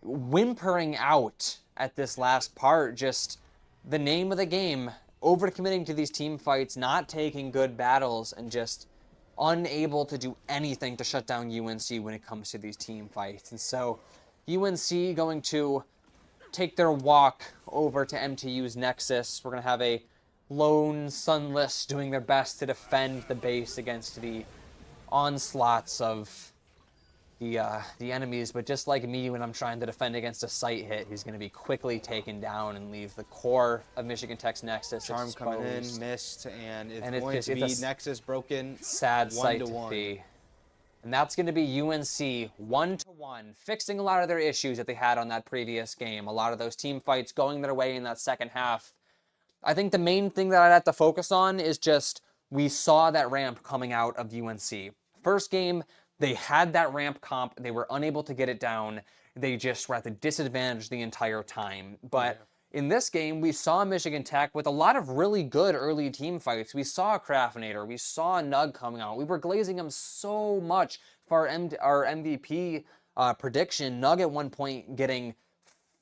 whimpering out at this last part. Just the name of the game, overcommitting to these team fights, not taking good battles, and just unable to do anything to shut down UNC when it comes to these team fights. And so UNC going to take their walk over to MTU's Nexus. We're going to have a lone Sunless doing their best to defend the base against the onslaughts of the enemies. But just like me when I'm trying to defend against a sight hit, he's going to be quickly taken down and leave the core of Michigan Tech's Nexus Charm exposed. coming in, missed, and it's And going to be it's a Nexus broken sad sight to 1-1. see. And that's going to be UNC 1-1, fixing a lot of their issues that they had on that previous game. A lot of those team fights going their way in that second half. I think the main thing that I'd have to focus on is just we saw that ramp coming out of UNC. First game, they had that ramp comp. They were unable to get it down. They just were at the disadvantage the entire time. But in this game, we saw Michigan Tech with a lot of really good early team fights. We saw Craftinator. We saw Nug coming out. We were glazing him so much for our MVP prediction. Nug at one point getting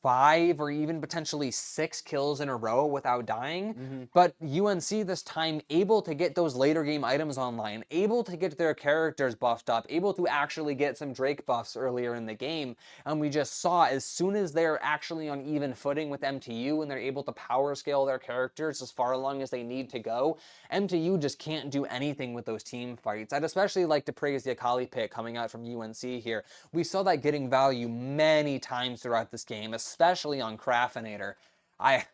5 or even potentially 6 kills in a row without dying. But UNC this time able to get those later game items online, able to get their characters buffed up, able to actually get some Drake buffs earlier in the game. And we just saw as soon as they're actually on even footing with MTU and they're able to power scale their characters as far along as they need to go, MTU just can't do anything with those team fights. I'd especially like to praise the Akali pick coming out from UNC here. We saw that getting value many times throughout this game, especially on Craftinator. I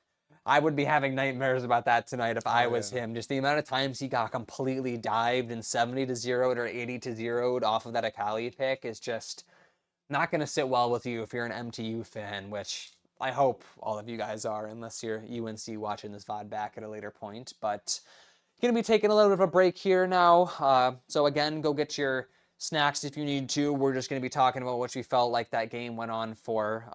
would be having nightmares about that tonight if I was him. Just the amount of times he got completely dived and 70-0'd or 80-0'd off of that Akali pick is just not going to sit well with you if you're an MTU fan, which I hope all of you guys are, unless you're UNC watching this VOD back at a later point. But going to be taking a little bit of a break here now. So again, go get your snacks if you need to. We're just going to be talking about what we felt like that game went on for.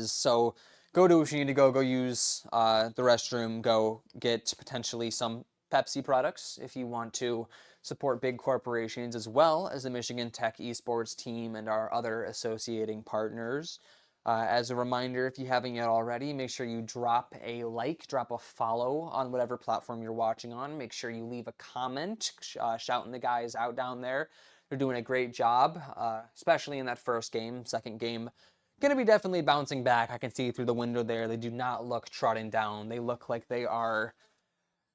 So go do what you need to go use the restroom, go get potentially some Pepsi products if you want to support big corporations as well as the Michigan Tech esports team and our other associating partners. As a reminder, if you haven't yet already, make sure you drop a like, drop a follow on whatever platform you're watching on. Make sure you leave a comment shouting the guys out down there. They're doing a great job, especially in that first game. Second game, going to be definitely bouncing back. I can see through the window there. They do not look trodden down. They look like they are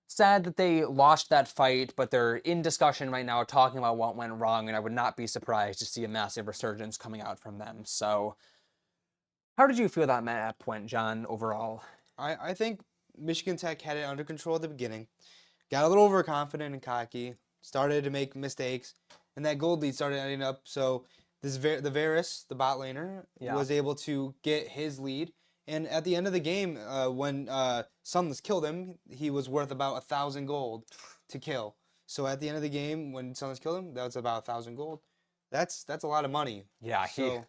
sad that they lost that fight, but they're in discussion right now talking about what went wrong, and I would not be surprised to see a massive resurgence coming out from them. So how did you feel that map went, John, overall? I think Michigan Tech had it under control at the beginning. Got a little overconfident and cocky. Started to make mistakes. And that gold lead started ending up. So the Varus, the bot laner, was able to get his lead. And at the end of the game, when Sunless killed him, he was worth about 1,000 gold to kill. So at the end of the game, when Sunless killed him, that was about 1,000 gold. That's a lot of money. Yeah, so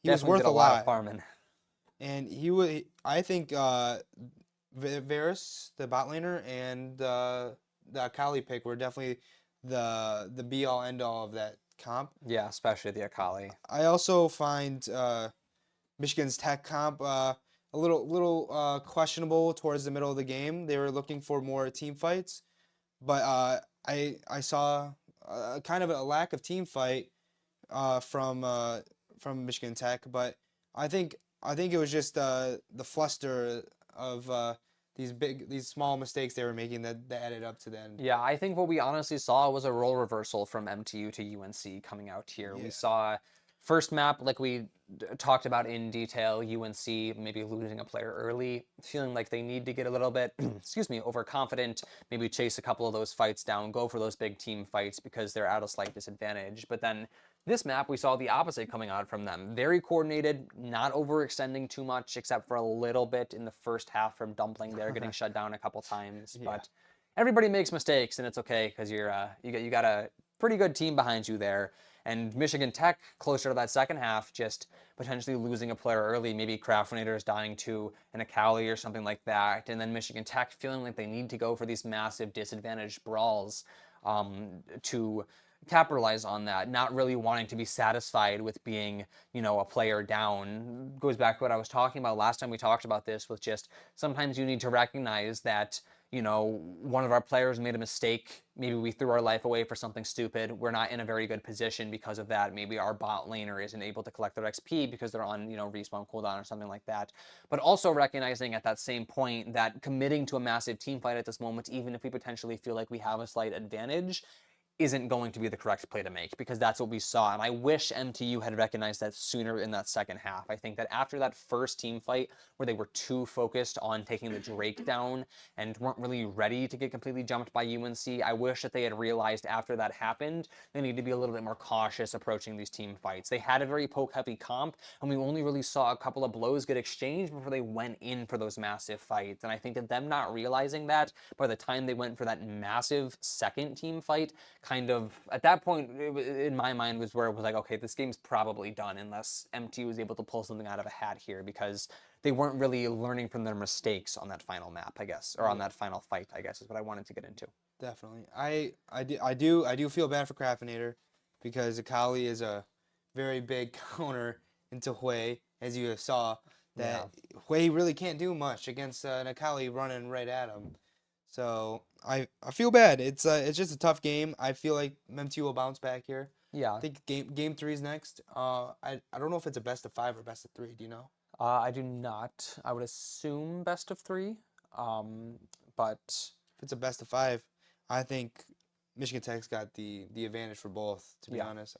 he was worth did a lot of farming. And I think Varus, the bot laner, and the Akali pick were definitely the be all end all of that comp. Yeah, especially the Akali. I also find Michigan's Tech comp a little questionable towards the middle of the game. They were looking for more team fights, but I saw kind of a lack of team fight from Michigan Tech. But I think it was just the fluster of these small mistakes they were making that added up to the end. Yeah, I think what we honestly saw was a role reversal from MTU to UNC coming out here. Yeah. We saw first map, like we talked about in detail, UNC maybe losing a player early, feeling like they need to get a little bit, excuse me, overconfident, maybe chase a couple of those fights down, go for those big team fights because they're at a slight disadvantage. But then this map, we saw the opposite coming out from them. Very coordinated, not overextending too much, except for a little bit in the first half from Dumpling there, getting shut down a couple times. Yeah. But everybody makes mistakes, and it's okay because you got a pretty good team behind you there. And Michigan Tech, closer to that second half, just potentially losing a player early, maybe Craftinator is dying to an Akali or something like that. And then Michigan Tech feeling like they need to go for these massive disadvantaged brawls to capitalize on that, not really wanting to be satisfied with being, a player down. Goes back to what I was talking about last time we talked about this with just sometimes you need to recognize that one of our players made a mistake. Maybe we threw our life away for something stupid. We're not in a very good position because of that. Maybe our bot laner isn't able to collect their XP because they're on, respawn cooldown or something like that. But also recognizing at that same point that committing to a massive team fight at this moment, even if we potentially feel like we have a slight advantage, isn't going to be the correct play to make, because that's what we saw. And I wish MTU had recognized that sooner in that second half. I think that after that first team fight where they were too focused on taking the Drake down and weren't really ready to get completely jumped by UNC, I wish that they had realized after that happened they need to be a little bit more cautious approaching these team fights. They had a very poke heavy comp, and we only really saw a couple of blows get exchanged before they went in for those massive fights. And I think that them not realizing that by the time they went for that massive second team fight, kind of at that point in my mind was where it was like, okay, this game's probably done unless MT was able to pull something out of a hat here, because they weren't really learning from their mistakes on that final map, I guess, or on that final fight, I guess, is what I wanted to get into. Definitely. I do feel bad for Craftinator because Akali is a very big counter into Hui, as you saw. That Hui really can't do much against an Akali running right at him. So I feel bad. It's just a tough game. I feel like MT will bounce back here. Yeah. I think game three is next. I don't know if it's a best of 5 or best of 3. Do you know? I do not. I would assume best of 3, but If it's a best of 5, I think Michigan Tech's got the advantage for both. To be yeah, honest,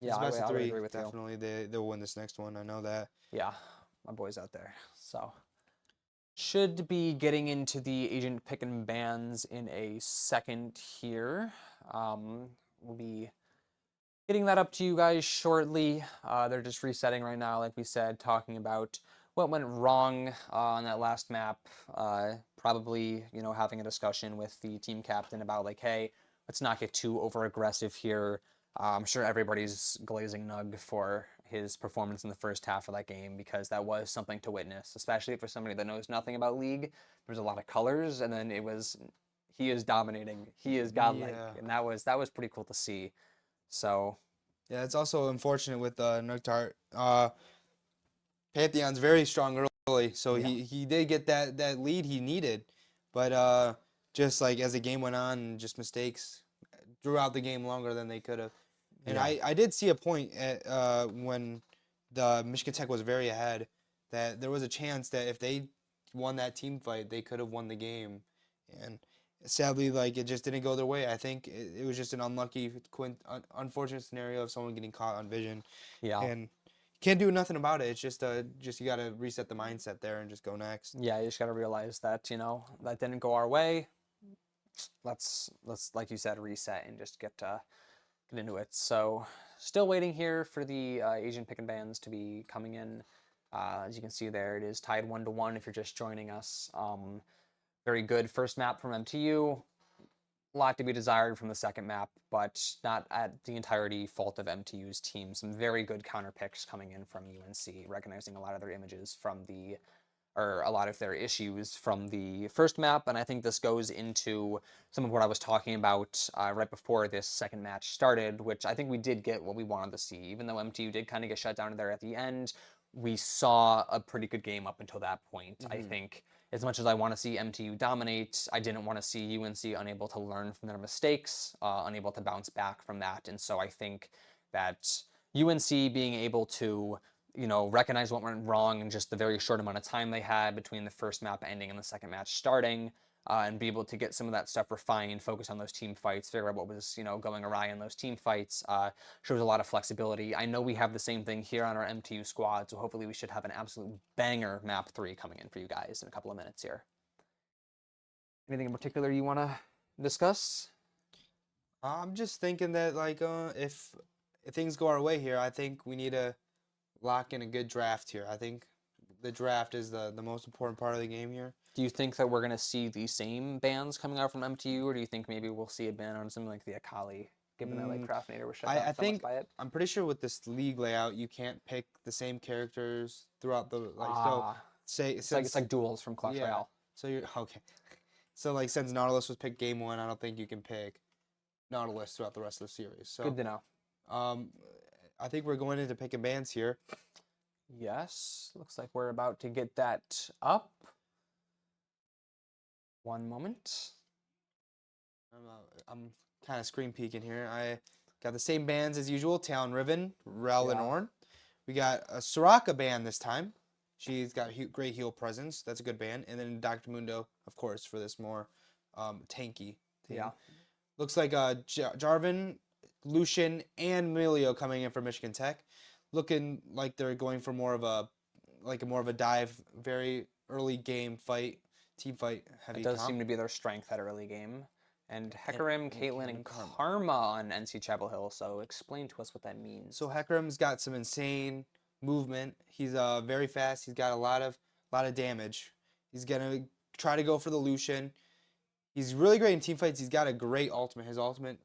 yeah, it's best of I would 3. agree with you. Definitely, they'll win this next one. I know that. Yeah, my boy's out there. So should be getting into the agent pick and bans in a second here. We'll be getting that up to you guys shortly. They're just resetting right now, like we said, talking about what went wrong on that last map. Probably, having a discussion with the team captain about like, hey, let's not get too over aggressive here. I'm sure everybody's glazing Nug for his performance in the first half of that game, because that was something to witness, especially for somebody that knows nothing about League. There's a lot of colors, and then he is dominating, he is godlike, Yeah. and that was pretty cool to see. So Yeah, it's also unfortunate with Nugtart. Pantheon's very strong early, so yeah, he did get that lead he needed, but just like as the game went on, just mistakes drew out the game longer than they could have. And yeah, I did see a point at, when the Michigan Tech was very ahead, that there was a chance that if they won that team fight, they could have won the game. And sadly, like it just didn't go their way. I think it was just an unfortunate scenario of someone getting caught on vision, yeah, and can't do nothing about it. It's just you gotta reset the mindset there and just go next. yeah. You just gotta realize that that didn't go our way. Let's like you said, reset and just get into it. So still waiting here for the Asian pick and bans to be coming in. As you can see there, it is tied 1-1 if you're just joining us. Very good first map from MTU. A lot to be desired from the second map, but not at the entirety fault of MTU's team. Some very good counter picks coming in from UNC, recognizing a lot of their images from or a lot of their issues from the first map. And I think this goes into some of what I was talking about right before this second match started, which I think we did get what we wanted to see. Even though MTU did kind of get shut down there at the end, we saw a pretty good game up until that point. I think as much as I want to see MTU dominate, I didn't want to see UNC unable to learn from their mistakes, unable to bounce back from that. And so I think that UNC being able to recognize what went wrong in just the very short amount of time they had between the first map ending and the second match starting, and be able to get some of that stuff refined, focus on those team fights, figure out what was, going awry in those team fights, shows a lot of flexibility. I know we have the same thing here on our MTU squad, so hopefully we should have an absolute banger map 3 coming in for you guys in a couple of minutes here. Anything in particular you want to discuss? I'm just thinking that like if things go our way here, I think we need to lock in a good draft here. I think the draft is the most important part of the game here. Do you think that we're going to see the same bans coming out from MTU, or do you think maybe we'll see a ban on something like the Akali, given that like Craftinator was shut I down so much think by it? I'm pretty sure with this league layout, you can't pick the same characters throughout the like. So Ah, say it's like duels from Clash yeah. Royale. So you're okay. So like since Nautilus was picked game one, I don't think you can pick Nautilus throughout the rest of the series. Good So to know. um, I think we're going into picking bands here. Yes, looks like we're about to get that up. One moment. I'm kind of screen peeking here. I got the same bands as usual: Talon Riven, Rel, and Yeah. Ornn. We got a Soraka band this time. She's got great heal presence. That's a good band. And then Dr. Mundo, of course, for this more tanky thing. Yeah. Looks like Jarvan, Lucian, and Emilio coming in for Michigan Tech. Looking like they're going for more of a dive, very early game fight, team fight heavy It does comp. seem to be their strength at early game. And And- Hecarim, and Caitlyn, Caitlyn and Karma. Karma on NC Chapel Hill. So explain to us what that means. So Hecarim's got some insane movement. He's very fast. He's got a lot of damage. He's gonna try to go for the Lucian. He's really great in team fights. He's got a great ultimate. His ultimate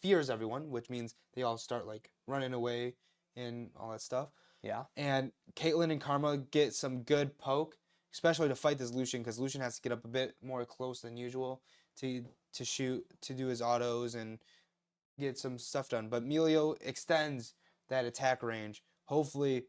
fears everyone, which means they all start like running away and all that stuff. Yeah. And Caitlyn and Karma get some good poke, especially to fight this Lucian, because Lucian has to get up a bit more close than usual to shoot, to do his autos and get some stuff done. But Melio extends that attack range. Hopefully,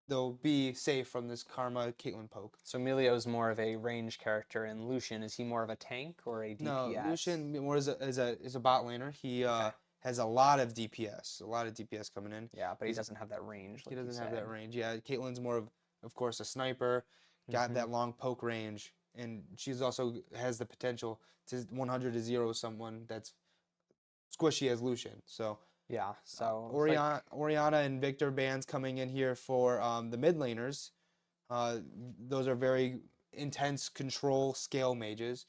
they'll be safe from this Karma Caitlyn poke. So Emilio's more of a range character, and Lucian, is he more of a tank or a DPS? No, Lucian more is a bot laner. He has a lot of DPS coming in. Yeah, but he doesn't have that range. He Like doesn't you have that said. range. Yeah, Caitlyn's more of course, a sniper. Got that long poke range, and she's also has the potential to 100 to 0 someone that's squishy as Lucian. So Yeah. So it's like- Oriana and Victor bands coming in here for the mid laners. Those are very intense control scale mages.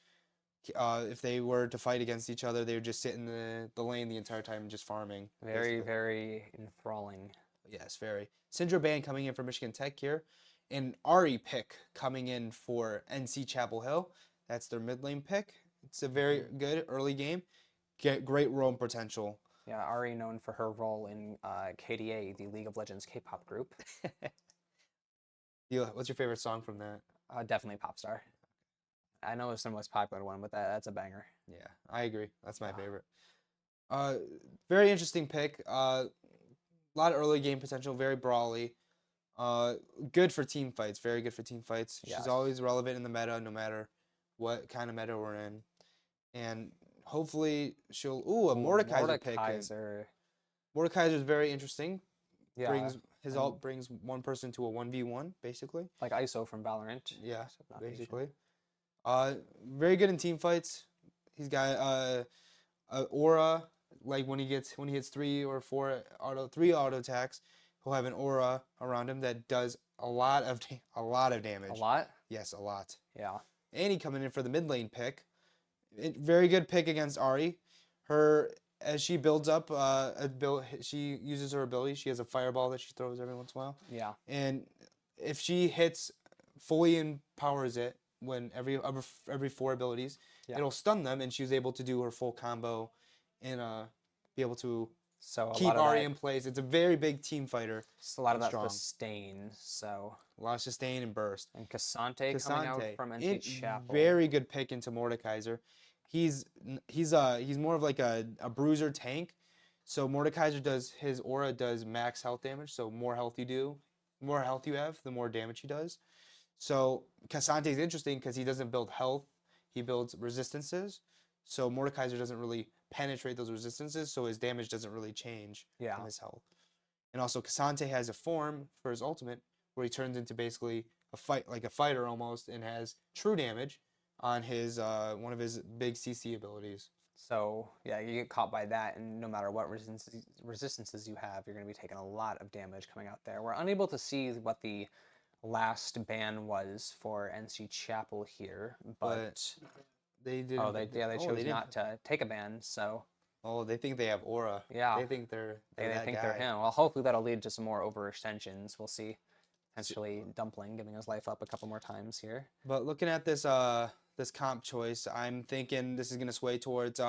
If they were to fight against each other, they would just sit in the lane the entire time just farming. very, basically. very enthralling. Yes, very. Syndra band coming in for Michigan Tech here. And Ari pick coming in for NC Chapel Hill. That's their mid lane pick. It's a very good early game. Get great roam potential. Yeah, Ari known for her role in KDA, the League of Legends K-pop group. What's your favorite song from that? Definitely Popstar. I know it's the most popular one, but that's a banger. Yeah, I agree. That's my Ah. favorite. Very interesting pick. A lot of early game potential. Very brawly. Good for team fights. Very good for team fights. Yes. She's always relevant in the meta, no matter what kind of meta we're in. And hopefully she'll. Ooh, a Mordekaiser pick. Mordekaiser. Mordekaiser is very interesting. Yeah. Brings his and- ult brings one person to a 1v1 basically. Like ISO from Valorant. Yeah, except not Asian. basically. Very good in team fights. He's got a aura. Like when he hits three auto attacks, he'll have an aura around him that does a lot of damage. A lot? Yes, a lot. Yeah. And he coming in for the mid lane pick. Very good pick against Ari. As she builds up, she uses her ability. She has a fireball that she throws every once in a while. Yeah. And if she hits, fully empowers it when every 4 abilities, Yeah. it'll stun them, and she was able to do her full combo and be able to So a keep lot of Ari that, in place. It's a very big team fighter. just a lot of and that strong. sustain. So A lot of sustain and burst. and Cassante coming out from NC in- Chapel. Very good pick into Mordekaiser. He's more of like a bruiser tank. So Mordekaiser his aura does max health damage. So more health you have, the more damage he does. So Cassante is interesting because he doesn't build health, he builds resistances. So Mordekaiser doesn't really penetrate those resistances, so his damage doesn't really change Yeah. from his health. And also Cassante has a form for his ultimate where he turns into basically like a fighter almost, and has true damage on his one of his big CC abilities. So yeah, you get caught by that, and no matter what resistances you have, you're going to be taking a lot of damage coming out there. We're unable to see what the last ban was for NC Chapel here, but They didn't. they chose didn't. not to take a ban. So Oh, they think they have aura. yeah, They think they're they that think guy. they're him. Well, hopefully that'll lead to some more overextensions. We'll see. Potentially Dumpling giving his life up a couple more times here. But looking at this this comp choice, I'm thinking this is going to sway towards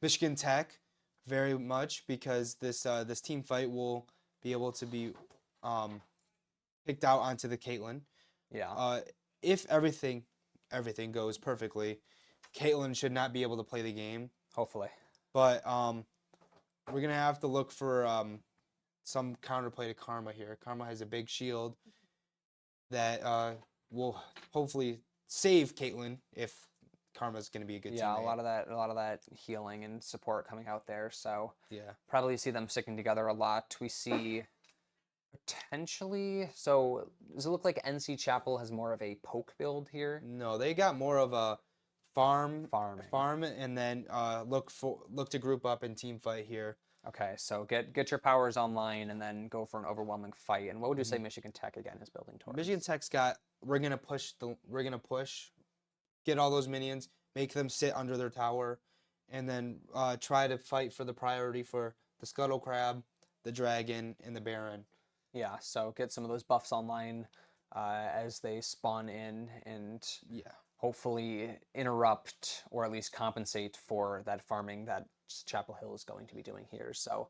Michigan Tech very much, because this team fight will be able to be picked out onto the Caitlyn. Yeah. If everything goes perfectly, Caitlyn should not be able to play the game. Hopefully. But we're gonna have to look for some counterplay to Karma here. Karma has a big shield that will hopefully save Caitlyn if Karma's going to be a good Yeah, teammate. a lot of that healing and support coming out there. So Yeah. probably see them sticking together a lot. We see potentially. So does it look like NC Chapel has more of a poke build here? No, they got more of a farm, Farming. and then look to group up and team fight here. Okay, so get your powers online and then go for an overwhelming fight. And what would you say Mhm. Michigan Tech again is building towards? Michigan Tech's got we're gonna push, get all those minions, make them sit under their tower, and then try to fight for the priority for the Scuttle Crab, the Dragon, and the Baron. Yeah, so get some of those buffs online as they spawn in and Yeah. hopefully interrupt or at least compensate for that farming that Chapel Hill is going to be doing here. So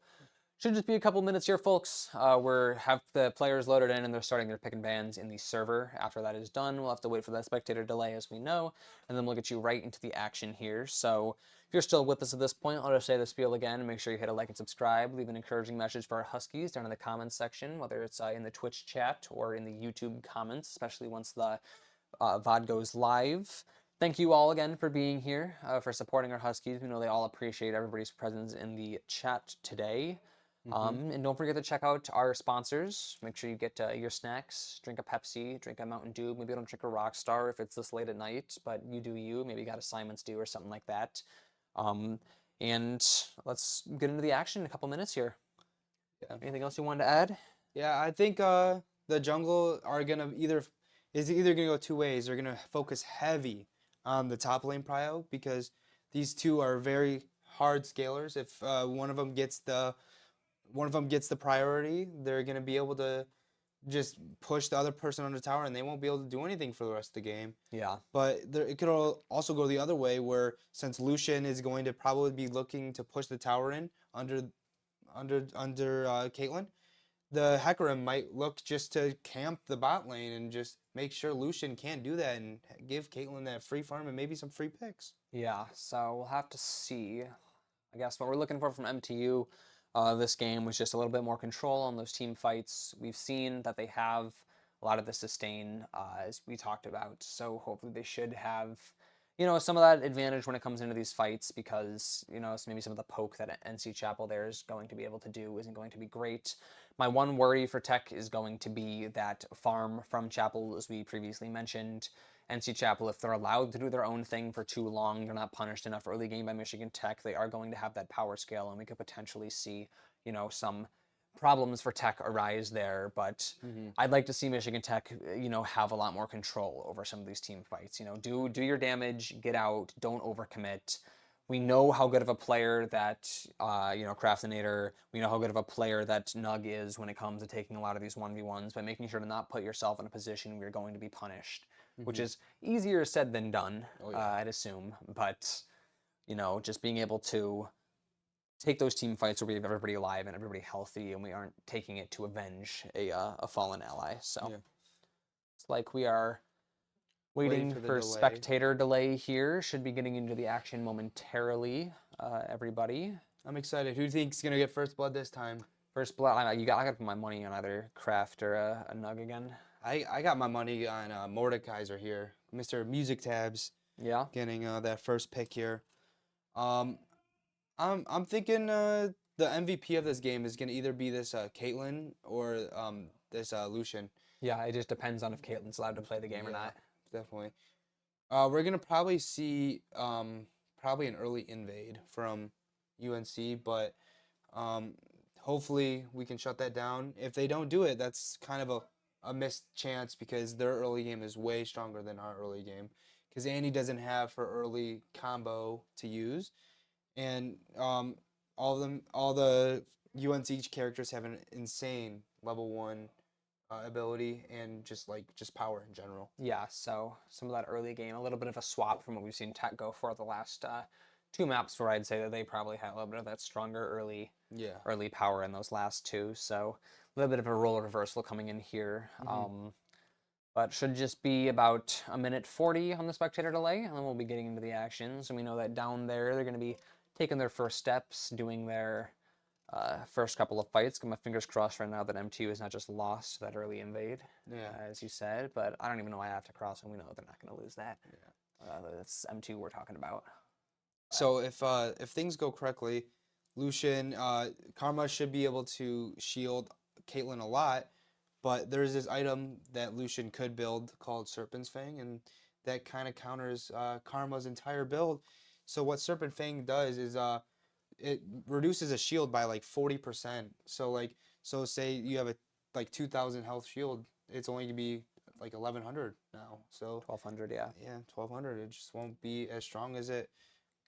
should just be a couple minutes here, folks. We're have the players loaded in and they're starting their pick and bans in the server. After that is done, we'll have to wait for that spectator delay as we know, and then we'll get you right into the action here. So if you're still with us at this point, I'll just say the spiel again. Make sure you hit a like and subscribe. Leave an encouraging message for our Huskies down in the comments section, whether it's in the Twitch chat or in the YouTube comments, especially once the VOD goes live. Thank you all again for being here, for supporting our Huskies. We know they all appreciate everybody's presence in the chat today. And don't forget to check out our sponsors. Make sure you get your snacks, drink a Pepsi, drink a Mountain Dew. Maybe don't drink a Rockstar if it's this late at night, but you do you. Maybe you got a Simon's Dew or something like that. And let's get into the action in a couple minutes here. Yeah. Anything else you wanted to add? Yeah, I think the jungle are gonna either gonna go two ways. They're gonna focus heavy on the top lane prio because these two are very hard scalers. If one of them gets the priority, they're gonna be able to just push the other person on the tower, and they won't be able to do anything for the rest of the game. Yeah. But it could also go the other way, where since Lucian is going to probably be looking to push the tower in under Caitlyn, the Hecarim might look just to camp the bot lane and just make sure Lucian can't do that and give Caitlyn that free farm and maybe some free picks. Yeah, so we'll have to see. I guess what we're looking for from MTU this game was just a little bit more control on those team fights. We've seen that they have a lot of the sustain, as we talked about, so hopefully they should have, some of that advantage when it comes into these fights because, maybe some of the poke that NC Chapel there is going to be able to do isn't going to be great. My one worry for Tech is going to be that farm from Chapel, as we previously mentioned. NC Chapel, if they're allowed to do their own thing for too long, they're not punished enough early game by Michigan Tech, they are going to have that power scale, and we could potentially see, some problems for Tech arise there. But I'd like to see Michigan Tech, have a lot more control over some of these team fights. Do your damage, get out, don't overcommit. We know how good of a player that, Craftinator, we know how good of a player that Nug is when it comes to taking a lot of these 1v1s, but making sure to not put yourself in a position where you're going to be punished, which is easier said than done, I'd assume. But, just being able to take those team fights where we have everybody alive and everybody healthy and we aren't taking it to avenge a fallen ally. So it's like we are waiting for the for delay. spectator delay here. Should be getting into the action momentarily, everybody. I'm excited. Who do you think's gonna get first blood this time? First blood, I got to put my money on either Kraft or a Nug again. I got my money on Mordekaiser here, Mr. Music Tabs, Yeah. getting that first pick here. I'm thinking the MVP of this game is gonna either be this Caitlyn or this Lucian. Yeah, it just depends on if Caitlin's allowed to play the game or not. Definitely. We're gonna probably see probably an early invade from UNC, but hopefully we can shut that down. If they don't do it, that's kind of a missed chance because their early game is way stronger than our early game. Because Annie doesn't have her early combo to use, and all the UNC characters have an insane level 1 ability and just power in general. Yeah, so some of that early game, a little bit of a swap from what we've seen Tech go for the last two maps, where I'd say that they probably had a little bit of that stronger early power in those last two. So a little bit of a role reversal coming in here. But should just be about a minute 40 on the spectator delay, and then we'll be getting into the action. So we know that down there they're going to be taking their first steps, doing their first couple of fights. Got my fingers crossed right now that M2 has not just lost that early invade, as you said. But I don't even know why I have to cross them. We know they're not going to lose that. That's M2 we're talking about. So if things go correctly, Lucian, Karma should be able to shield Caitlyn a lot, but there's this item that Lucian could build called Serpent's Fang, and that kind of counters Karma's entire build. So what Serpent Fang does is it reduces a shield by like 40%. So say you have a like 2,000 health shield, it's only gonna be like 1,100 now. So 1200, yeah. yeah, 1,200. It just won't be as strong as it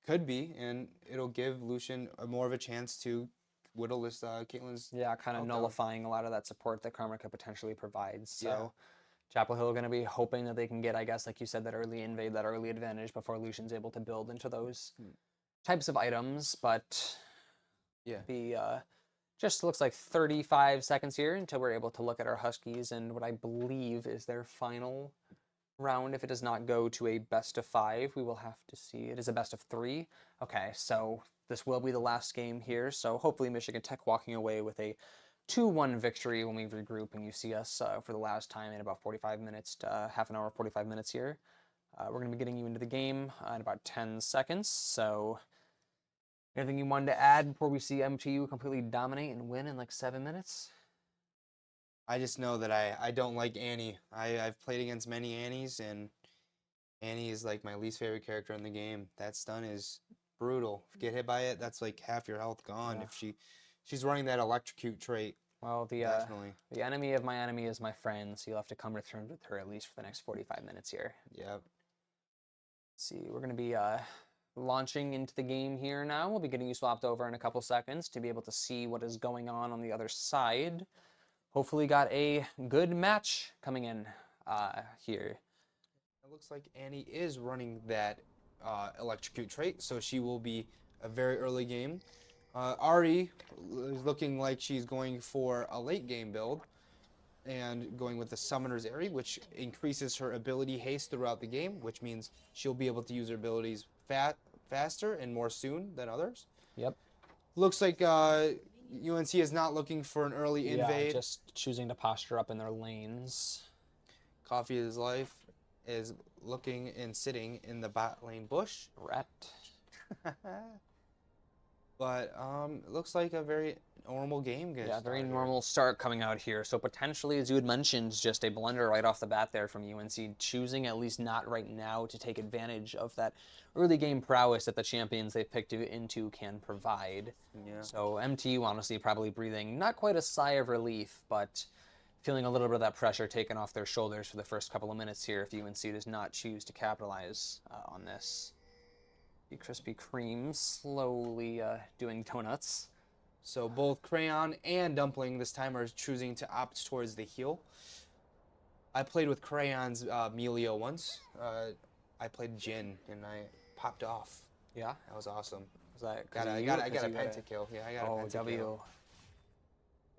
could be, and it'll give Lucian more of a chance to whittle this Caitlyn's. Yeah, kind of health down. nullifying a lot of that support that Karma could potentially provide. So Yeah. Chapel Hill going to be hoping that they can get, I guess, like you said, that early invade, that early advantage before Lucian's able to build into those types of items. But Yeah. the just looks like 35 seconds here until we're able to look at our Huskies and what I believe is their final round. If it does not go to a best of 5, we will have to see. It is a best of 3. Okay, so this will be the last game here. So hopefully Michigan Tech walking away with a 2-1 victory when we regroup and you see us for the last time in about 45 minutes, half an hour, 45 minutes here. We're going to be getting you into the game in about 10 seconds. So anything you wanted to add before we see MTU completely dominate and win in like 7 minutes? I just know that I don't like Annie. I've played against many Annies, and Annie is like my least favorite character in the game. That stun is brutal. If you get hit by it, that's like half your health gone. Yeah. If she's running that electrocute trait. Well, Definitely. the enemy of my enemy is my friend, so you'll have to come to terms with her at least for the next 45 minutes here. Yep. Let's see, we're going to be launching into the game here now. We'll be getting you swapped over in a couple seconds to be able to see what is going on the other side. Hopefully got a good match coming in here. It looks like Annie is running that electrocute trait, so she will be a very early game. Ari is looking like she's going for a late game build and going with the Summoner's Airy, which increases her ability haste throughout the game, which means she'll be able to use her abilities faster and more soon than others. Yep. Looks like UNC is not looking for an early invade. Yeah, just choosing to posture up in their lanes. Coffee is Life is looking and sitting in the bot lane bush. Rat. But it looks like a very normal game. Yeah, very normal start coming out here. So potentially, as you had mentioned, just a blunder right off the bat there from UNC, choosing at least not right now to take advantage of that early game prowess that the champions they've picked into can provide. Yeah. So MTU honestly probably breathing not quite a sigh of relief, but feeling a little bit of that pressure taken off their shoulders for the first couple of minutes here if UNC does not choose to capitalize on this. The Krispy Kreme slowly doing donuts. So both Crayon and Dumpling this time are choosing to opt towards the heal. I played with Crayon's Melio once. I played Jin and I popped off. Yeah, That was awesome. was that I got a pentakill. Yeah, I got a pentakill. W.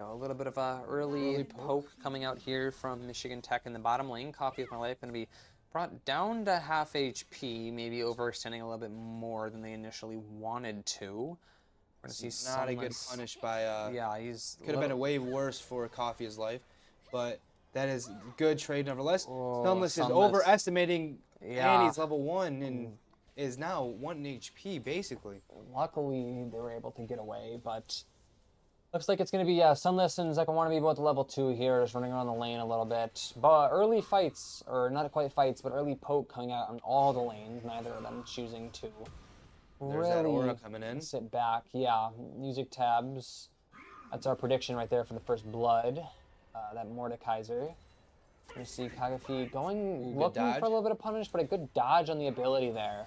A little bit of a early poke coming out here from Michigan Tech in the bottom lane. Coffee of My Life going to be brought down to half HP, maybe overextending a little bit more than they initially wanted to. We're going to see Not a good punish by. Yeah, he's could have been a way worse for Coffee is Life, but that is good trade nevertheless. Sunless is overestimating Annie's level 1 and is now 1 HP basically. Luckily, they were able to get away, but looks like it's going to be Sunless and Zeka want to be both level 2 here, just running around the lane a little bit. But early fights, or not quite fights, but early poke coming out on all the lanes, neither of them choosing to There's that aura coming in. sit back. Yeah, music tabs. That's our prediction right there for the first blood. That Mordekaiser. You see Kagafi looking for a little bit of punish, but a good dodge on the ability there.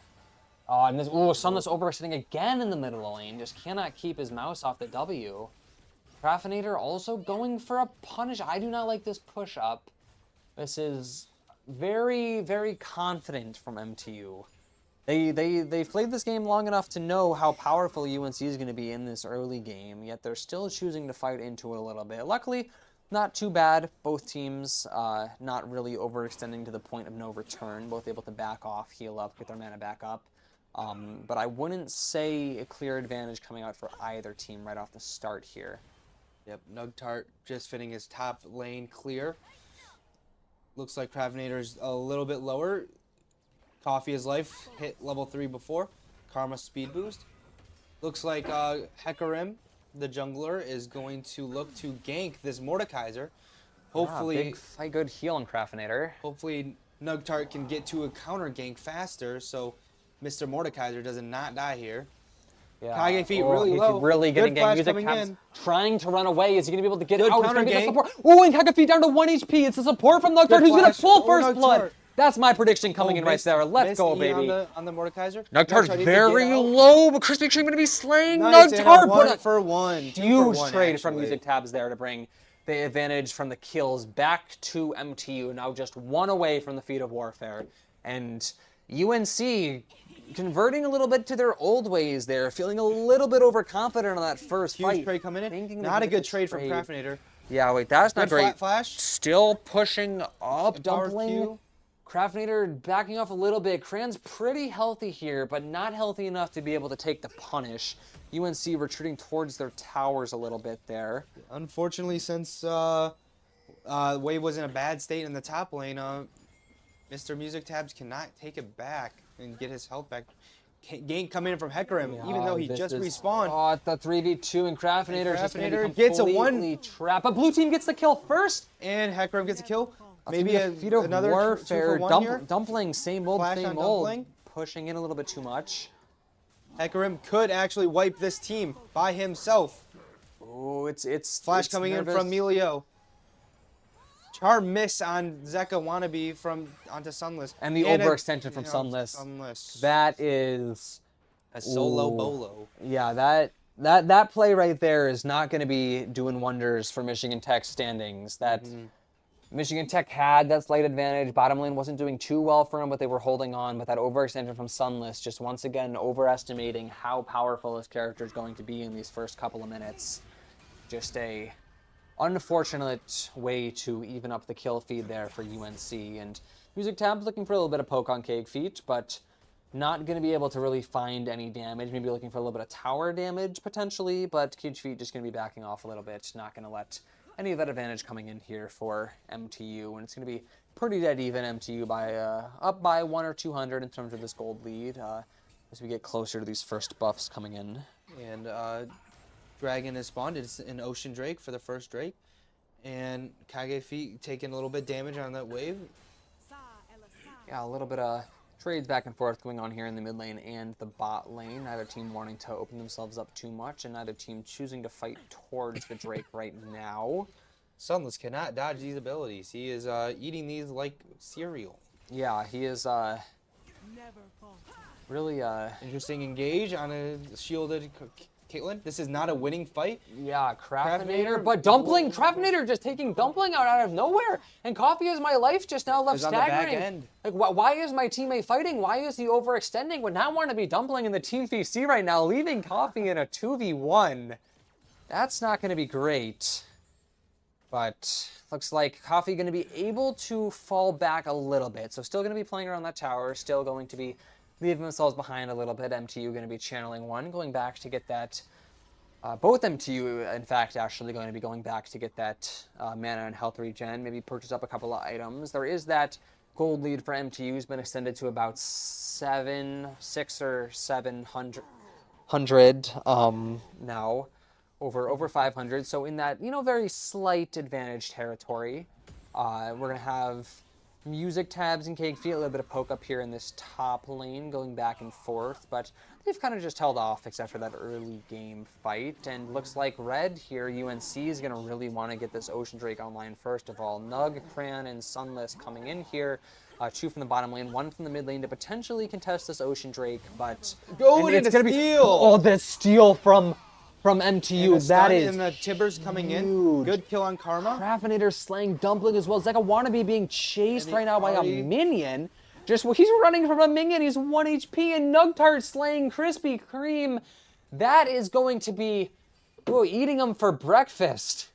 Oh, and this Sunless overextending again in the middle of the lane. Just cannot keep his mouse off the W. Raffinator also going for a punish. I do not like this push up. This is very, very confident from MTU. They've played this game long enough to know how powerful UNC is going to be in this early game, yet they're still choosing to fight into it a little bit. Luckily, not too bad. Both teams not really overextending to the point of no return. Both able to back off, heal up, get their mana back up. But I wouldn't say a clear advantage coming out for either team right off the start here. Yep, Nugtart just fitting his top lane clear. Looks like Cravinator's a little bit lower. Coffee is life. Hit level 3 before. Karma speed boost. Looks like Hecarim, the jungler, is going to look to gank this Mordekaiser. Hopefully, big fight, good heal on Craftinator. hopefully Nugtart can get to a counter gank faster, so Mr. Mordekaiser does not die here. Yeah. Kage feet really he's low. really getting Good flash Music coming Tab's in. trying to run away. Is he going to be able to get Good out? He's counter gonna get the gank. support. Oh, and Kage feet down to 1 HP. It's the support from Nugtart who's going to flash. pull Oh, first blood. Nugtart. That's my prediction coming in right Missed- there. Let's missed go, E baby. on the Mordekaiser. Nugtart's Nugtart needs to very get out. low, but Crispy Kreme going to be slaying Nice, and a Nugtart. 1 for 1. 2 for Huge 1, trade from actually. Music Tabs there to bring the advantage from the kills back to MTU. Now just 1 away from the feat of warfare. And UNC converting a little bit to their old ways there, feeling a little bit overconfident on that first Huge fight. trade coming in. Thinking they Not could a get good this trade from Craftinator. Yeah, wait, that's not Good great. flat flash. Still pushing up, Power Dumpling. Q. Craftinator backing off a little bit. Cran's pretty healthy here, but not healthy enough to be able to take the punish. UNC retreating towards their towers a little bit there. Unfortunately, since Wave was in a bad state in the top lane, Mr. Music Tabs cannot take it back and get his health back. Gank coming in from Hecarim, even though he This just is- respawned. Oh, at the 3v2, and Craftinator just going to be Craftinator gets a completely trapped. But blue team gets the kill first. And Hecarim gets a kill. That's Maybe gonna be a feat of another warfare. 2 for 1 here. Dumpling, same old, Flash same on old. Dumpling. Pushing in a little bit too much. Hecarim could actually wipe this team by himself. Oh, it's Flash it's coming nervous. in from Melio. Charm miss on Zeka Wannabe onto Sunless. And the overextension from Sunless. Sunless. That is A solo Ooh. bolo. Yeah, that play right there is not going to be doing wonders for Michigan Tech's standings. That Michigan Tech had that slight advantage. Bottom lane wasn't doing too well for them, but they were holding on. But that overextension from Sunless, just once again overestimating how powerful this character is going to be in these first couple of minutes. Just a unfortunate way to even up the kill feed there for UNC. And Music Tab's looking for a little bit of poke on Cake Feet, but not going to be able to really find any damage. Maybe looking for a little bit of tower damage potentially, but Cage Feet just going to be backing off a little bit. Not going to let any of that advantage coming in here for MTU. And it's going to be pretty dead even. MTU by up by 100 or 200 in terms of this gold lead as we get closer to these first buffs coming in. And Dragon has spawned. It's an Ocean Drake for the first Drake. And Kage Feet taking a little bit damage on that wave. Yeah, a little bit of trades back and forth going on here in the mid lane and the bot lane. Neither team wanting to open themselves up too much, and neither team choosing to fight towards the Drake right now. Sunless cannot dodge these abilities. He is eating these like cereal. Yeah, he is really Interesting engage on a shielded Caitlyn. This is not a winning fight. yeah, Craftinator, Craftinator, but Dumpling, Craftinator just taking Dumpling out of nowhere, and Coffee is my life just now left Is on the back staggering. end. Like, why is my teammate fighting? Why is he overextending? Would not want to be Dumpling in the Team VC right now, leaving Coffee in a 2v1. That's not going to be great. But looks like Coffee going to be able to fall back a little bit. So still going to be playing around that tower, still going to be leaving themselves behind a little bit. MTU going to be channeling one, going back to get that. Both MTU, in fact, actually going to be going back to get that mana and health regen, maybe purchase up a couple of items. There is that gold lead for MTU has been extended to about 600 or 700 now, over 500. So in that, very slight advantage territory, we're gonna have Music Tabs and Cake Feet, a little bit of poke up here in this top lane, going back and forth, but they've kind of just held off except for that early game fight. And looks like Red here, UNC is gonna really want to get this Ocean Drake online first of all. Nug, Cran, and Sunless coming in here. 2 from the bottom lane, 1 from the mid lane to potentially contest this Ocean Drake, but Going and into steal. Oh, the steal from MTU. That is And the Tibbers coming in. huge. Good kill on Karma. Craftinator slaying Dumpling as well. Zeka Wannabe being chased And right now by a Ari- minion. He's running from a minion. He's 1 HP, and Nugtart slaying Krispy Kreme. That is going to be eating him for breakfast.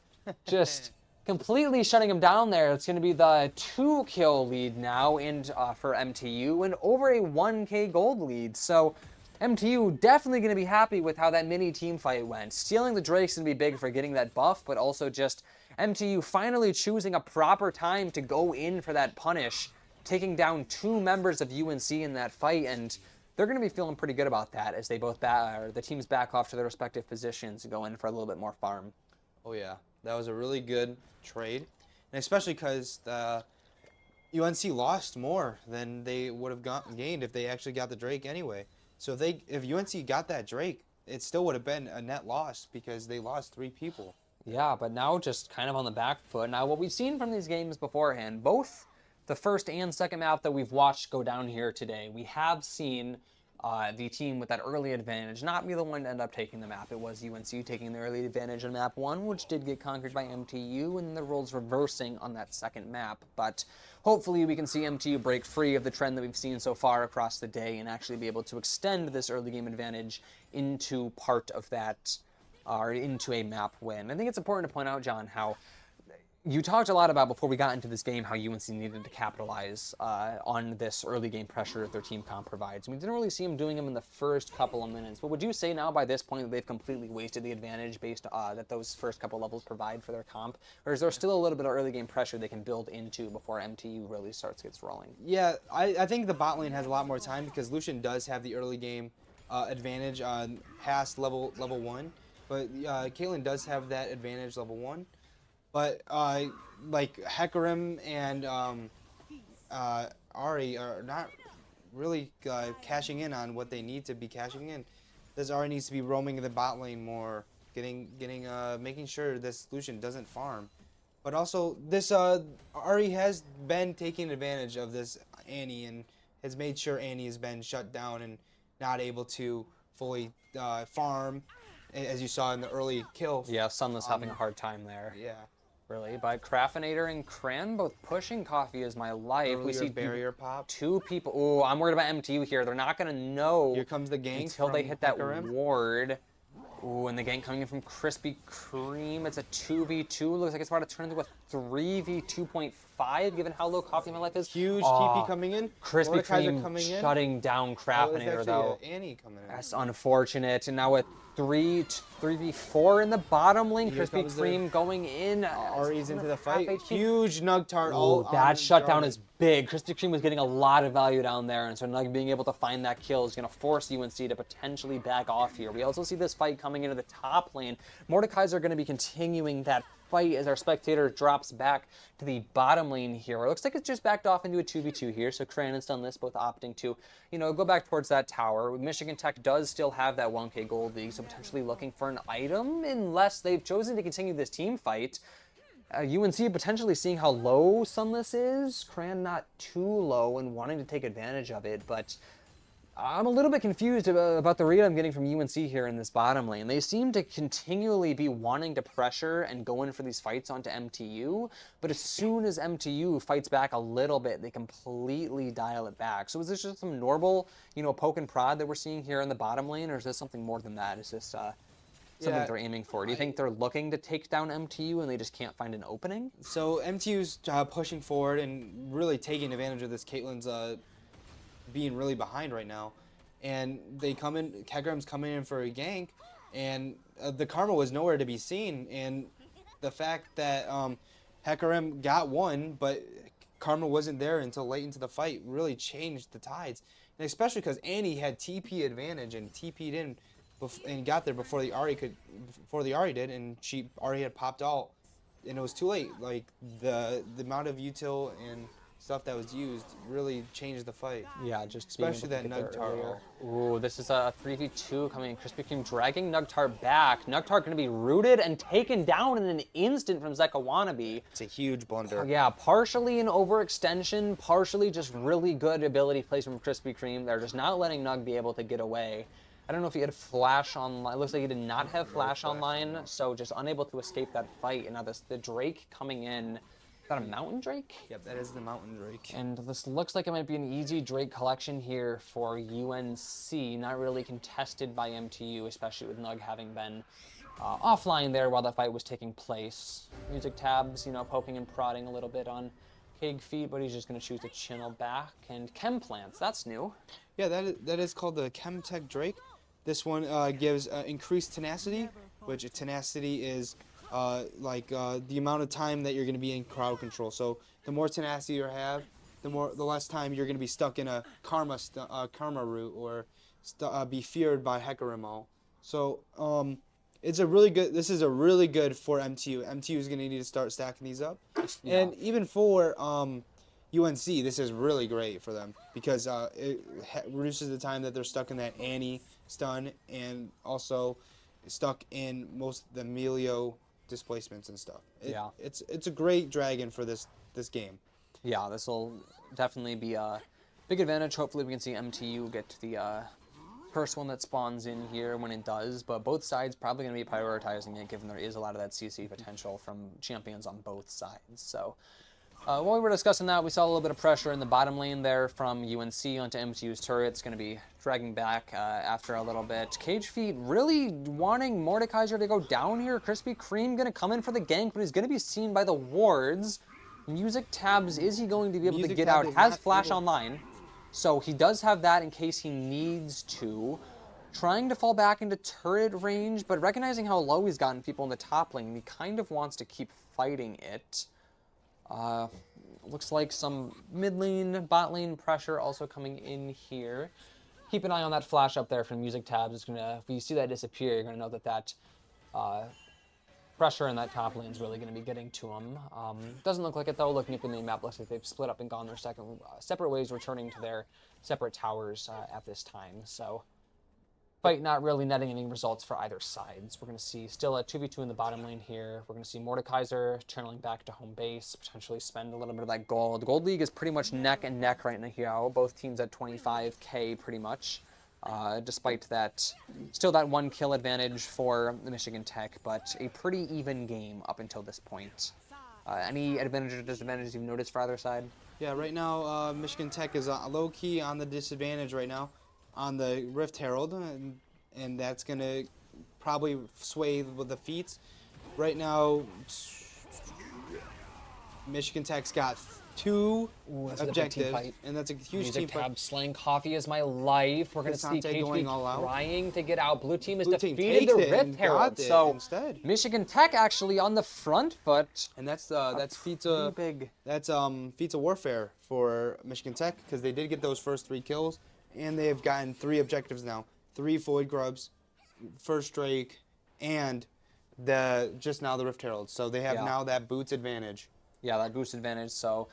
Just completely shutting him down there. It's going to be the 2-kill lead now and for MTU, and over a 1k gold lead. So MTU definitely going to be happy with how that mini team fight went. Stealing the Drake's going to be big for getting that buff, but also just MTU finally choosing a proper time to go in for that punish taking down 2 members of UNC in that fight, and they're going to be feeling pretty good about that as they both the teams back off to their respective positions and go in for a little bit more farm. Oh yeah, that was a really good trade, and especially because the UNC lost more than they would have gained if they actually got the Drake anyway. So if UNC got that Drake, it still would have been a net loss because they lost 3 people. Yeah, but now just kind of on the back foot. Now, what we've seen from these games beforehand, both the first and second map that we've watched go down here today, we have seen the team with that early advantage not be the one to end up taking the map. It was UNC taking the early advantage on map 1, which did get conquered by MTU, and the roles reversing on that second map. But hopefully we can see MTU break free of the trend that we've seen so far across the day and actually be able to extend this early game advantage into part of that, or into a map win. I think it's important to point out, John, how you talked a lot about before we got into this game how UNC needed to capitalize on this early game pressure that their team comp provides. And we didn't really see them doing them in the first couple of minutes. But would you say now by this point that they've completely wasted the advantage based that those first couple levels provide for their comp? Or is there still a little bit of early game pressure they can build into before MTU really gets rolling? Yeah, I think the bot lane has a lot more time because Lucian does have the early game advantage past level 1. But Caitlyn does have that advantage level 1. But like Hecarim and Ari are not really cashing in on what they need to be cashing in. This Ari needs to be roaming the bot lane more, making sure this Lucian doesn't farm. But also this Ari has been taking advantage of this Annie and has made sure Annie has been shut down and not able to fully farm, as you saw in the early kill. Yeah, Sunless having a hard time there. Yeah. Really, by Craftinator and Kran both pushing Coffee is my life. Earlier we see barrier pop. 2 people. Ooh, I'm worried about MTU here. They're not gonna know. Here comes the gank until they hit that Hecarim. ward. Ooh, and the gank coming in from Krispy Kreme. It's a 2v2. Looks like it's about to turn into a 3v2.5, given how low Coffee in my life is. Huge TP coming in. Krispy Mordekaiser Kreme coming in. shutting down Craftinator though. Annie coming in. That's unfortunate. And now with 3v4 in the bottom lane, Here Krispy comes Kreme going in. Ari's into the fight. HP. Huge Nugtart. Oh, that shutdown is big. Krispy Kreme was getting a lot of value down there, and so Nug being able to find that kill is going to force UNC to potentially back off here. We also see this fight coming into the top lane. Mordekaiser are going to be continuing that fight as our spectator drops back to the bottom lane here. It looks like it's just backed off into a 2v2 here, so Kran and Stunless both opting to, go back towards that tower. Michigan Tech does still have that 1K gold league, so potentially looking for an item unless they've chosen to continue this team fight. UNC potentially seeing how low Sunless is. Kran not too low and wanting to take advantage of it, but I'm a little bit confused about the read I'm getting from UNC here in this bottom lane. They seem to continually be wanting to pressure and go in for these fights onto MTU, but as soon as MTU fights back a little bit, they completely dial it back. So is this just some normal, poke and prod that we're seeing here in the bottom lane, or is this something more than that? Is this something they're aiming for? Do you think they're looking to take down MTU and they just can't find an opening? So MTU's pushing forward and really taking advantage of this Caitlyn's being really behind right now, and they come in. Hecarim's coming in for a gank, and the Karma was nowhere to be seen. And the fact that Hecarim got one, but Karma wasn't there until late into the fight really changed the tides, and especially because Annie had TP advantage and TP'd in and got there before the Ari did, and Ari had popped out, and it was too late. Like the amount of util and stuff that was used really changed the fight. Yeah, just especially that Nugtart. Ooh, this is a 3v2 coming in. Krispy Kreme dragging Nugtart back. Nugtart going to be rooted and taken down in an instant from Zeka Wannabe. It's a huge blunder. Yeah, partially an overextension, partially just really good ability plays from Krispy Kreme. They're just not letting Nug be able to get away. I don't know if he had Flash online. It looks like he did not have Flash online, so just unable to escape that fight. And now the Drake coming in. Is that a Mountain Drake? Yep, that is the Mountain Drake. And this looks like it might be an easy Drake collection here for UNC. Not really contested by MTU, especially with Nug having been offline there while that fight was taking place. Music tabs, poking and prodding a little bit on Keg feet, but he's just going to choose to channel back. And Chem Plants, that's new. Yeah, that is called the Chemtech Drake. This one gives increased tenacity, which tenacity is the amount of time that you're going to be in crowd control. So the more tenacity you have, the less time you're going to be stuck in a karma route or be feared by Hecarimall. So it's a really good. This is a really good for MTU. MTU is going to need to start stacking these up, Yeah. and even for UNC, this is really great for them because it reduces the time that they're stuck in that Annie stun and also stuck in most of the Melio displacements and stuff. Yeah. It's a great dragon for this game. Yeah, this will definitely be a big advantage. Hopefully we can see MTU get to the first one that spawns in here when it does, but both sides probably going to be prioritizing it given there is a lot of that CC potential from champions on both sides. So while we were discussing that, we saw a little bit of pressure in the bottom lane there from UNC onto MTU's turret. It's going to be dragging back after a little bit. Cage Feet really wanting Mordekaiser to go down here. Krispy Kreme going to come in for the gank, but he's going to be seen by the wards. Music Tabs, is he going to be able to get out? Has Flash online, so he does have that in case he needs to. Trying to fall back into turret range, but recognizing how low he's gotten people in the top lane, he kind of wants to keep fighting it. Looks like some mid lane, bot lane pressure also coming in here. Keep an eye on that flash up there from Music Tabs. It's gonna, if you see that disappear, you're gonna know that pressure in that top lane is really going to be getting to him. Doesn't look like it though. Looking at the map, looks like they've split up and gone their separate ways, returning to their separate towers at this time. So, fight not really netting any results for either sides. We're going to see still a 2v2 in the bottom lane here. We're going to see Mordekaiser channeling back to home base, potentially spend a little bit of that gold. Gold League is pretty much neck and neck right now here. Both teams at 25k pretty much. Despite that, still that 1 kill advantage for the Michigan Tech, but a pretty even game up until this point. Any advantages or disadvantages you've noticed for either side? Yeah, right now Michigan Tech is low-key on the disadvantage right now on the Rift Herald, and that's going to probably sway with the feats. Right now, Michigan Tech's got 2 objectives, and that's a huge Music team Tab fight. slaying Coffee is my life. We're going to see Desante going KHB all out. trying to get out. Blue team has Blue team defeated takes the it Rift and Herald. got it So instead. Michigan Tech actually on the front foot. And that's feats of big. That's feats of warfare for Michigan Tech because they did get those first 3 kills, and they have gotten 3 objectives now: 3 Void Grubs, first Drake, and just now the Rift Herald. So they have now that boots advantage. Yeah, that boost advantage. So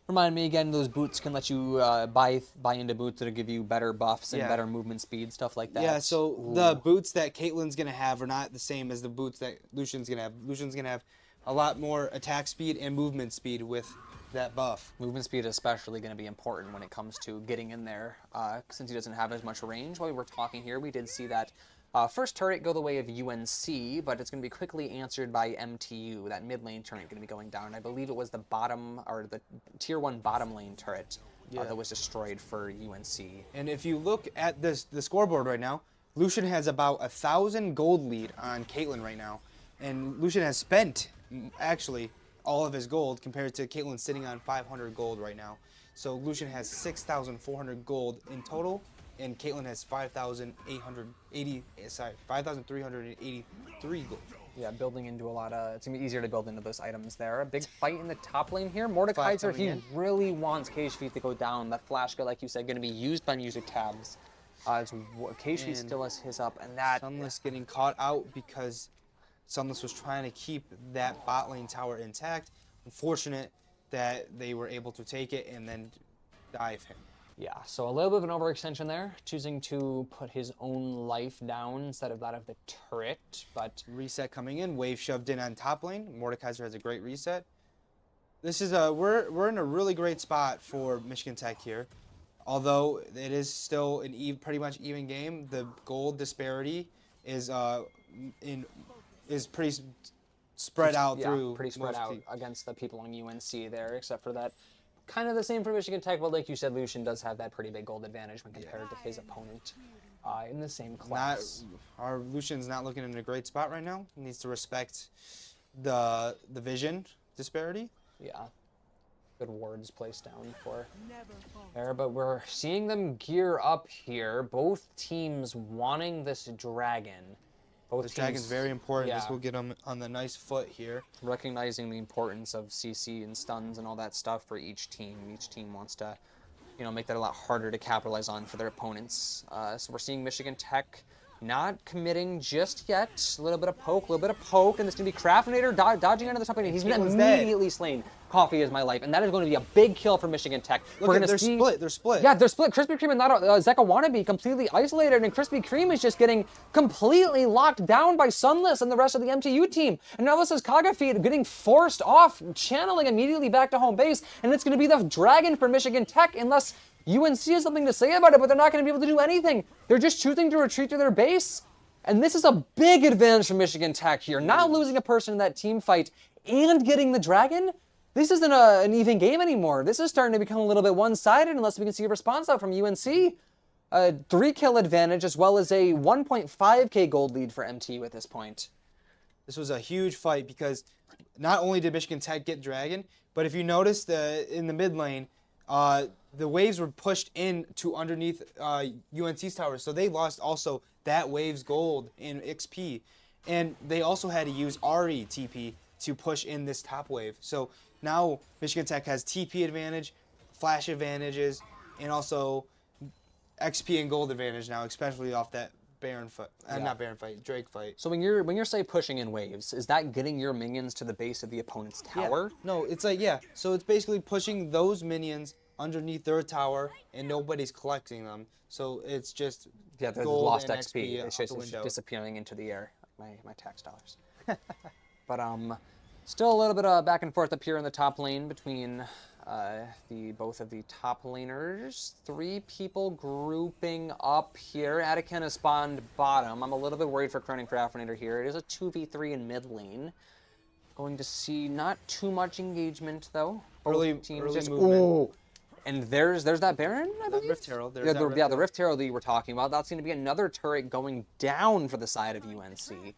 remind me again, those boots can let you buy into boots that'll give you better buffs and better movement speed, stuff like that. Yeah, so the boots that Caitlyn's going to have are not the same as the boots that Lucian's going to have. Lucian's going to have a lot more attack speed and movement speed with that buff. Movement speed is especially going to be important when it comes to getting in there, since he doesn't have as much range. While we were talking here, we did see that first turret go the way of UNC, but it's going to be quickly answered by MTU. That mid lane turret going to be going down. I believe it was the bottom, or the tier 1 bottom lane turret that was destroyed for UNC. And if you look at the scoreboard right now, Lucian has about 1,000 gold lead on Caitlyn right now. And Lucian has spent, actually, all of his gold compared to Caitlyn sitting on 500 gold right now. So Lucian has 6,400 gold in total, and Caitlyn has 5,383 gold. Yeah, building into a lot of, it's going to be easier to build into those items there. A big fight in the top lane here. Mordekaiser, he really wants Cage Feet to go down. That flash gun, like you said, going to be used by Music Tabs. Cage Feet still has his up, and that... Sunless getting caught out because Sunless was trying to keep that bot lane tower intact. Unfortunate that they were able to take it and then dive him. Yeah, so a little bit of an overextension there, choosing to put his own life down instead of that of the turret, but... Reset coming in, wave shoved in on top lane. Mordekaiser has a great reset. This is we're in a really great spot for Michigan Tech here. Although it is still an pretty much even game, the gold disparity is pretty spread out through. Pretty spread out against the people on UNC there, except for that. Kind of the same for Michigan Tech, but like you said, Lucian does have that pretty big gold advantage when compared to his opponent in the same class. Our Lucian's not looking in a great spot right now. He needs to respect the vision disparity. Yeah. Good wards placed down for there, but we're seeing them gear up here. Both teams wanting this dragon. Both This dragon's teams- very important. This yeah. will get him on the nice foot here. Recognizing the importance of CC and stuns and all that stuff for each team. Each team wants to, make that a lot harder to capitalize on for their opponents. So we're seeing Michigan Tech not committing just yet. A little bit of poke, and it's going to be Craftinator dodging under the top lane. He's been Caitlin's dead. immediately slain. Coffee is my life, and that is going to be a big kill for Michigan Tech. Look, they're split. They're split. Yeah, they're split. Krispy Kreme and Zeka Wannabe completely isolated, and Krispy Kreme is just getting completely locked down by Sunless and the rest of the MTU team. And now this is Kagafeed getting forced off, channeling immediately back to home base, and it's going to be the dragon for Michigan Tech unless UNC has something to say about it, but they're not going to be able to do anything. They're just choosing to retreat to their base. And this is a big advantage for Michigan Tech here. Not losing a person in that team fight and getting the dragon. This isn't an even game anymore. This is starting to become a little bit one-sided unless we can see a response out from UNC. A 3-kill advantage as well as a 1.5k gold lead for MTU at this point. This was a huge fight because not only did Michigan Tech get dragon, but if you notice in the mid lane, the waves were pushed in to underneath UNC's towers, so they lost also that wave's gold in XP. And they also had to use Ari TP to push in this top wave. So now Michigan Tech has TP advantage, flash advantages, and also XP and gold advantage now, especially off that Drake fight. So when you're say pushing in waves, is that getting your minions to the base of the opponent's tower? Yeah. No, it's like, yeah. So it's basically pushing those minions underneath their tower, and nobody's collecting them. So it's just Yeah, the gold lost and XP. It's out the just window. disappearing into the air, like my tax dollars. But still a little bit of back and forth up here in the top lane between both of the top laners. 3 people grouping up here. Anakin has spawned bottom. I'm a little bit worried for Cronin Craftinator here. It is a 2v3 in mid lane. Going to see not too much engagement though. Both Early teams movement. Ooh. And there's that Baron, I believe? Rift Herald. Yeah, the Rift Herald that you were talking about. That's going to be another turret going down for the side of UNC.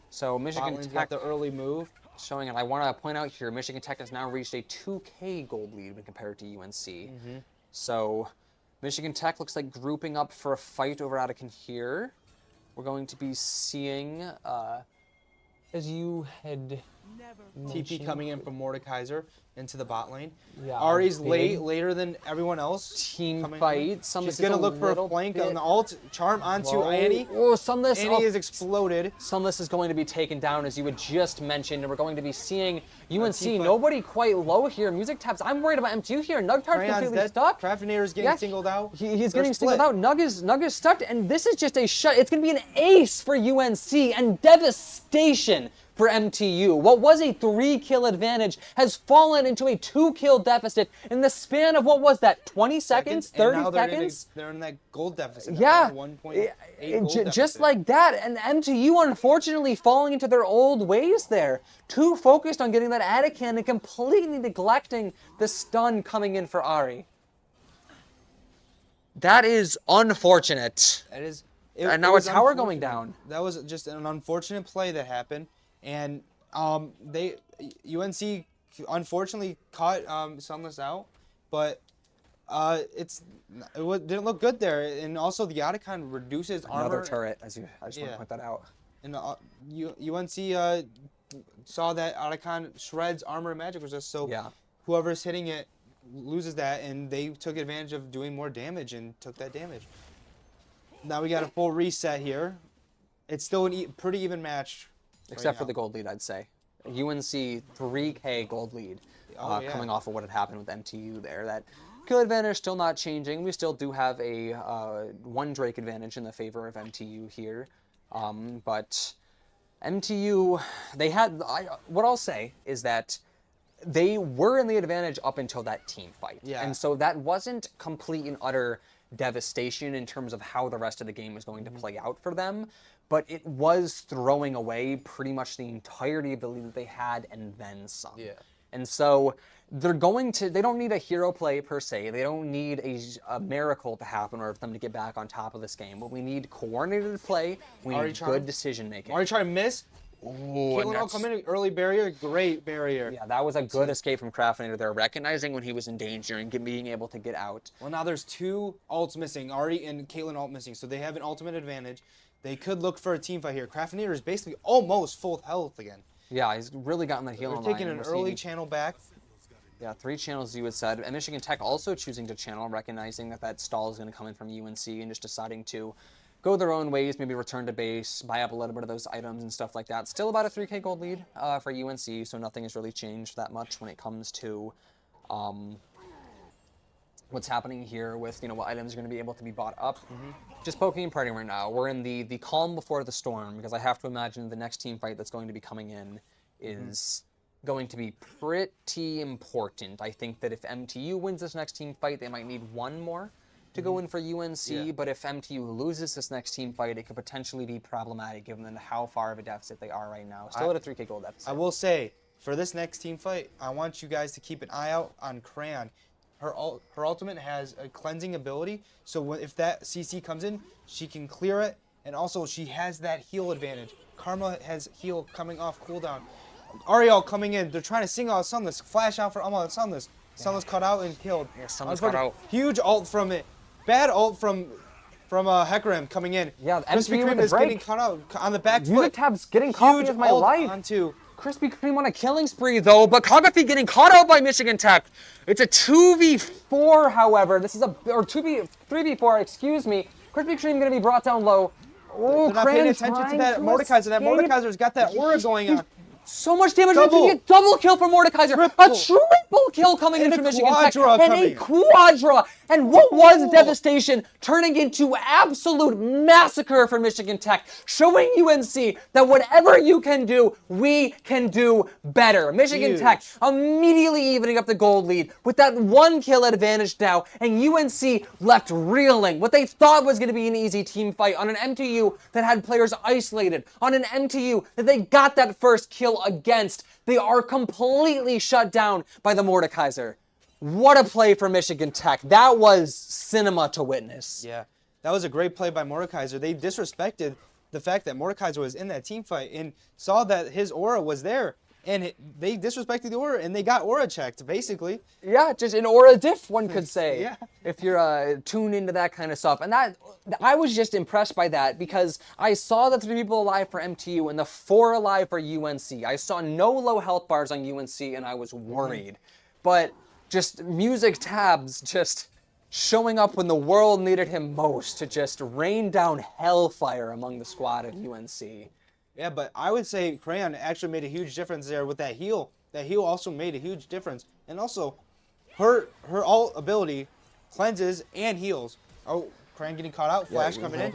So Michigan Botland's Tech got the early move. showing it. I want to point out here, Michigan Tech has now reached a 2k gold lead when compared to UNC. Mm-hmm. So Michigan Tech looks like grouping up for a fight over Anakin here. We're going to be seeing, as you had TP coming in from Mordekaiser into the bot lane. Yeah, Ari's big later than everyone else. team coming in. fight. She's gonna look for a flank on the ult. Charm onto Annie. Oh, Sunless. Annie is exploded. Sunless is going to be taken down, as you had just mentioned, and we're going to be seeing UNC. Tifa. Nobody quite low here. Music Taps. I'm worried about MTU here. Nugtar's Crayon's completely dead. stuck. Craftinator is getting Yeah, singled out. He's They're getting split. singled out. Nug is stuck, and this is just a shut. It's going to be an ace for UNC and devastation for MTU. What was a 3-kill advantage has fallen into a 2-kill deficit in the span of, what was that, 20 seconds, And 30 now seconds? They're in that gold deficit. Yeah, 1.8 gold just deficit. like that, and MTU unfortunately falling into their old ways there. Too focused on getting that Anakin and completely neglecting the stun coming in for Ari. That is unfortunate. It is. And now a was tower going unfortunate. down. That was just an unfortunate play that happened, and UNC unfortunately caught Sunless out, but didn't look good there, and also the Otacon reduces armor. Another turret, I just want to Yeah. point that out. And UNC saw that Otacon shreds armor and magic resist, so Yeah. whoever's hitting it loses that, and they took advantage of doing more damage and took that damage. Now we got a full reset here. It's still a pretty even match. Except for the gold lead, I'd say. UNC 3k gold lead Yeah. coming off of what had happened with MTU there. That kill advantage still not changing. We still do have a 1 Drake advantage in the favor of MTU here. But MTU, they had, what I'll say is that they were in the advantage up until that team fight. Yeah. And so that wasn't complete and utter devastation in terms of how the rest of the game was going to play out for them, but it was throwing away pretty much the entirety of the lead that they had and then some. Yeah. And so they don't need a hero play per se. They don't need a miracle to happen or for them to get back on top of this game. But we need coordinated play. We need good decision making. Already trying to miss. Ooh, Caitlin will come in, early barrier, great barrier. Yeah, that was a good escape from Craftinator there, recognizing when he was in danger and being able to get out. Well, now there's 2 ults missing, Ari and Caitlin ult missing, so they have an ultimate advantage. they could look for a team fight here. Craftineer is basically almost full health again. Yeah, he's really gotten that heal They're on taking an early seeing, channel back. yeah, 3 channels, you had said. And Michigan Tech also choosing to channel, recognizing that that stall is going to come in from UNC and just deciding to go their own ways, maybe return to base, buy up a little bit of those items and stuff like that. Still about a 3K gold lead for UNC, so nothing has really changed that much when it comes to what's happening here with, what items are going to be able to be bought up. Just poking and partying right now. We're in the calm before the storm, because I have to imagine the next team fight that's going to be coming in is going to be pretty important. I think that if MTU wins this next team fight, they might need one more to go in for UNC, but if MTU loses this next team fight, it could potentially be problematic given how far of a deficit they are right now. Still at a 3K gold deficit. I will say, for this next team fight, I want you guys to keep an eye out on Crayon. Her ultimate has a cleansing ability, so if that CC comes in, she can clear it, and also she has that heal advantage. Karma has heal coming off cooldown. Ariel coming in, they're trying to single out Sunless, flash out for Sunless. Sunless cut out and killed. Yeah, Sunless cut out. Huge ult from it. Bad ult from Hecarim coming in. Yeah, Krispy MTU with Kreme the is break. getting cut out on the back Music foot. Tab's getting coffee of my ult life. Onto Krispy Kreme on a killing spree, though, but Kagafi getting caught out by Michigan Tech. It's a 2v4, however. This is or 3v4, excuse me. Krispy Kreme going to be brought down low. Oh, they're not paying Cran's attention to trying that Mordekaiser. That escape. Mordekaiser's got that aura going on. So much damage. Double. You get double kill from Mordekaiser. Triple. A triple kill coming in And from a Michigan Tech. quadra And coming a in. quadra. And what was devastation turning into absolute massacre for Michigan Tech. Showing UNC that whatever you can do, we can do better. Michigan Huge. Tech immediately evening up the gold lead with that 1 kill advantage now. And UNC left reeling. What they thought was going to be an easy team fight on an MTU that had players isolated. On an MTU that they got that first kill against. They are completely shut down by the Mordekaiser. What a play for Michigan Tech. That was cinema to witness. Yeah, that was a great play by Mordekaiser. They disrespected the fact that Mordekaiser was in that team fight and saw that his aura was there. And they disrespected the aura, and they got aura checked, basically. Yeah, just an aura diff, one could say. Yeah. If you're tuned into that kind of stuff. And that, I was just impressed by that because I saw the 3 people alive for MTU and the 4 alive for UNC. I saw no low health bars on UNC, and I was worried. But just Music Tabs just showing up when the world needed him most to just rain down hellfire among the squad of UNC. Yeah, but I would say Crayon actually made a huge difference there with that heal. That heal also made a huge difference. And also, her ult ability cleanses and heals. Oh, Crayon getting caught out, Flash coming in.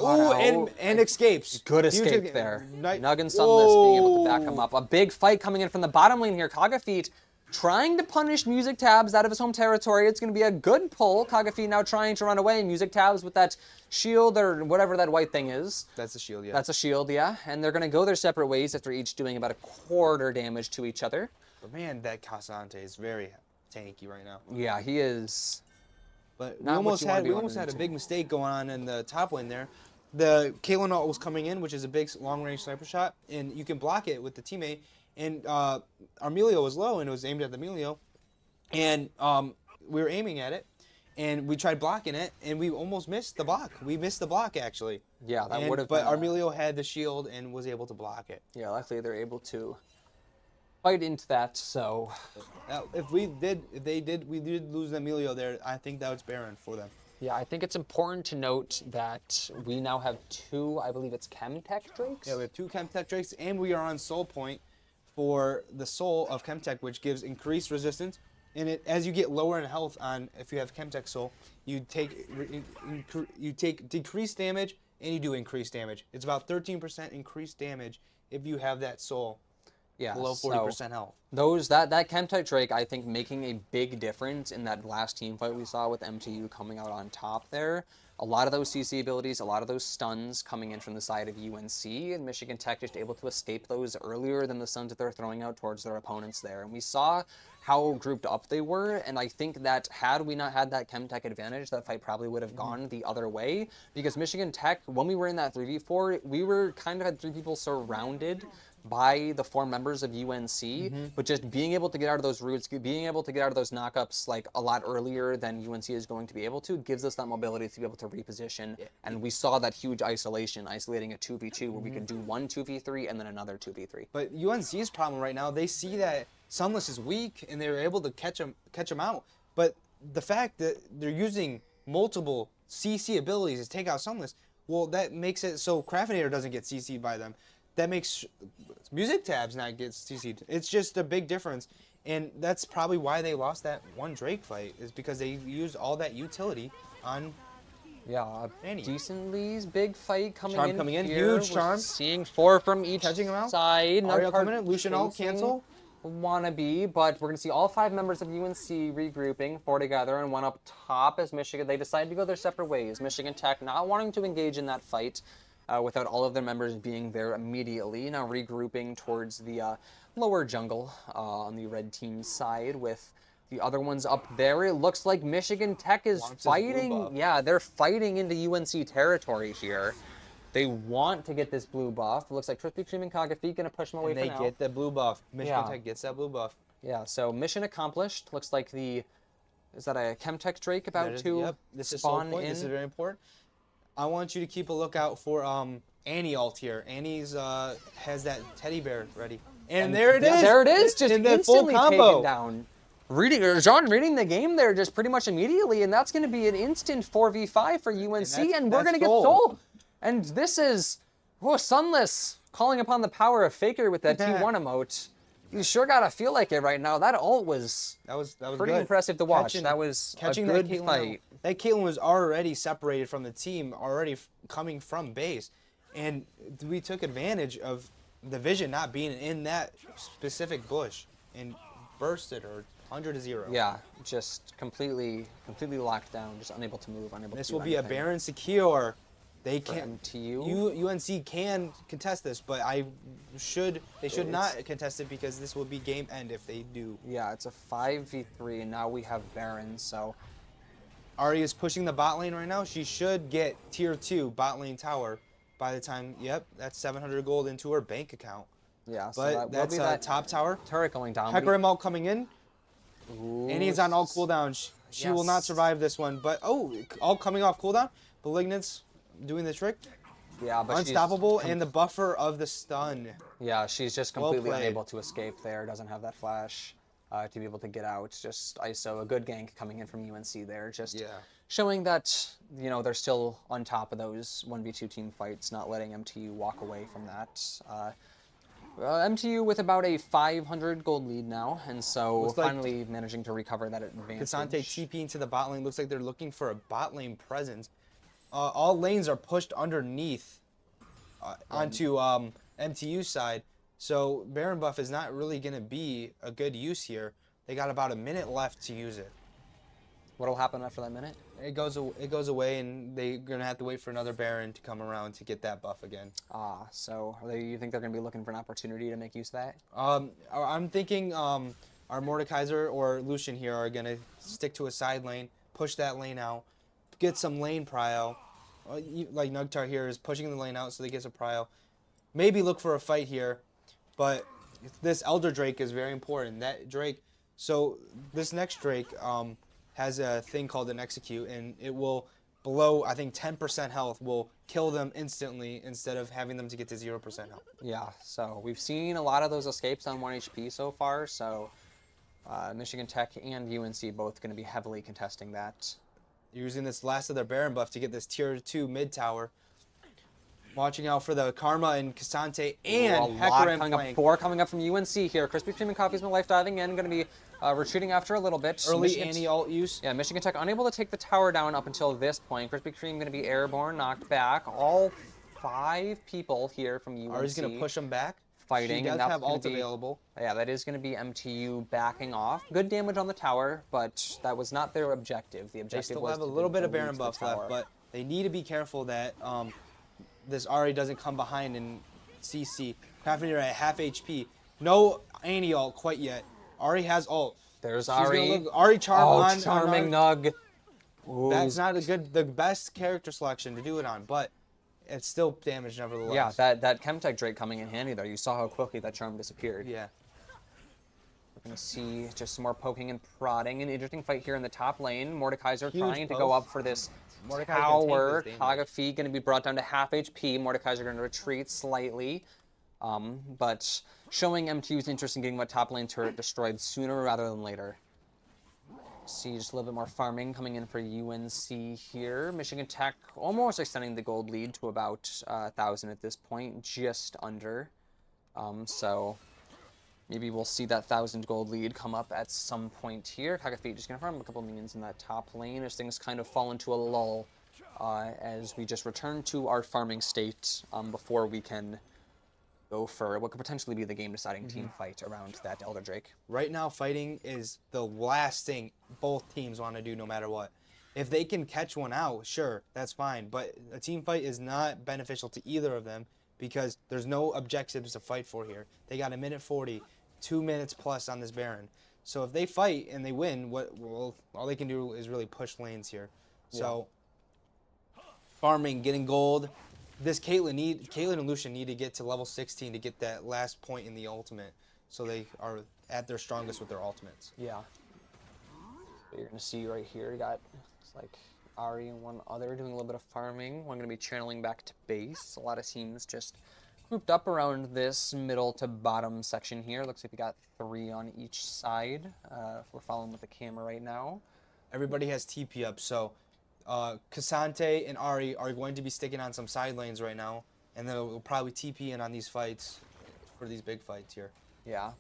Ooh, and escapes. Good Huge escape there. Nice. Nug and Sunless being able to back him up. A big fight coming in from the bottom lane here. Kagafeet trying to punish Music Tabs out of his home territory. It's going to be a good pull. Kagafeet now trying to run away. Music Tabs with that shield or whatever that white thing is. That's a shield, yeah. That's a shield, yeah. And they're going to go their separate ways after each doing about a quarter damage to each other. But man, that Cassante is very tanky right now. Yeah, he is. But we Not what almost you wanna had be we almost had a running big mistake going on in the top lane there. The Caitlyn ult was coming in, which is a big long-range sniper shot, and you can block it with the teammate. And Armelio was low, and it was aimed at the Emilio. And we were aiming at it, and we tried blocking it, and we almost missed the block. We missed the block, actually. Yeah, that would have But been... Armelio had the shield and was able to block it. Yeah, luckily they're able to fight into that, so... If we did lose Emilio there, I think that was barren for them. Yeah, I think it's important to note that we now have 2, I believe it's Chemtech Drakes? Yeah, we have 2 Chemtech Drakes, and we are on Soul Point for the Soul of Chemtech, which gives increased resistance. And as you get lower in health on, if you have Chemtech Soul, you take decreased damage and you do increased damage. It's about 13% increased damage if you have that Soul Yeah, below 40% health. That Chemtech Drake, I think, making a big difference in that last team fight we saw with MTU coming out on top there. A lot of those CC abilities, a lot of those stuns coming in from the side of UNC, and Michigan Tech just able to escape those earlier than the stuns that they're throwing out towards their opponents there. And we saw how grouped up they were, and I think that had we not had that Chemtech advantage, that fight probably would have gone the other way, because Michigan Tech, when we were in that 3v4, we were kind of had 3 people surrounded by the 4 members of UNC, but just being able to get out of those routes, being able to get out of those knockups like a lot earlier than UNC is going to be able to, gives us that mobility to be able to reposition. And we saw that huge isolating a 2v2 where we could do one 2v3 and then another 2v3. But UNC's problem right now, they see that Sunless is weak and they're able to catch him out. But the fact that they're using multiple CC abilities to take out Sunless, well, that makes it so Craftinator doesn't get CC'd by them. That makes Music Tabs not get CC'd. It's just a big difference. And that's probably why they lost that one Drake fight, is because they used all that utility on Yeah, Annie. decently big fight coming Charm in coming in, here. huge We're charm. seeing 4 from each Catching him out. side. Ariel Nugcart coming in, Lucian all chasing cancel. Wannabe, but we're going to see all 5 members of UNC regrouping, 4 together and 1 up top as Michigan. They decided to go their separate ways. Michigan Tech not wanting to engage in that fight without all of their members being there immediately. Now regrouping towards the lower jungle on the red team side with the other ones up there. It looks like Michigan Tech is Wants his blue fighting. buff. Yeah, they're fighting into UNC territory here. They want to get this blue buff. It looks like Krispy Kreme and Kagafi going to push them away And for they now. get the blue buff. Michigan Yeah. Tech gets that blue buff. Yeah, so mission accomplished. Looks like is that a Chemtech Drake about That is- to yep. This is Soul spawn Point. in? This is very important. I want you to keep a lookout for Annie ult here. Annie's has that teddy bear ready. And there it is. Yeah, there it is. Just in that full instantly combo. taken down. John reading the game there just pretty much immediately, and that's going to be an instant 4v5 for UNC, and we're that's going to get Soul. Soul. And this is Sunless calling upon the power of Faker with that T1 emote. You sure gotta feel like it right now. That ult was That was pretty good. impressive to watch. That was catching a good that Caitlyn fight. out. That Caitlyn was already separated from the team, already coming from base, and we took advantage of the vision not being in that specific bush and bursted her 100-0. Yeah, just completely locked down, just unable to move, unable This to do will be a anything. Baron secure. They For can MTU. UNC can contest this, but they should not contest it because this will be game end if they do. Yeah, it's a 5v3, and now we have Baron, so Ari is pushing the bot lane right now. She should get tier 2 bot lane tower by the time. Yep, that's 700 gold into her bank account. yeah. So But that will that's be that top tower. turret going down. Hecarim ult coming in. Ooh, Annie's on all cooldown. She will not Yes. survive this one. But all coming off cooldown. Malignant's doing the trick. Yeah, but Unstoppable and the buffer of the stun. yeah, she's just Well completely played. unable to escape there. Doesn't have that flash to be able to get out. Just ISO, a good gank coming in from UNC there. Just Yeah. showing that they're still on top of those 1v2 team fights, not letting MTU walk away from that. MTU with about a 500 gold lead now, and so Looks like finally managing to recover that advantage. Cassante TPing to the bot lane. Looks like they're looking for a bot lane presence. All lanes are pushed underneath onto MTU side. So Baron buff is not really going to be a good use here. They got about a minute left to use it. What'll happen after that minute? It goes away, and they're going to have to wait for another Baron to come around to get that buff again. So you think they're going to be looking for an opportunity to make use of that? I'm thinking our Mordekaiser or Lucian here are going to stick to a side lane, push that lane out, get some lane prio. Like Nugtar here is pushing the lane out so they get some prio. Maybe look for a fight here, but this Elder Drake is very important. That Drake, so this next Drake has a thing called an execute, and it will below, I think, 10% health will kill them instantly instead of having them to get to 0% health. Yeah, so we've seen a lot of those escapes on 1 HP so far, so Michigan Tech and UNC both going to be heavily contesting that. Using this last of their Baron buff to get this tier 2 mid tower. Watching out for the Karma and Cassante and Hecarim coming up, flank. 4 coming up from UNC here. Krispy Kreme and Coffee's been life diving in, going to be retreating after a little bit. Early Michigan- Annie ult use. Yeah, Michigan Tech unable to take the tower down up until this point. Krispy Kreme going to be airborne, knocked back. All 5 people here from UNC. Ari's going to push them back. Fighting, She and does that's have gonna ult be- available. Yeah, that is going to be MTU backing off. Good damage on the tower, but that was not their objective. The They objective still was have a to little bit of delete Baron the buff tower. left, but they need to be careful that this Ari doesn't come behind and CC. Craftinator at half HP. No Annie ult quite yet. Ari has ult. There's She's gonna Ari. look- Ari charm on charming Ari. Nug. Ooh, That's not the best character selection to do it on, but it's still damage nevertheless. Yeah, that Chemtech Drake coming in handy there. You saw how quickly that charm disappeared. Yeah. We're going to see just some more poking and prodding. An interesting fight here in the top lane. Mordekaiser Huge trying to go poke. up for this Mordekaiser can take tower. this damage. Kagafi going to be brought down to half HP. Mordekaiser going to retreat slightly. But showing MTU's interest in getting that top lane turret destroyed sooner rather than later. See just a little bit more farming coming in for UNC here. Michigan Tech almost extending the gold lead to about 1,000 at this point, just under. So maybe we'll see that 1,000 gold lead come up at some point here. Kagafi just going to farm a couple minions in that top lane as things kind of fall into a lull as we just return to our farming state before we can go for what could potentially be the game-deciding team fight around that Elder Drake. Right now, fighting is the last thing both teams want to do no matter what. If they can catch one out, sure, that's fine. But a team fight is not beneficial to either of them because there's no objectives to fight for here. They got a minute 40, 2 minutes plus on this Baron. So if they fight and they win, all they can do is really push lanes here. So farming, getting gold. This Caitlyn and Lucian need to get to level 16 to get that last point in the ultimate, so they are at their strongest with their ultimates. Yeah. So you're gonna see right here, you got it's like Ari and one other doing a little bit of farming. One gonna be channeling back to base. A lot of teams just grouped up around this middle to bottom section here. Looks like we got 3 on each side. If we're following with the camera right now. Everybody has TP up, so Cassante and Ari are going to be sticking on some side lanes right now, and they'll probably TP in on these fights for these big fights here. Yeah.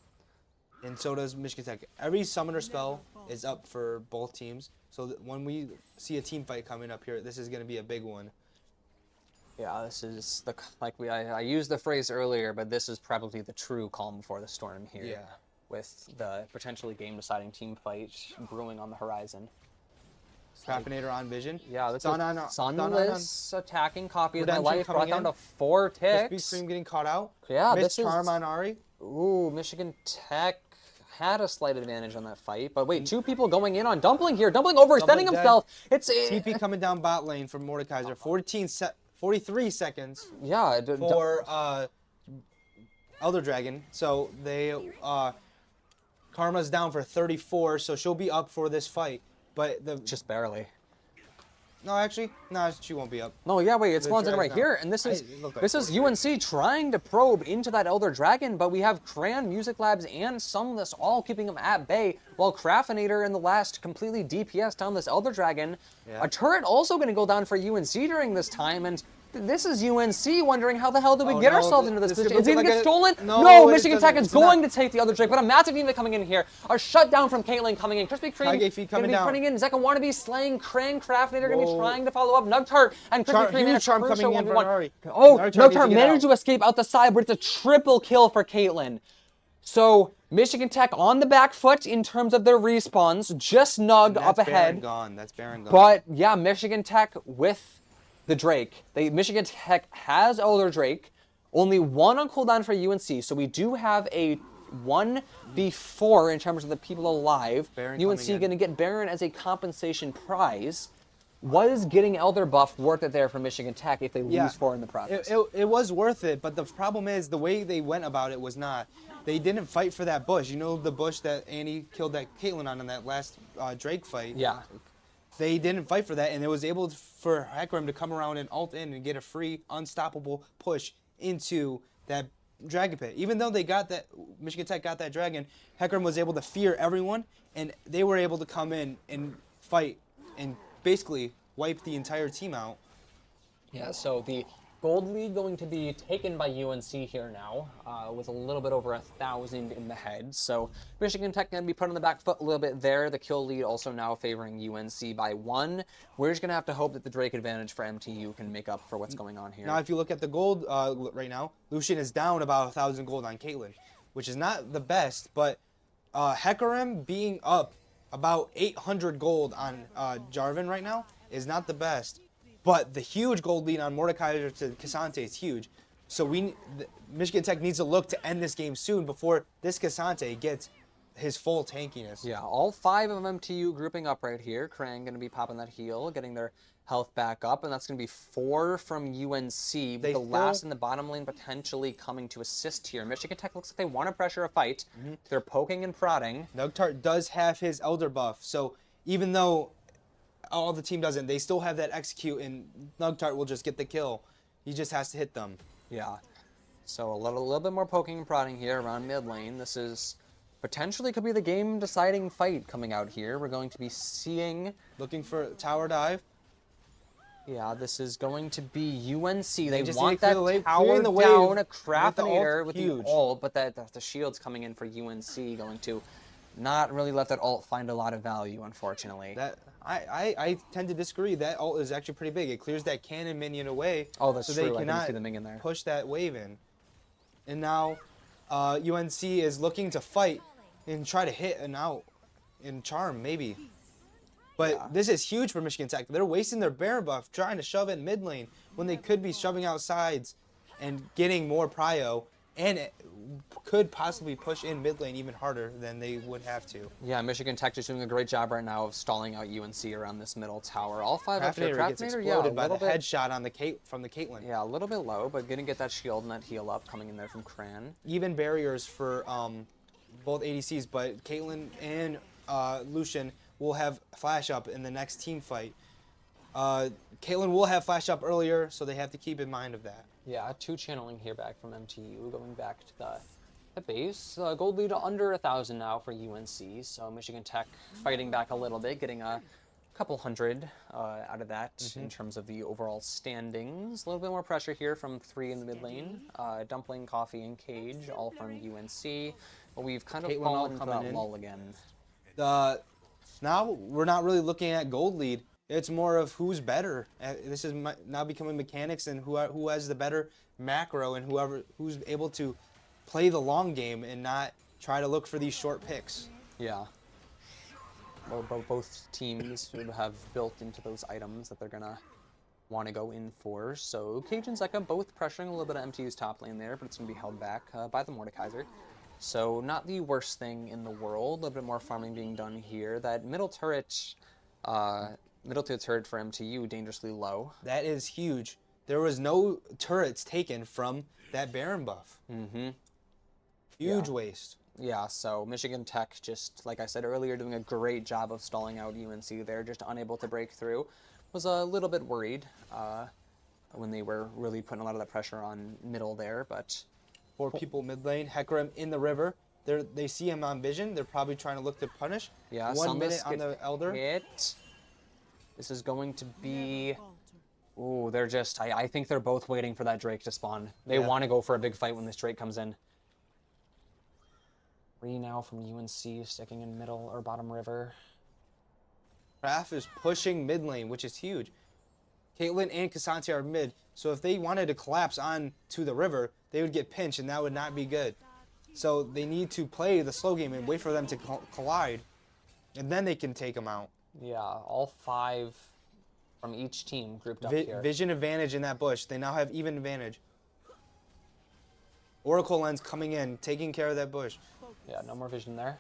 And so does Michigan Tech. Every summoner spell is up for both teams, so that when we see a team fight coming up here, this is going to be a big one. Yeah, this is the I used the phrase earlier, but this is probably the true calm before the storm here. Yeah. With the potentially game-deciding team fight brewing on the horizon. Craftinator on Vision. Yeah, this Sun is on- Sunless attacking copy of my Redemption life, coming brought down in. to 4 ticks. Krispy Kreme getting caught out. Yeah, Miss this is... Charm on Ari. Ooh, Michigan Tech had a slight advantage on that fight. But wait, 2 people going in on Dumpling here. Dumpling overextending Dumpling dead. himself. It's... TP coming down bot lane from Mordekaiser. 43 seconds Yeah. for Elder Dragon. So they Karma's down for 34, so she'll be up for this fight. But Just barely. No, actually, no, she won't be up. No, yeah, wait, it The spawns in right drag's here, not- and this it looked like is UNC trying to probe into that Elder Dragon, but we have Crayon, Music Labs, and Sunless all keeping them at bay, while Craftinator in the last completely DPS down this Elder Dragon. Yeah. A turret also going to go down for UNC during this time, and this is UNC wondering how the hell did we get no, ourselves into this this is position. Is it looking going to like get a- stolen? No, it Michigan Tech doesn't- is it's not. going to take the Elder Drake, but a massive unit coming in here. A shutdown from Caitlyn coming in. Krispy Kreme Kage going feet to coming be down. putting in. Zeka Wannabe slaying Cran. Craftinator going to be Whoa. trying to follow up. Nugtart and Krispy Kreme in a Huge charm crucial coming in from 1v1. Ari. Oh, Nugtart needs Nugtart to get managed out. to escape out the side, but it's a triple kill for Caitlyn. So Michigan Tech on the back foot in terms of their respawns, just Nug up That's Baron ahead. gone. That's Baron gone. But yeah, Michigan Tech with the Drake. Michigan Tech has Elder Drake. Only 1 on cooldown for UNC, so we do have a 1v4 in terms of the people alive. Baron UNC coming in. going to get Baron as a compensation prize. Was getting Elder buff worth it there for Michigan Tech if they lose 4 in the process? It was worth it, but the problem is the way they went about it was not. They didn't fight for that bush. You know the bush that Annie killed that Caitlyn on in that last Drake fight? Yeah. They didn't fight for that, and it was able for Hecarim to come around and ult in and get a free, unstoppable push into that dragon pit. Even though they got that, Michigan Tech got that dragon, Hecarim was able to fear everyone, and they were able to come in and fight and basically wipe the entire team out. Yeah, so the gold lead going to be taken by UNC here now, with a little bit over 1,000 in the head. So Michigan Tech going to be put on the back foot a little bit there. The kill lead also now favoring UNC by 1. We're just going to have to hope that the Drake advantage for MTU can make up for what's going on here. Now, if you look at the gold right now, Lucian is down about 1,000 gold on Caitlyn, which is not the best, but Hecarim being up about 800 gold on Jarvan right now is not the best. But the huge gold lead on Mordekaiser to Cassante is huge. So Michigan Tech needs to look to end this game soon before this Cassante gets his full tankiness. Yeah, all 5 of MTU grouping up right here. Krang going to be popping that heal, getting their health back up, and that's going to be 4 from UNC, with the last in the bottom lane potentially coming to assist here. Michigan Tech looks like they want to pressure a fight. They're poking and prodding. Nugtart does have his Elder buff, so even though all the team doesn't, they still have that execute, and Nugtart will just get the kill. He just has to hit them. Yeah, so a little bit more poking and prodding here around mid lane. This is potentially could be the game-deciding fight coming out here. We're going to be seeing... Looking for tower dive. Yeah, this is going to be UNC. They just want need to that clear tower the down, wave a Craftinator with huge. the ult, but the shield's coming in for UNC, going to not really let that ult find a lot of value, unfortunately. That I tend to disagree. That ult is actually pretty big. It clears that cannon minion away. Oh, that's so true. They I cannot didn't see the minion there. push that wave in. And now UNC is looking to fight and try to hit an out in charm, maybe. But this is huge for Michigan Tech. They're wasting their Baron buff trying to shove it in mid lane when they could be shoving out sides and getting more prio, and it could possibly push in mid lane even harder than they would have to. Yeah, Michigan Tech just doing a great job right now of stalling out UNC around this middle tower. All 5 up here. Craftinator gets exploded by the headshot on from the Caitlyn. Yeah, a little bit low, but gonna get that shield and that heal up coming in there from Cran. Even barriers for both ADCs, but Caitlyn and Lucian will have flash up in the next team fight. Caitlyn will have flash up earlier, so they have to keep in mind of that. Yeah, 2 channeling here back from MTU, going back to the base. Gold lead under 1,000 now for UNC, so Michigan Tech fighting back a little bit, getting a couple hundred out of that in terms of the overall standings. A little bit more pressure here from 3 in the mid lane. Dumpling, Coffee, and Cage, all from UNC. But we've kind of Caitlyn fallen into coming that in. lull again. Now we're not really looking at gold lead. It's more of who's better. This is now becoming mechanics and who has the better macro and who's able to play the long game and not try to look for these short picks. Yeah. Both teams have built into those items that they're gonna want to go in for. So Cage and Zeka both pressuring a little bit of MTU's top lane there, but it's gonna be held back by the Mordekaiser. So not the worst thing in the world. A little bit more farming being done here. That middle turret for MTU dangerously low. That is huge. There was no turrets taken from that Baron buff. Huge waste. Yeah, so Michigan Tech, just like I said earlier, doing a great job of stalling out UNC there, just unable to break through. Was a little bit worried when they were really putting a lot of that pressure on middle there, but... 4 people mid lane. Hecarim in the river. They see him on vision. They're probably trying to look to punish. Yeah, 1 minute on the Elder. Hit. This is going to be... Ooh, they're just... I think they're both waiting for that Drake to spawn. They want to go for a big fight when this Drake comes in. 3 now from UNC, sticking in middle or bottom river. Raph is pushing mid lane, which is huge. Caitlyn and Cassante are mid, so if they wanted to collapse on to the river, they would get pinched, and that would not be good. So they need to play the slow game and wait for them to collide, and then they can take them out. Yeah, all 5 from each team grouped up here. Vision advantage in that bush. They now have even advantage. Oracle Lens coming in, taking care of that bush. Yeah, no more vision there.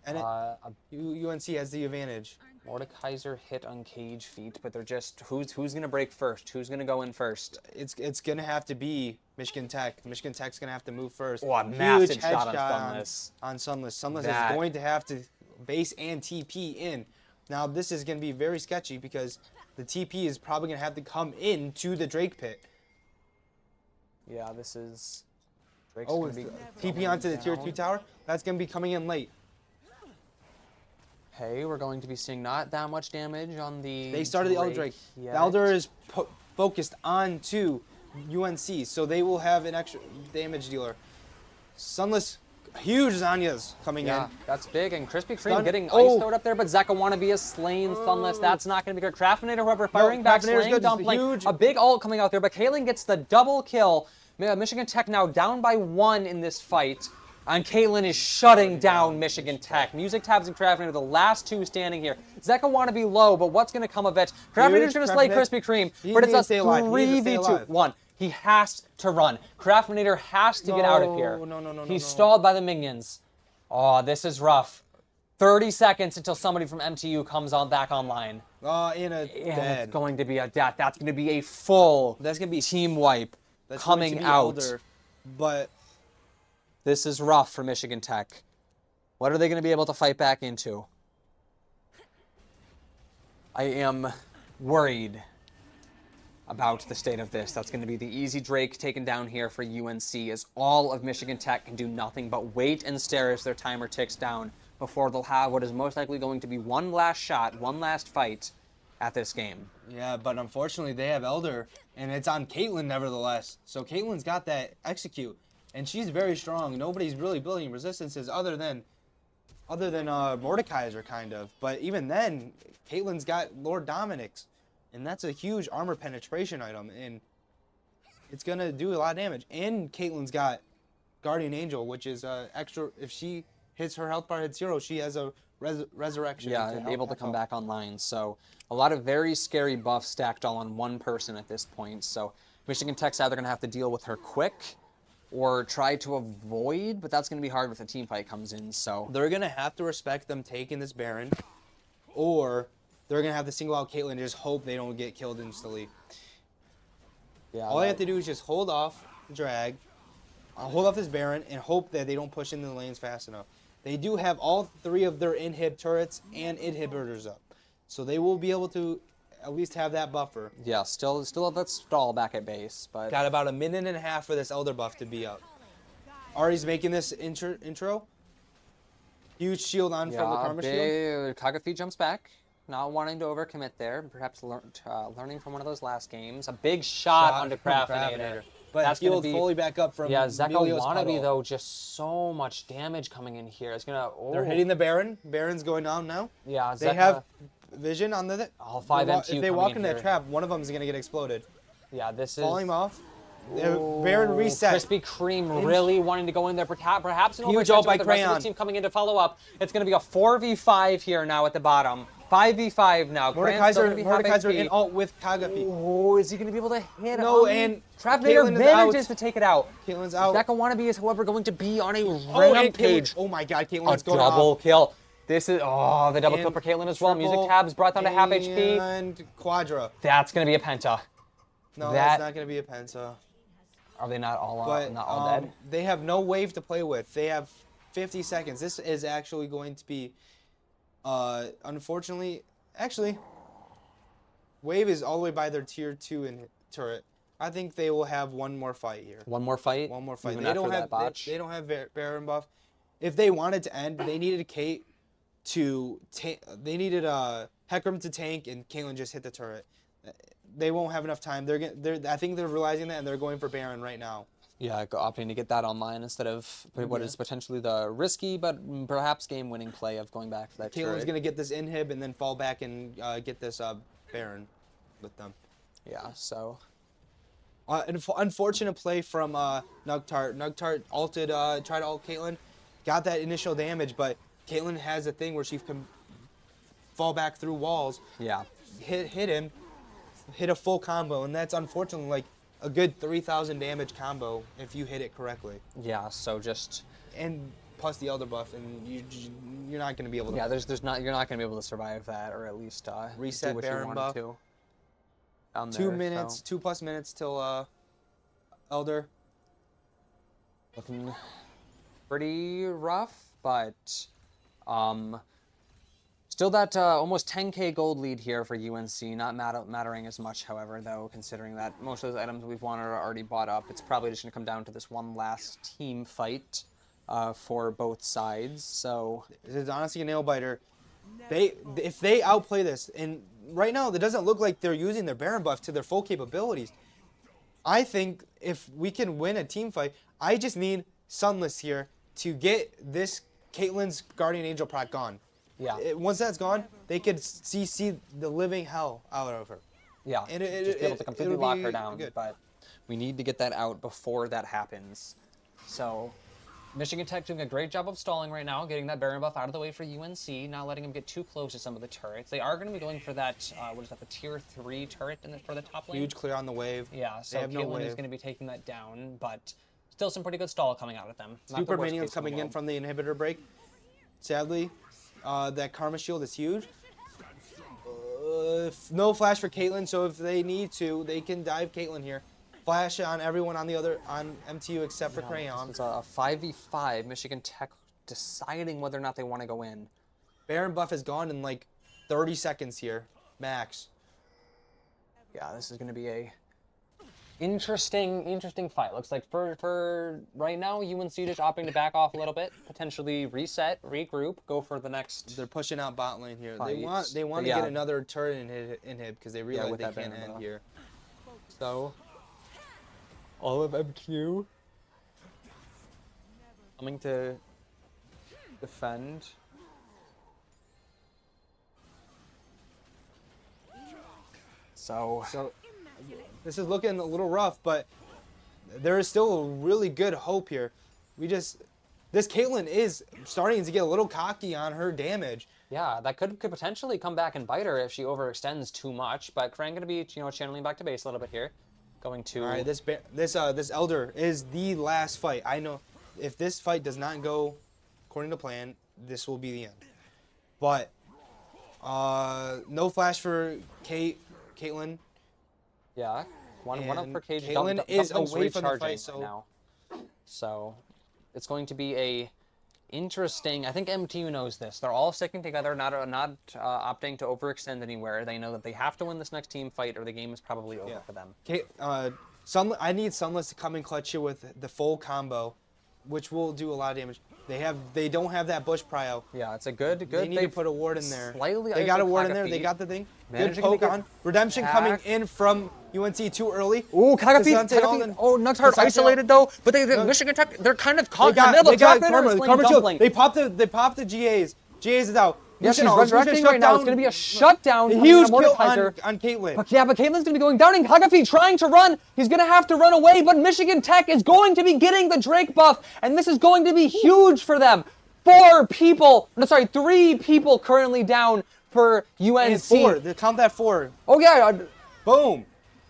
And UNC has the advantage. Mordekaiser hit on Cage feet, but they're just who's gonna break first? Who's gonna go in first? It's gonna have to be Michigan Tech. Michigan Tech's gonna have to move first. Oh, a massive Huge shot on headshot Sunless. on Sunless. Sunless That- is going to have to base and TP in. Now this is gonna be very sketchy because the TP is probably gonna have to come into the Drake pit. Yeah, this is. Drake's Oh, gonna be TP onto the tier 2 tower. That's gonna be coming in late. Okay, we're going to be seeing not that much damage on the. They started the Elder Drake. yet. The Elder is focused onto UNC, so they will have an extra damage dealer. Sunless, huge Zanya's coming Yeah, in. that's big. And Krispy Kreme Stun- getting oh. ice throwed up there, but Zeka wanna be a slain Sunless. That's not gonna be good. Craftinator, whoever firing back, Craftinator's slaying good. It's Dumpling. huge. A big ult coming out there, but Kaylin gets the double kill. Michigan Tech now down by 1 in this fight. And Caitlyn is shutting down Michigan Tech. Music Tabs and Craftinator, the last 2 standing here. Zeka want to be low, but what's going to come of it? Craftinator's going to slay Krispy Kreme, but it's a 3v2. 1. He has to run. Craftinator has to get out of here. No. He's stalled by the minions. Oh, this is rough. 30 seconds until somebody from MTU comes on back online. Oh, and And dead. it's going to be a death. That's going to be a full That's gonna be team wipe That's coming going to be out. Elder, but This is rough for Michigan Tech. What are they going to be able to fight back into? I am worried about the state of this. That's going to be the easy Drake taken down here for UNC, as all of Michigan Tech can do nothing but wait and stare as their timer ticks down before they'll have what is most likely going to be one last shot, one last fight at this game. yeah, but unfortunately they have Elder, and it's on Caitlyn nevertheless. So Caitlyn's got that execute, and she's very strong. Nobody's really building resistances other than Mordekaiser, kind of. But even then, Caitlyn's got Lord Dominic's, and that's a huge armor penetration item, and it's gonna do a lot of damage. And Caitlyn's got Guardian Angel, which is extra. If she hits her health bar hits 0, she has a resurrection. Yeah, able to come back online. So a lot of very scary buffs stacked all on one person at this point. So Michigan Tech's either going to have to deal with her quick or try to avoid, but that's going to be hard if a team fight comes in. So They're gonna have to respect them taking this Baron, or they're gonna have to single out Caitlyn and just hope they don't get killed instantly. yeah, All they have to do is just hold off, drag, hold off this Baron, and hope that they don't push into the lanes fast enough. They do have all 3 of their inhib turrets and inhibitors up, so they will be able to at least have that buffer. yeah, still have that stall back at base, but Got about a minute and a half for this Elder buff to be up. Ari's making this intro. Huge shield on from the Karma shield. Kagafi jumps back, not wanting to overcommit there. Perhaps learning from one of those last games. A big shot onto from Craftinator. But That's healed gonna be fully back up from yeah. Zeka Emilio's Wannabe puddle. though, just so much damage coming in here. It's gonna. Oh. They're hitting the Baron. Baron's going down now. Yeah, They have vision on the. all 5 MTU If they coming walk in in that here. trap, one of them is gonna get exploded. Yeah, this is Falling off. Baron reset. Krispy Kreme really wanting to go in there. Perhaps an Huge overextension ult by with the rest of Crayon. the team coming in to follow up. It's going to be a 4v5 here now at the bottom. 5v5 now. Crayon's still gonna be half Mordekaiser HP. in ult with Kagafi. Oh, is he going to be able to hit No, him? and Craftinator Caitlyn is manages out. to take it out. Caitlyn's out. Zeka Wannabe is, however, going to be on a and rampage. Oh my God, A Caitlyn's going double off. kill. This is, the double kill And for Caitlyn as well. Music triple tabs brought down to half HP. And Quadra. That's going to be a penta. No, That- that's not gonna be a Penta. Are they not all, But not all dead? they have no wave to play with. They have 50 seconds. This is actually going to be, unfortunately, actually, wave is all the way by their tier 2 in turret. I think they will have one more fight here. One more fight? One more fight. Even They after don't that have botch? they don't have Baron buff. If they wanted to end, they needed Kate to they needed Hecarim to tank and Caitlyn just hit the turret. They won't have enough time. I think they're realizing that and they're going for Baron right now. Yeah, opting to get that online instead of what is potentially the risky but perhaps game-winning play of going back for that Caitlyn's turret. gonna get this inhib and then fall back and get this Baron with them. Yeah, so Unfortunate play from Nugtart. Nugtart ulted, tried to ult Caitlyn, got that initial damage, but Caitlyn has a thing where she can fall back through walls, yeah. hit him, hit a full combo, and that's unfortunately like a good 3,000 damage combo if you hit it correctly. Yeah, so just And plus the Elder buff, and you're not gonna be able to. yeah, there's not you're not going to be able to survive that or at least Reset do what Baron you wanted buff. to. Down 2 there, minutes, so 2+ minutes till Elder. looking pretty rough, but still that almost 10k gold lead here for UNC. Not mattering as much, however, though, considering that most of those items we've wanted are already bought up. It's probably just going to come down to this one last team fight for both sides. So This is honestly a nail biter. If they outplay this, and right now it doesn't look like they're using their Baron buff to their full capabilities. I think if we can win a team fight, I just need Sunless here to get this Caitlyn's Guardian Angel proc gone. yeah, Once that's gone, they could see the living hell out of her. yeah, and just be able to completely it'll lock be her down. good. But we need to get that out before that happens. So Michigan Tech doing a great job of stalling right now, getting that Baron buff out of the way for UNC, not letting them get too close to some of the turrets. They are going to be going for that, what is that, the tier 3 turret for the top lane? Huge clear on the wave. Yeah, so have no Caitlyn is wave. going to be taking that down, but Still some pretty good stall coming out of them. Not the Super worst minions case in the coming in world. from the inhibitor break. Sadly, that Karma Shield is huge. No flash for Caitlyn, so if they need to, they can dive Caitlyn here. Flash on everyone on MTU except for Crayon. It's a 5v5. Michigan Tech deciding whether or not they want to go in. Baron buff is gone in like 30 seconds here, max. Yeah, this is going to be a interesting fight. Looks like for right now, UNC just opting to back off a little bit, potentially reset, regroup, go for the next. They're pushing out bot lane here. Fight. They want to Yeah. get another turret inhib because they realize with they that can't Baron end buff. here. So, all of MQ coming to defend. So This is looking a little rough, but there is still really good hope here. This Caitlyn is starting to get a little cocky on her damage. yeah, that could potentially come back and bite her if she overextends too much. But Krang gonna be channeling back to base a little bit here, going to. All right, this Elder is the last fight. I know if this fight does not go according to plan, this will be the end. But no flash for Caitlyn. Yeah, one up And for Cage. Caitlyn is Dumpling's away from the recharging fight, right now. So it's going to be a interesting. I think MTU knows this. They're all sticking together, not opting to overextend anywhere. They know that they have to win this next team fight, or the game is probably over for them. I need Sunless to come in clutch here with the full combo, which will do a lot of damage. They don't have that bush prio. Yeah, it's a good. They need to put a ward in there. Slightly They got a isolated ward in there. Kagafeet. They got the thing. Managing Good to poke get on. Redemption coming back. in from UNC too early. Ooh, Kagafeet. Kasante Alden. Oh, Nuxhard Kasante isolated though, but No. Michigan Tech, they're kind of They caught in the middle. got The top laner Karma. is playing Karma shield. Dumpling. They popped the GAs. GAs is out. Yeah, she's Lucian resurrecting shut right now. It's down. going to be a shutdown. A coming huge from kill Mordekaiser. on Caitlyn. But Caitlin's going to be going down, and Kagafeet trying to run. He's going to have to run away, but Michigan Tech is going to be getting the Drake buff, and this is going to be huge for them. 3 people currently down for UNC. And 4. They count that 4. Oh, yeah. Boom.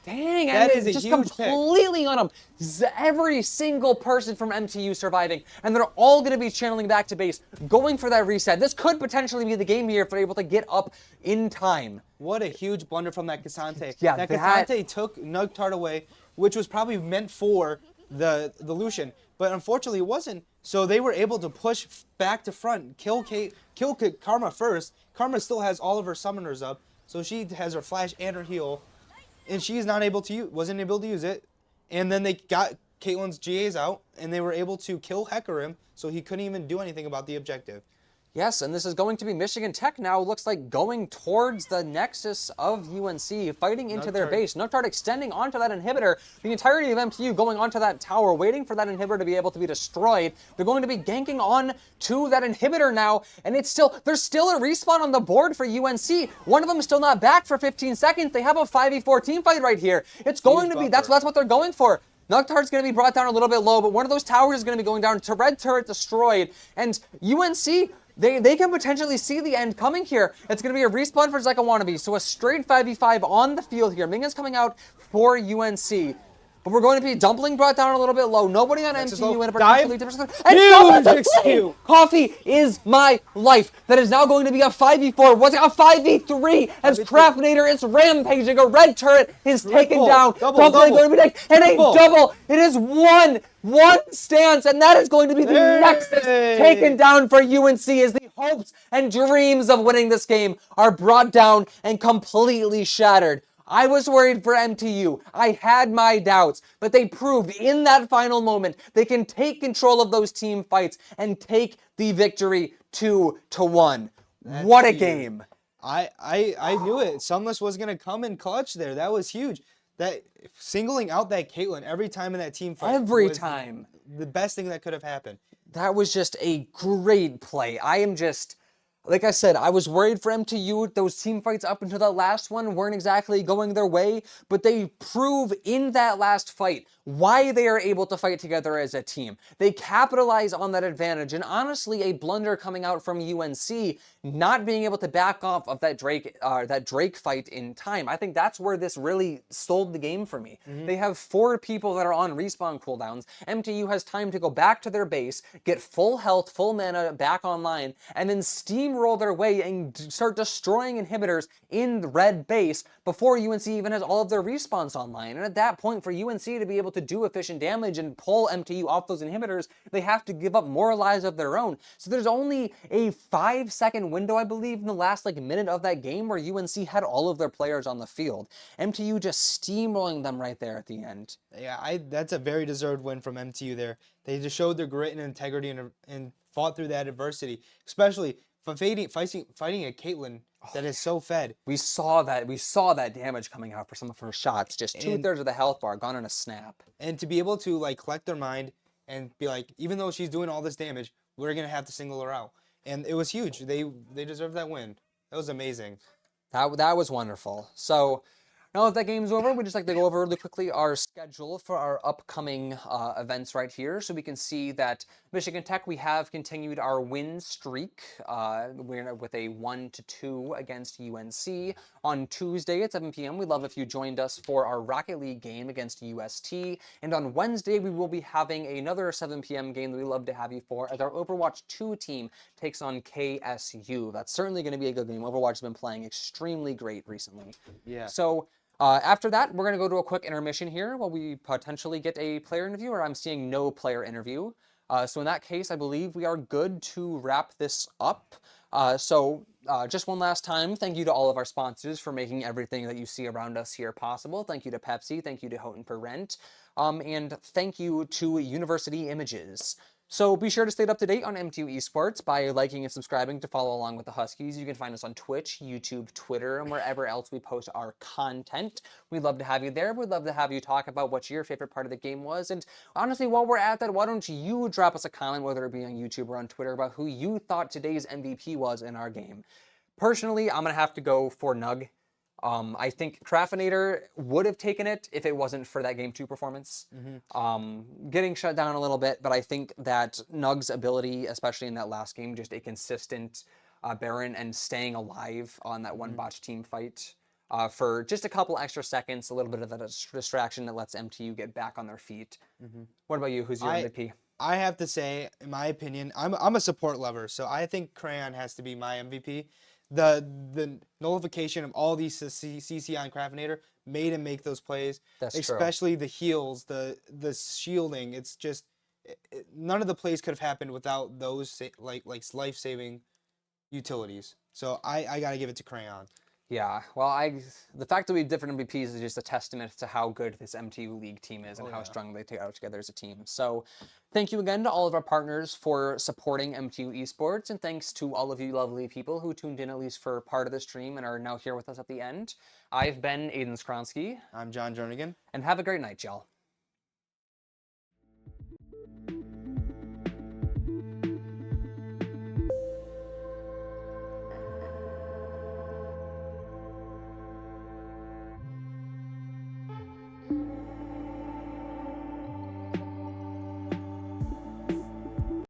Dang, That and is it's a just huge pick. completely on them. Every single person from MTU surviving, and they're all going to be channeling back to base, going for that reset. This could potentially be the game here if they're able to get up in time. What a huge blunder from that Kasante. Yeah, that that- Kasante took Nugtard away, which was probably meant for the Lucian, but unfortunately it wasn't. So they were able to push back to front, kill Karma first. Karma still has all of her summoners up, so she has her flash and her heal, and she's wasn't able to use it. And then they got Caitlyn's GAs out, and they were able to kill Hecarim, so he couldn't even do anything about the objective. Yes, and this is going to be Michigan Tech now. Looks like going towards the nexus of UNC, fighting into their Nugtard. base. Nugtard extending onto that inhibitor. The entirety of MTU going onto that tower, waiting for that inhibitor to be able to be destroyed. They're going to be ganking on to that inhibitor now, and there's still a respawn on the board for UNC. One of them is still not back for 15 seconds. They have a 5v4 team fight right here. It's going to be, that's what they're going for. Nugtard's going to be brought down a little bit low, but one of those towers is going to be going down to red turret destroyed, and UNC, they can potentially see the end coming here. It's going to be a respawn for Zeka Wannabe, so a straight 5v5 on the field here. Minions coming out for UNC. But we're going to be Dumpling brought down a little bit low. Nobody on That's just MTU low. in a Dive. particularly different. Huge XQ. Coffee is my life. That is now going to be a 5v4. What's it? A 5v3 as 5v3. Craftinator is rampaging. A red turret is taken Triple. down. Double, Dumpling double. going to be taken. And a Triple. double. It is one stance, and that is going to be the Hey. nexus taken down for UNC as the hopes and dreams of winning this game are brought down and completely shattered. I was worried for MTU. I had my doubts, but they proved in that final moment they can take control of those team fights and take the victory 2-1. What a huge. game. I knew it. Sunless was gonna come in clutch there. That was huge. That singling out that Caitlyn every time in that team fight. Every was time. The best thing that could have happened. That was just a great play. Like I said, I was worried for MTU. Those team fights up until that last one weren't exactly going their way, but they prove in that last fight why they are able to fight together as a team. They capitalize on that advantage, and honestly, a blunder coming out from UNC not being able to back off of that Drake fight in time. I think that's where this really sold the game for me. They have 4 people that are on respawn cooldowns. MTU has time to go back to their base, get full health, full mana back online, and then steamroll their way and start destroying inhibitors in the red base before UNC even has all of their respawns online. And at that point, for UNC to be able to do efficient damage and pull MTU off those inhibitors, they have to give up more lives of their own. So there's only a 5-second window, I believe, in the last minute of that game where UNC had all of their players on the field. MTU just steamrolling them right there at the end. Yeah, that's a very deserved win from MTU there. They just showed their grit and integrity and fought through that adversity, especially fighting a Caitlyn that is so fed. We saw that damage coming out for some of her shots. Just 2/3 of the health bar gone in a snap. And to be able to collect their mind and be like, even though she's doing all this damage, we're gonna have to single her out. And it was huge. They deserved that win. That was amazing. That was wonderful. So now that that game's over, we'd just like to go over really quickly our schedule for our upcoming events right here. So we can see that Michigan Tech, we have continued our win streak. We're with a 1-2 against UNC. On Tuesday at 7 p.m., we'd love if you joined us for our Rocket League game against UST. And on Wednesday, we will be having another 7 p.m. game that we'd love to have you for as our Overwatch 2 team takes on KSU. That's certainly going to be a good game. Overwatch has been playing extremely great recently. Yeah. So after that, we're going to go to a quick intermission here while we potentially get a player interview, or I'm seeing no player interview. So in that case, I believe we are good to wrap this up. Just one last time, thank you to all of our sponsors for making everything that you see around us here possible. Thank you to Pepsi, thank you to Houghton for Rent, and thank you to University Images. So be sure to stay up to date on MTU Esports by liking and subscribing to follow along with the Huskies. You can find us on Twitch, YouTube, Twitter, and wherever else we post our content. We'd love to have you there. We'd love to have you talk about what your favorite part of the game was. And honestly, while we're at that, why don't you drop us a comment, whether it be on YouTube or on Twitter, about who you thought today's MVP was in our game. Personally, I'm going to have to go for Nug. I think Craftinator would have taken it if it wasn't for that Game 2 performance. Getting shut down a little bit, but I think that Nug's ability, especially in that last game, just a consistent Baron and staying alive on that one botch team fight for just a couple extra seconds, a little bit of a distraction that lets MTU get back on their feet. What about you? Who's your MVP? I have to say, in my opinion, I'm a support lover, so I think Crayon has to be my MVP. The nullification of all these CC on Craftinator made him make those plays. That's true. Especially the heals, the shielding. It's just none of the plays could have happened without those life-saving utilities. So I gotta give it to Crayon. Yeah, well, the fact that we have different MVPs is just a testament to how good this MTU League team is and how strong they take out together as a team. So thank you again to all of our partners for supporting MTU Esports, and thanks to all of you lovely people who tuned in at least for part of the stream and are now here with us at the end. I've been Aiden Skronsky. I'm John Jernigan. And have a great night, y'all.